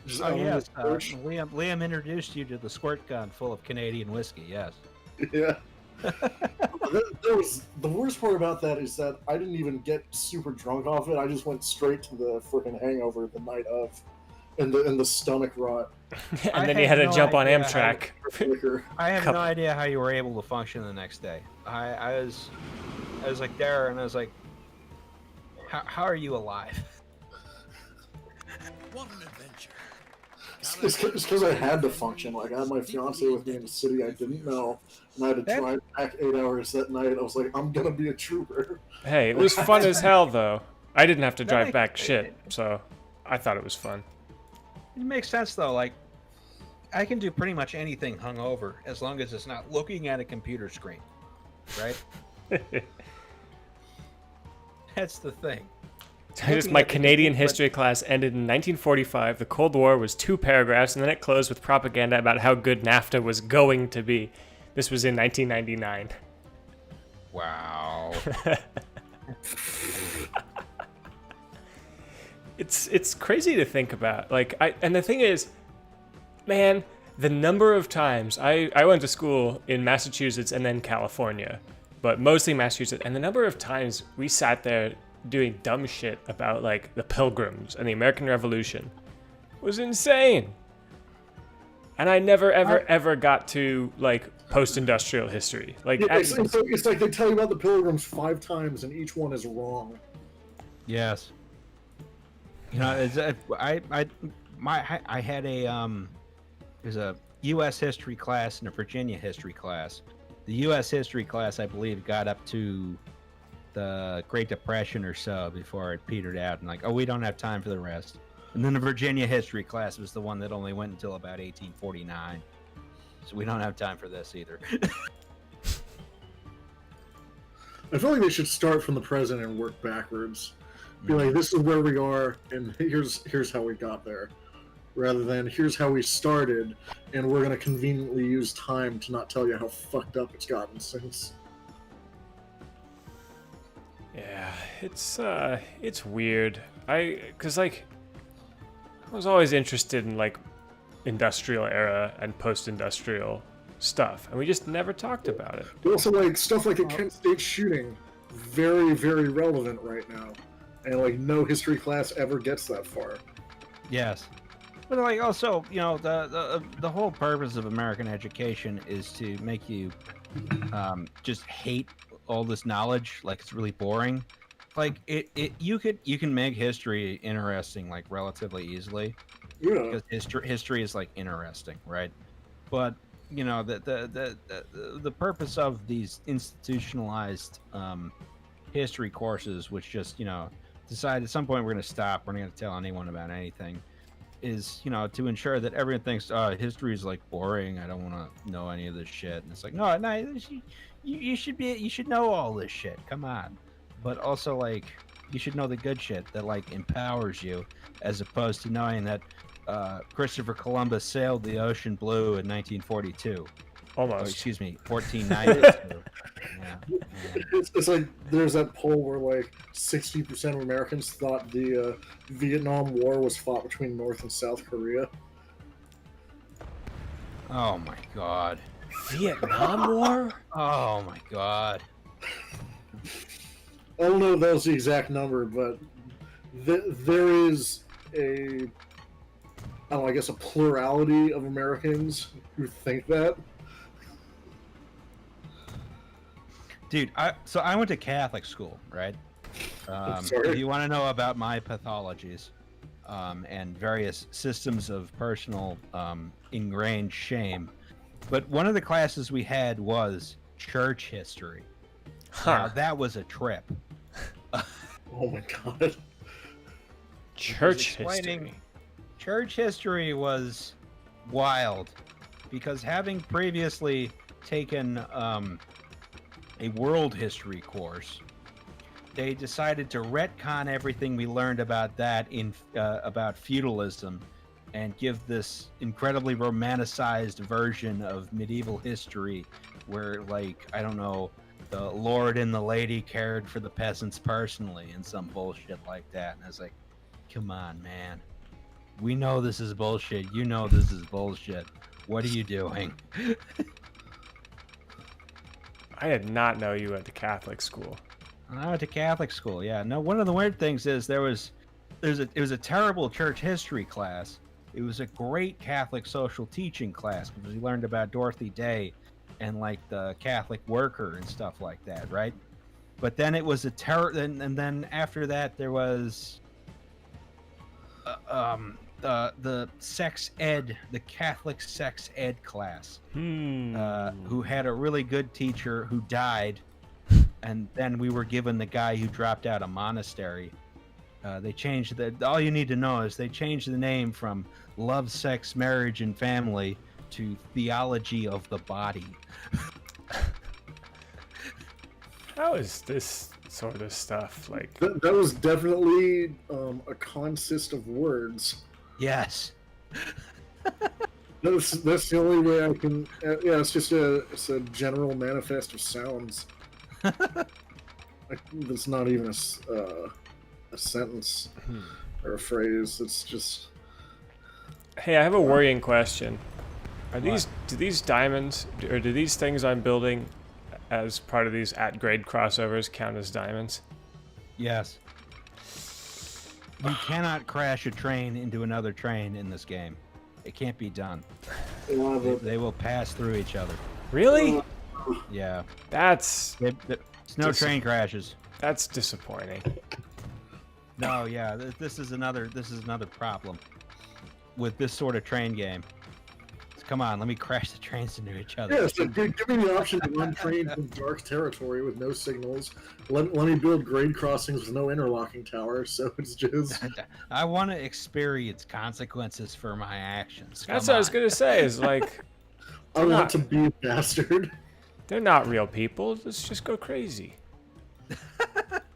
Just out Oh on yes, the porch. Liam introduced you to the squirt gun full of Canadian whiskey. Yes. Yeah. That was the worst part about that, is that I didn't even get super drunk off it. I just went straight to the freaking hangover the night of, and the stomach rot. And then you had to no jump on idea Amtrak. Liquor. I have Cup- no idea how you were able to function the next day. I was like there, and I was like, how are you alive? What an adventure. It's because I had to function. Like, I had my fiance with me in the city I didn't know, and I had to drive back 8 hours that night. I was like, I'm gonna be a trooper. Hey, it was fun as hell, though. I didn't have to That drive makes- back shit, so I thought it was fun. It makes sense though. Like, I can do pretty much anything hungover as long as it's not looking at a computer screen, right? That's the thing. My Canadian history class ended in 1945. The Cold War was 2 paragraphs, and then it closed with propaganda about how good NAFTA was going to be. This was in 1999. Wow. It's crazy to think about. And the thing is, man, the number of times I went to school in Massachusetts and then California, but mostly Massachusetts, and the number of times we sat there doing dumb shit about like the Pilgrims and the American Revolution was insane. And I never ever got to like post-industrial history. Like It's like they tell you about the Pilgrims 5 times, and each one is wrong. Yes. You know, I had there's a U.S. history class and a Virginia history class. The U.S. history class, I believe, got up to the Great Depression or so before it petered out, and like, oh, we don't have time for the rest. And then the Virginia history class was the one that only went until about 1849. So we don't have time for this either. I feel like they should start from the present and work backwards. Be like, this is where we are, and here's how we got there, rather than here's how we started, and we're gonna conveniently use time to not tell you how fucked up it's gotten since. Yeah, it's weird. Cause like I was always interested in like industrial era and post-industrial stuff, and we just never talked about it. But also, like, stuff like the Kent State shooting, very, very relevant right now, and like no history class ever gets that far. Yes. But like also, you know, the whole purpose of American education is to make you just hate all this knowledge, like it's really boring. Like you can make history interesting like relatively easily. Yeah. Because history is like interesting, right? But you know, the purpose of these institutionalized history courses, which just, you know, decide at some point we're going to stop, we're not going to tell anyone about anything, is, you know, to ensure that everyone thinks history is like boring, I don't want to know any of this shit. And it's like, no, you should know all this shit, come on. But also, like, you should know the good shit that like empowers you, as opposed to knowing that Christopher Columbus sailed the ocean blue in 1942. Almost. excuse me, 1492. Yeah. It's like there's that poll where like 60% of Americans thought the Vietnam War was fought between North and South Korea. Oh my god. Vietnam War? Oh my god. I don't know if that was the exact number, but there is a, I don't know, I guess a plurality of Americans who think that. Dude, so I went to Catholic school, right? Sorry. If you want to know about my pathologies and various systems of personal ingrained shame, but one of the classes we had was church history. Now, that was a trip. Oh my god. Church Explaining- history. Church history was wild because having previously taken a world history course, they decided to retcon everything we learned about that in about feudalism and give this incredibly romanticized version of medieval history where, like, I don't know, the lord and the lady cared for the peasants personally and some bullshit like that. And I was like, come on, man. We know this is bullshit. You know this is bullshit. What are you doing? I did not know you went to Catholic school. I went to Catholic school. Yeah. No. One of the weird things is it was a terrible church history class. It was a great Catholic social teaching class because we learned about Dorothy Day and like the Catholic worker and stuff like that, right? But then it was a and then after that there was the sex ed, the Catholic sex ed class, who had a really good teacher who died, and then we were given the guy who dropped out of monastery. They changed all you need to know is they changed the name from Love, Sex, Marriage, and Family to Theology of the Body. How is this sort of stuff like? That was definitely a consist of words. Yes. That's the only way I can. Yeah, it's just a general manifest of sounds. It's not even a sentence or a phrase. It's just. Hey, I have a worrying question. Do these diamonds, or do these things I'm building as part of these at-grade crossovers count as diamonds? Yes. You cannot crash a train into another train in this game. It can't be done. They will pass through each other. Really? Yeah. That's It's no train crashes. that's disappointing. No, yeah. This is another problem with this sort of train game. Come on, let me crash the trains into each other. Yeah, so give me the option to run trains in dark territory with no signals. Let me build grade crossings with no interlocking tower. So it's just. I want to experience consequences for my actions. That's what I was gonna say. Is like I want to be a bastard. they're not real people. Let's just go crazy.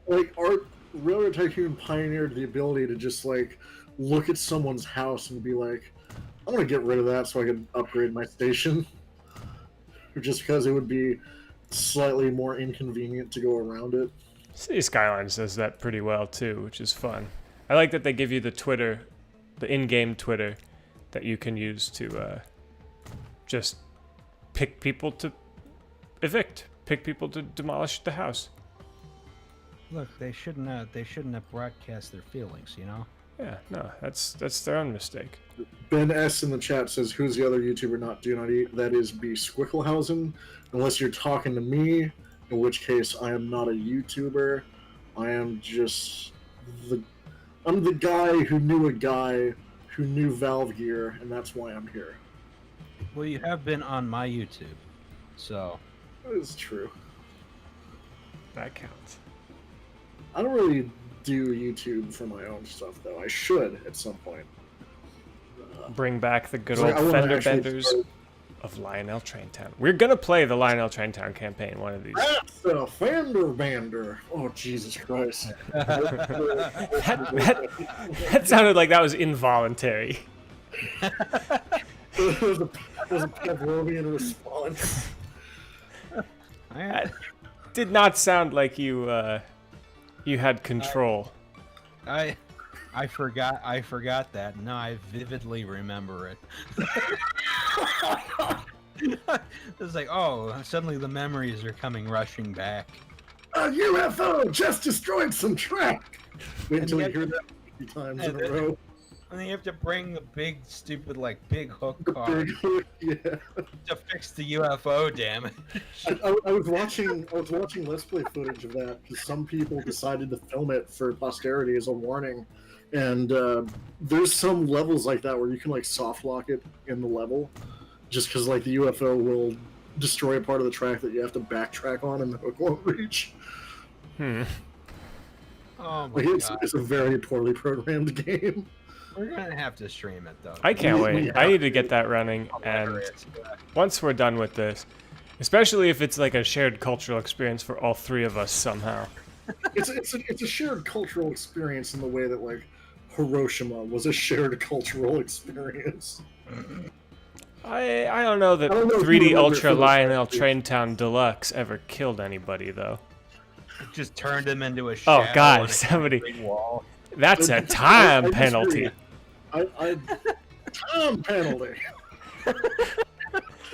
Like our Railroad Tycoon pioneered the ability to just like look at someone's house and be like, I'm gonna get rid of that so I can upgrade my station. Just because it would be slightly more inconvenient to go around it. City Skylines does that pretty well too, which is fun. I like that they give you the Twitter, the in-game Twitter, that you can use to just pick people to evict, pick people to demolish the house. Look, they shouldn't have broadcast their feelings, you know? Yeah, no, that's their own mistake. Ben S in the chat says, "Who's the other YouTuber not do not eat?" That is bsquiklehausen. Unless you're talking to me, in which case I am not a YouTuber. I am just I'm the guy who knew a guy who knew Valve Gear, and that's why I'm here. Well, you have been on my YouTube, so That is true. That counts. I don't really do YouTube for my own stuff, though. I should at some point. Bring back the good So old I wanna fender actually benders start- of Lionel Traintown. We're gonna play the Lionel Traintown campaign one of these. That's a fender bander. Oh, Jesus Christ. That sounded like that was involuntary. There's a was a Pavlovian response. That did not sound like you had control. I forgot that. No, I vividly remember it. It's like, oh, suddenly the memories are coming rushing back. A UFO just destroyed some track. Wait until you hear that 50 times in a row. And then you have to bring the big, stupid, like, big hook car Yeah. to fix the UFO damage. I was watching Let's Play footage of that because some people decided to film it for posterity as a warning, and there's some levels like that where you can like soft lock it in the level, just because like the UFO will destroy a part of the track that you have to backtrack on and the hook won't reach. Oh my Like it's a very poorly programmed game. We're gonna have to stream it though. I can't wait. I need to get that running, and once we're done with this, especially if it's like a shared cultural experience for all three of us somehow. It's a shared cultural experience in the way that like Hiroshima was a shared cultural experience. I don't know that 3D Ultra Lionel Traintown Deluxe ever killed anybody though. It just turned him into a shadow. Oh God, on a somebody! concrete wall. That's a time I penalty. disagree. Time penalty.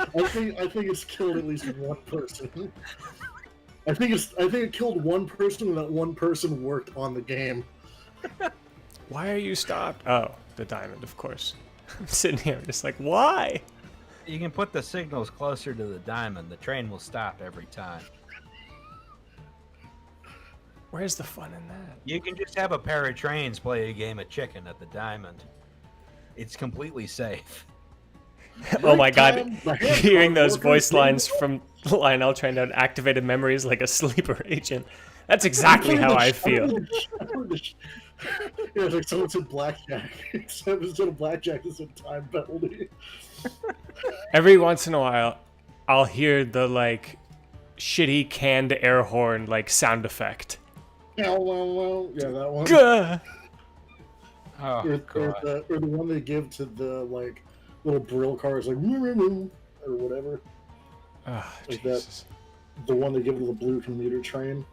I think it's killed at least one person. I think it killed one person, and that one person worked on the game. Why are you stopped? Oh, the diamond, of course. I'm sitting here just like, why? You can put the signals closer to the diamond. The train will stop every time. Where's the fun in that? You can just have a pair of trains play a game of chicken at the diamond. It's completely safe. Oh my God, hearing those voice lines from Lionel trying to activate memories like a sleeper agent. That's exactly how I feel. Yeah, it's like someone said blackjack. Instead of blackjack, it's a time penalty. Every once in a while, I'll hear the like shitty canned air horn like sound effect. Yeah, that one. Gah! Oh, or the one they give to the like little Brill cars, like or whatever. Oh, Like Jesus. The one they give to the blue commuter train.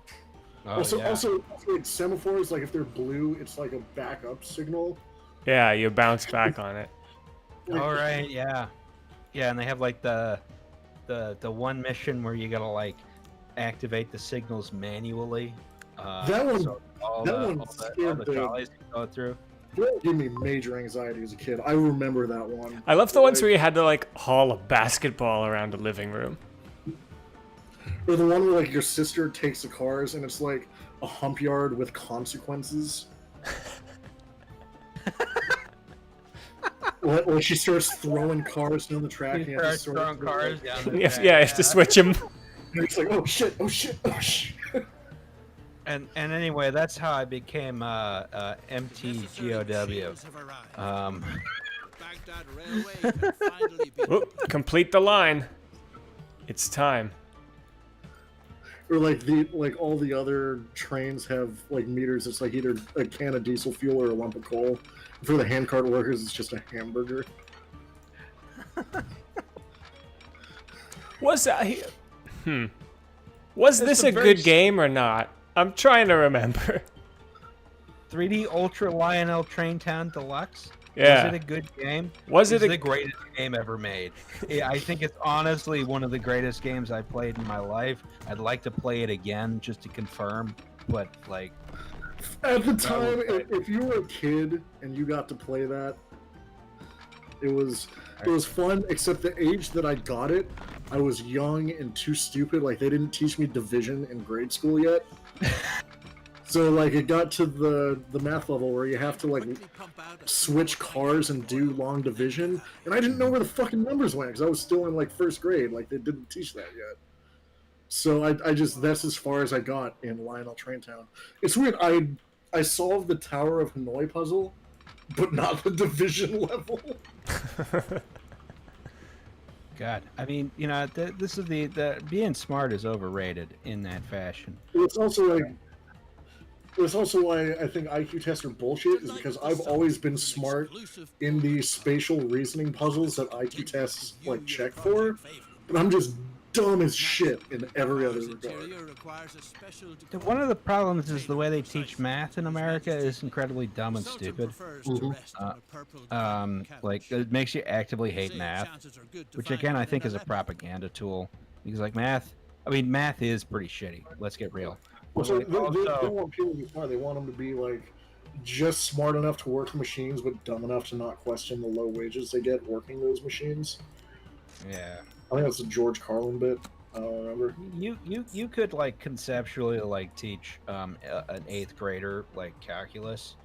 Oh, also, yeah. also, like semaphores, like if they're blue, it's like a backup signal. Yeah, you bounce back on it. All right, yeah, yeah, and they have like the one mission where you gotta like activate the signals manually. That one- so all that the, one all the, all scared the the- trolleys you go through. That gave me major anxiety as a kid. I remember that one. I love the ones where you had to like haul a basketball around a living room. Or the one where like your sister takes the cars and it's like a hump yard with consequences. Or she starts throwing cars down the track. and you have to Starts sort of throwing cars down the Yeah, track, you have to switch them. And it's like, oh shit, oh shit, oh shit. And anyway, that's how I became MTGOW. Baghdad Railway can finally be Oh, complete the line. It's time. Or like all the other trains have like meters. It's like either a can of diesel fuel or a lump of coal. For the handcart workers, it's just a hamburger. Was that? Was this a a very good game or not? I'm trying to remember. 3D Ultra Lionel Traintown Deluxe. Yeah. Was it a good game? Was It's it the greatest game ever made. I think it's honestly one of the greatest games I've played in my life. I'd like to play it again just to confirm, but like At the time, if you were a kid and you got to play that, it was fun. Except the age that I got it, I was young and too stupid. Like they didn't teach me division in grade school yet. So like it got to the math level where you have to like switch cars and do long division, and I didn't know where the fucking numbers went because I was still in like first grade. Like they didn't teach that yet. So I just that's as far as I got in Lionel Traintown. It's weird. I solved the Tower of Hanoi puzzle, but not the division level. God, I mean, you know, this is the being smart is overrated in that fashion. It's also like It's also why I think IQ tests are bullshit, is because I've always been smart in the spatial reasoning puzzles that IQ tests like check for, but I'm just dumb as shit in every other regard. One of the problems is the way they teach math in America is incredibly dumb and stupid. Like it makes you actively hate math, which again I think is a propaganda tool because like math, I mean math is pretty shitty. Let's get real. Well, so Like, they want people to be smart. They want them to be like just smart enough to work machines, but dumb enough to not question the low wages they get working those machines. yeah. I think that's a George Carlin bit. I don't remember. You could like conceptually like teach an 8th grader like calculus,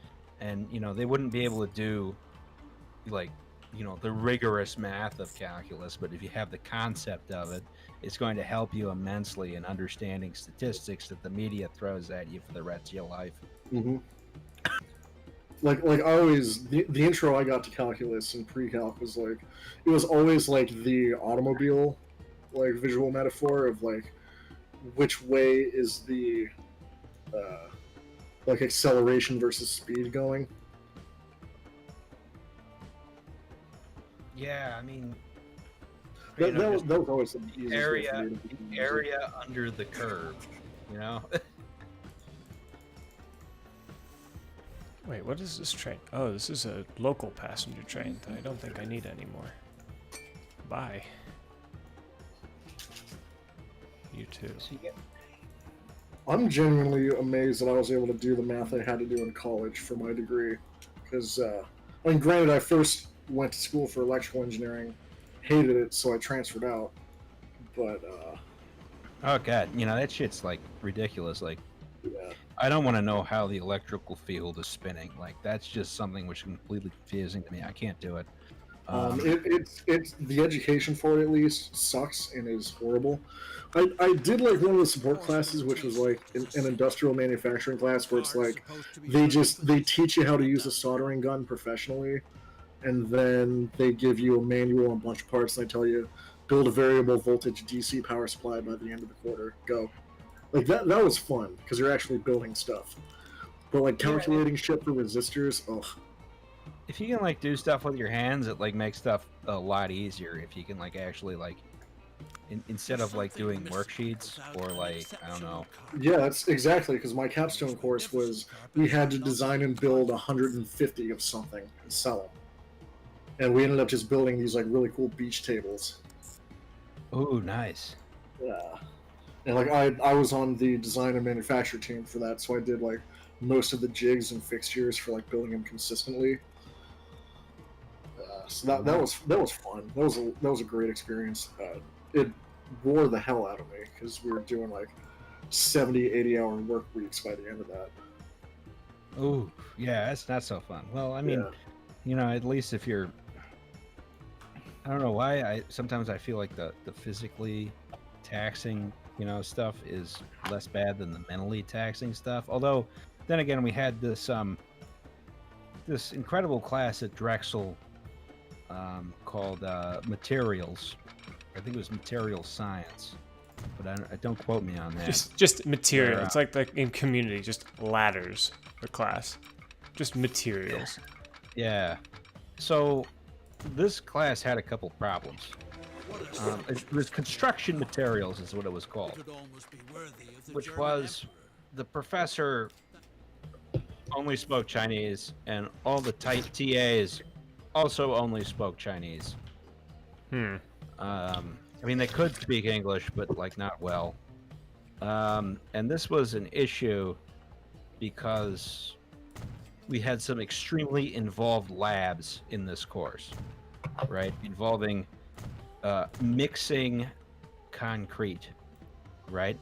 and you know they wouldn't be able to do like the rigorous math of calculus, but if you have the concept of it, it's going to help you immensely in understanding statistics that the media throws at you for the rest of your life. Mm-hmm. Like I always the intro I got to calculus and pre-calc was like it was always like the automobile like visual metaphor of like which way is the like acceleration versus speed going. Yeah, I mean That was always the easiest area under the curve, you know. Wait, what is this train? Oh, this is a local passenger train that I don't think I need anymore. Bye. You too. I'm genuinely amazed that I was able to do the math I had to do in college for my degree. Because, I mean, granted, I first went to school for electrical engineering, hated it, so I transferred out. But, Oh god, that shit's like ridiculous. Like, yeah. I don't want to know how the electrical field is spinning. Like, that's just something which is completely confusing to me. I can't do it. It's the education for it at least sucks and is horrible. I did like one of the support classes, which was like an industrial manufacturing class, where it's like they teach you how to use a soldering gun professionally, and then they give you a manual and a bunch of parts, and they tell you build a variable voltage DC power supply by the end of the quarter. Go. Like that was fun because you're actually building stuff. But like calculating shit for resistors, ugh. If you can like do stuff with your hands, it like makes stuff a lot easier. If you can like actually like instead of like doing worksheets or like I don't know. Yeah, that's exactly because my capstone course was we had to design and build 150 of something and sell them, and we ended up just building these like really cool beach tables. Ooh, nice. Yeah, and like I was on the design and manufacture team for that, so I did like most of the jigs and fixtures for like building them consistently. So that was fun. That was a great experience. It wore the hell out of me because we were doing like 70, 80-hour work weeks by the end of that. Ooh, yeah, that's not so fun. Well, I mean, at least if you're, I don't know why sometimes I feel like the physically taxing, stuff is less bad than the mentally taxing stuff. Although, then again, we had this this incredible class at Drexel called Materials. I think it was Material Science, but I don't quote me on that. Just material. It's like in community, just ladders for class. Just materials. Yeah. So this class had a couple problems. It was construction materials is what it was called, which was the professor only spoke Chinese and all the TAs also only spoke Chinese. I mean, they could speak English, but like not well. And this was an issue because we had some extremely involved labs in this course, right? Involving mixing concrete, right?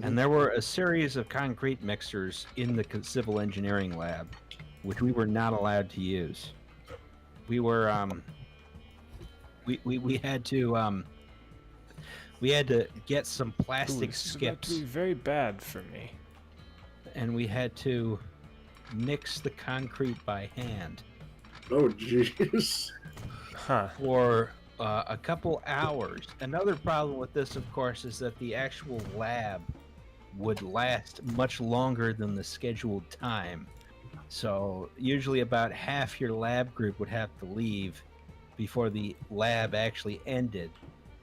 And there were a series of concrete mixers in the civil engineering lab, which we were not allowed to use. We were we had to get some plastic skips. This is very bad for me. And we had to mix the concrete by hand. Oh jeez. Huh. For a couple hours. Another problem with this, of course, is that the actual lab would last much longer than the scheduled time. So usually about half your lab group would have to leave before the lab actually ended.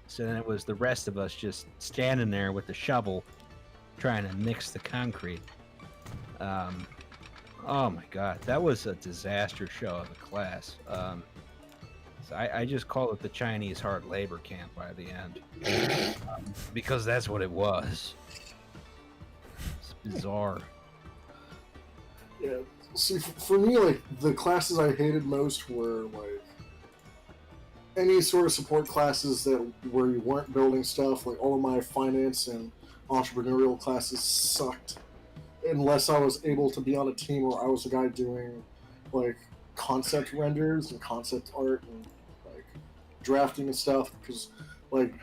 So then it was the rest of us just standing there with the shovel trying to mix the concrete. Oh my god, that was a disaster show of a class. So I just call it the Chinese hard labor camp by the end. Because that's what it was. It's bizarre. Yeah. See, for me, like, the classes I hated most were, like, any sort of support classes that where you weren't building stuff. Like, all of my finance and entrepreneurial classes sucked. Unless I was able to be on a team where I was the guy doing, like, concept renders and concept art and, like, drafting and stuff. Because, like,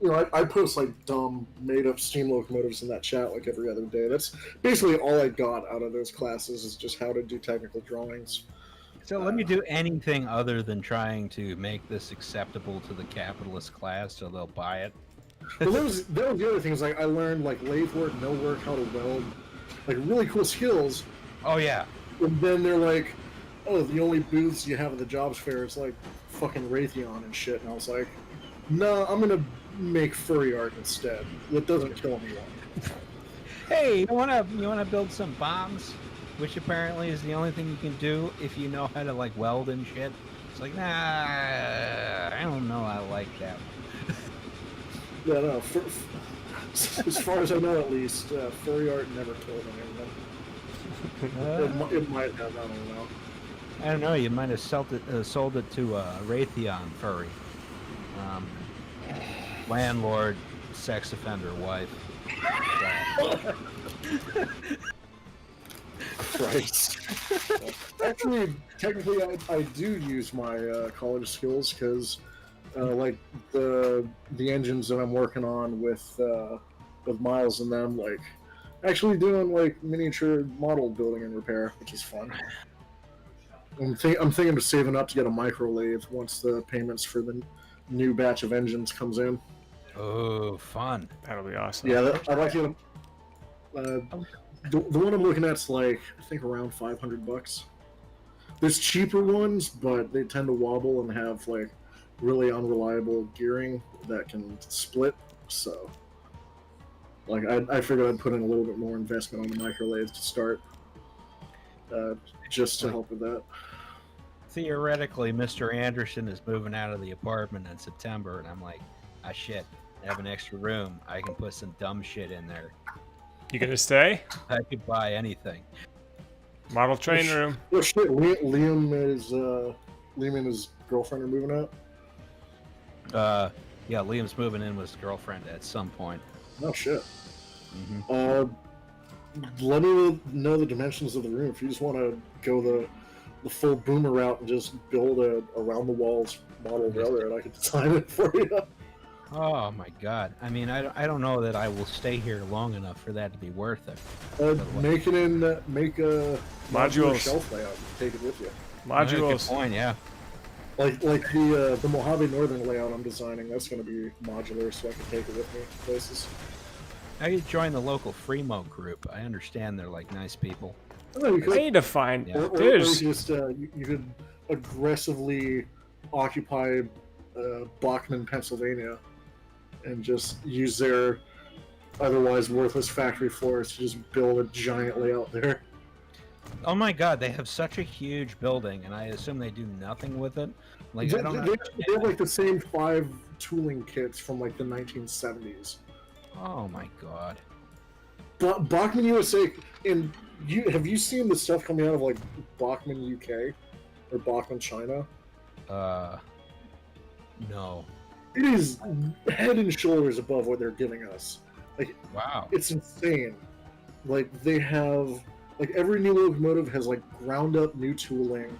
you know, I post, like, dumb, made-up steam locomotives in that chat, like, every other day. That's basically all I got out of those classes is just how to do technical drawings. So let me do anything other than trying to make this acceptable to the capitalist class so they'll buy it. Well, that was the other thing, is, like, I learned, like, lathe work, mill work, how to weld, like, really cool skills. Oh, yeah. And then they're like, oh, the only booths you have at the jobs fair is, like, fucking Raytheon and shit. And I was like, no, I'm gonna make furry art instead. It doesn't kill anyone. Hey, you wanna build some bombs? Which apparently is the only thing you can do if you know how to, like, weld and shit. It's like, nah, I don't know, I like that. Yeah, no, as far as I know, at least, furry art never killed anyone. It might have, I don't know. I don't know, you might have sold it to a Raytheon furry. Landlord, sex offender wife. Christ. Actually, technically, I do use my college skills because, like, the engines that I'm working on with Miles and them, like, actually doing, like, miniature model building and repair, which is fun. I'm thinking of saving up to get a micro lathe once the payments for the new batch of engines comes in. Oh, fun. That'll be awesome. Yeah, I'd like to. The one I'm looking at's like, I think, around $500. There's cheaper ones, but they tend to wobble and have, like, really unreliable gearing that can split. So, like, I figured I'd put in a little bit more investment on the micro lathe to start, just to help with that. Theoretically, Mr. Anderson is moving out of the apartment in September, and I'm like, ah, shit, I have an extra room. I can put some dumb shit in there. You gonna stay? I could buy anything. Model train room. Oh shit! Liam and his girlfriend are moving out. Yeah, Liam's moving in with his girlfriend at some point. Oh shit! Mm-hmm. Let me know the dimensions of the room. If you just want to go the full boomer route and just build a around the walls model railroad, I could design it for you. Oh my god! I mean, I don't know that I will stay here long enough for that to be worth it. Make a modular shelf layout. And take it with you. Modules. Good point, yeah. Like the Mojave Northern layout I'm designing. That's going to be modular, so I can take it with me places. Now you join the local Fremo group. I understand they're like nice people. Oh, you I could, need to find. Yeah. or There's. just you could aggressively occupy Bachman, Pennsylvania, and just use their otherwise worthless factory floors to just build a giant layout there. Oh my god, they have such a huge building, and I assume they do nothing with it. Like, They, I don't they have like the same 5 tooling kits from like the 1970s. Oh my god. Bachman USA, and have you seen the stuff coming out of like Bachman UK or Bachman China? No. It is head and shoulders above what they're giving us. Like, Wow. it's insane. Like, they have, like, every new locomotive has like ground up new tooling,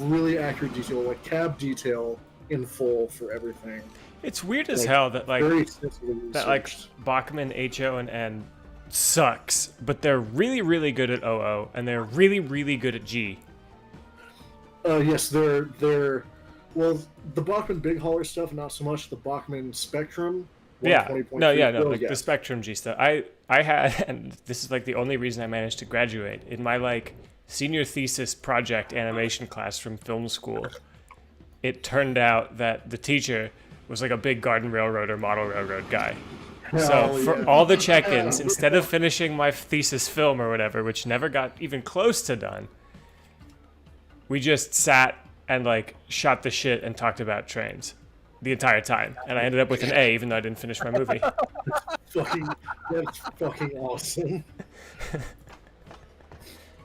really accurate detail, like cab detail in full for everything. It's weird as Like, hell that Very extensively that like researched. Bachman HO and sucks, but they're really really good at OO and they're really really good at G. Yes, they're well, the Bachman Big Hauler stuff, not so much. The Bachman Spectrum. Yeah. 120.3 No, yeah, no, well, like the yes. Spectrum G stuff. I had, and this is like the only reason I managed to graduate, in my like senior thesis project animation class from film school, it turned out that the teacher was like a big garden railroad or model railroad guy. So for all the check-ins, instead of finishing my thesis film or whatever, which never got even close to done, we just sat and like shot the shit and talked about trains the entire time. And I ended up with an A, even though I didn't finish my movie. That's fucking awesome.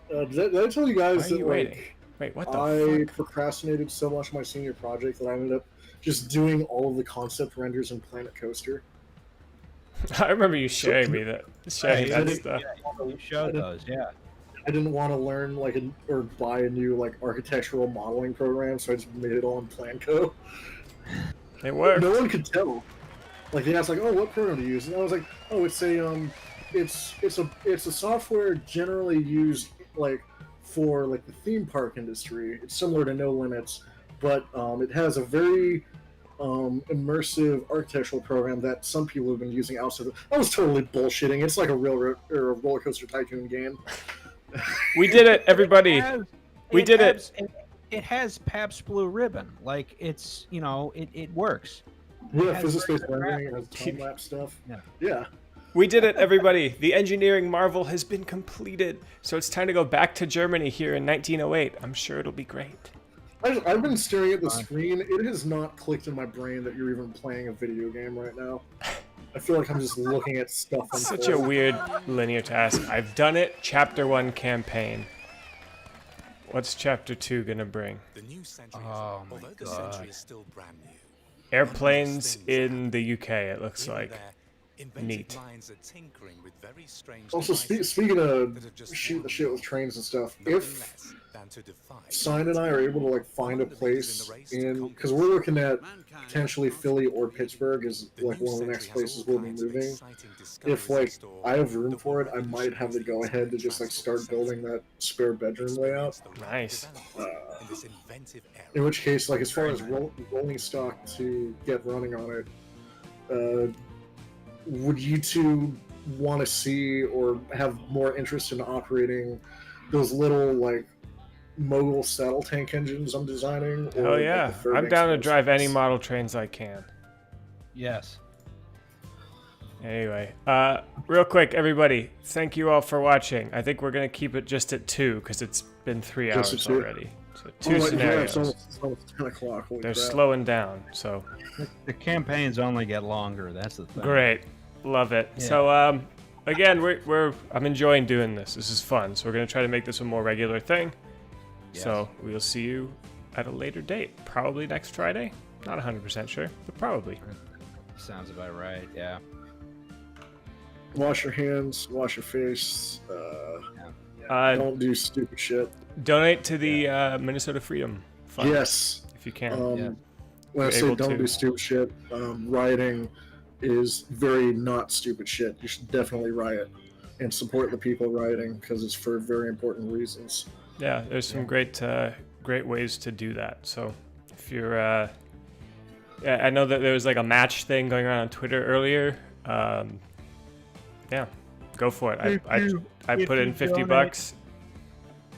Did I tell you guys that Wait, what the I fuck? procrastinated so much my senior project that I ended up just doing all of the concept renders in Planet Coaster? I remember you sharing that stuff. Yeah, you showed those, yeah. I didn't want to learn or buy a new like architectural modeling program, so I just made it all in Planco. It worked. No one could tell. Like they asked, like, "Oh, what program to use?" And I was like, "Oh, it's a software generally used like for like the theme park industry. It's similar to No Limits, but it has a very immersive architectural program that some people have been using outside. I was totally bullshitting. It's like a roller coaster tycoon game. We did it, everybody. We did it. It has Pabst Blue Ribbon. Like it's it works. Yeah, physics-based rendering and time-lapse stuff. Yeah. We did it, everybody. The engineering marvel has been completed. So it's time to go back to Germany here in 1908. I'm sure it'll be great. I've been staring at the screen. It has not clicked in my brain that you're even playing a video game right now. I feel like I'm just looking at stuff. Such a weird linear task. I've done it. Chapter 1 campaign. What's Chapter 2 gonna bring? The new century, Oh my although the God. century is still brand new. Airplanes in the UK, it looks Even like. their inventive Neat. minds are tinkering with very strange Also, devices speaking of that have just shooting the won shit with trains and stuff, nothing if less than to defy Sign and I are able to like find a place in, because we're looking at potentially Philly or Pittsburgh is like one of the next places we'll be moving. If like I have room for it, I might have to go ahead to just like start building that spare bedroom layout. Nice. In which case, like as far as rolling stock to get running on it, would you two want to see or have more interest in operating those little like mogul saddle tank engines I'm designing? Or, Oh yeah, like, the I'm down to Fairbanks drive any ones? model trains I can. Yes. Anyway, real quick, everybody, thank you all for watching. I think we're gonna keep it just at 2 because it's been 3 Just hours at 2? already. So Oh 2 my God, scenarios. it's almost 10 o'clock. Holy They're crap. slowing down, so The campaigns only get longer. That's the thing. great, love it. Yeah. So again, I'm enjoying doing this. This is fun. So we're gonna try to make this a more regular thing. So we'll see you at a later date, probably next Friday. Not 100% sure, but probably. Sounds about right. Yeah. Wash your hands, wash your face. Don't do stupid shit. Donate to the Minnesota Freedom Fund. Yes. If you can. When I You're say able don't to. do stupid shit, rioting is very not stupid shit. You should definitely riot and support the people rioting because it's for very important reasons. Yeah, there's some great ways to do that. So if you're, yeah, I know that there was like a match thing going around on Twitter earlier. Yeah, go for it. I put in $50.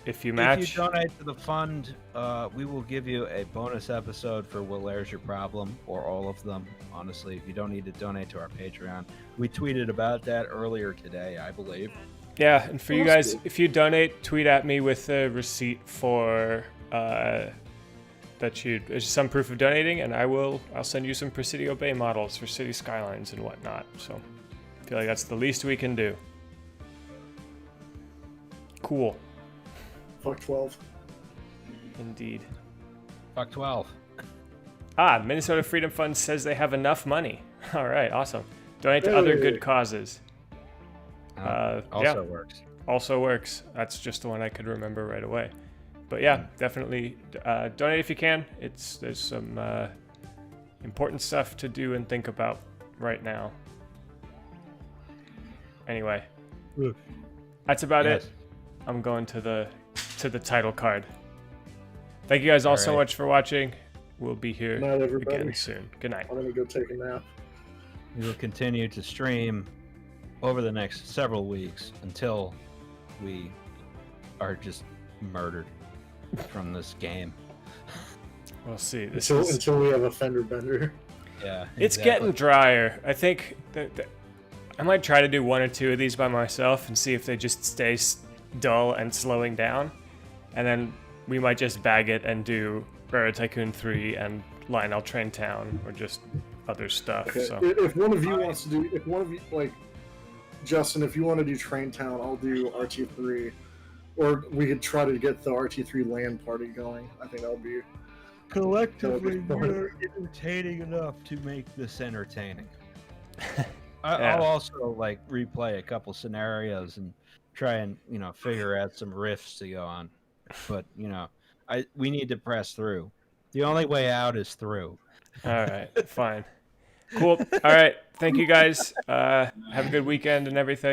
If you match, If you donate to the fund, we will give you a bonus episode for Well, There's Your Problem, or all of them. Honestly, you don't need to donate to our Patreon. We tweeted about that earlier today, I believe. yeah, and for you guys, if you donate, tweet at me with a receipt for it's some proof of donating, and I'll send you some Presidio Bay models for city skylines and whatnot. So I feel like that's the least we can do. Cool. Fuck 12. Indeed. Fuck 12. Minnesota Freedom Fund says they have enough money. All right, awesome. Donate to other good causes. Also works. Also works. That's just the one I could remember right away. But yeah, definitely donate if you can. There's some important stuff to do and think about right now. Anyway, that's about it. I'm going to the title card. Thank you guys all so much for watching. We'll be here Good night, everybody. again soon. Good night. I'm gonna go take a nap. We will continue to stream over the next several weeks until we are just murdered from this game. We'll see. Until we have a fender bender. Yeah, It's exactly. getting drier. I think that I might try to do 1 or 2 of these by myself and see if they just stay dull and slowing down. And then we might just bag it and do Railroad Tycoon 3 and Lionel Train Town or just other stuff. Okay. So If one of you wants to do, if one of you, like, Justin, if you want to do Train Town, I'll do RT3. Or we could try to get the RT3 land party going. I think that would be... Collectively, That would be we're entertaining enough to make this entertaining. Yeah. I'll also like replay a couple scenarios and try and figure out some riffs to go on. But we need to press through. The only way out is through. all right, fine. Cool. All right. Thank you guys. Have a good weekend and everything.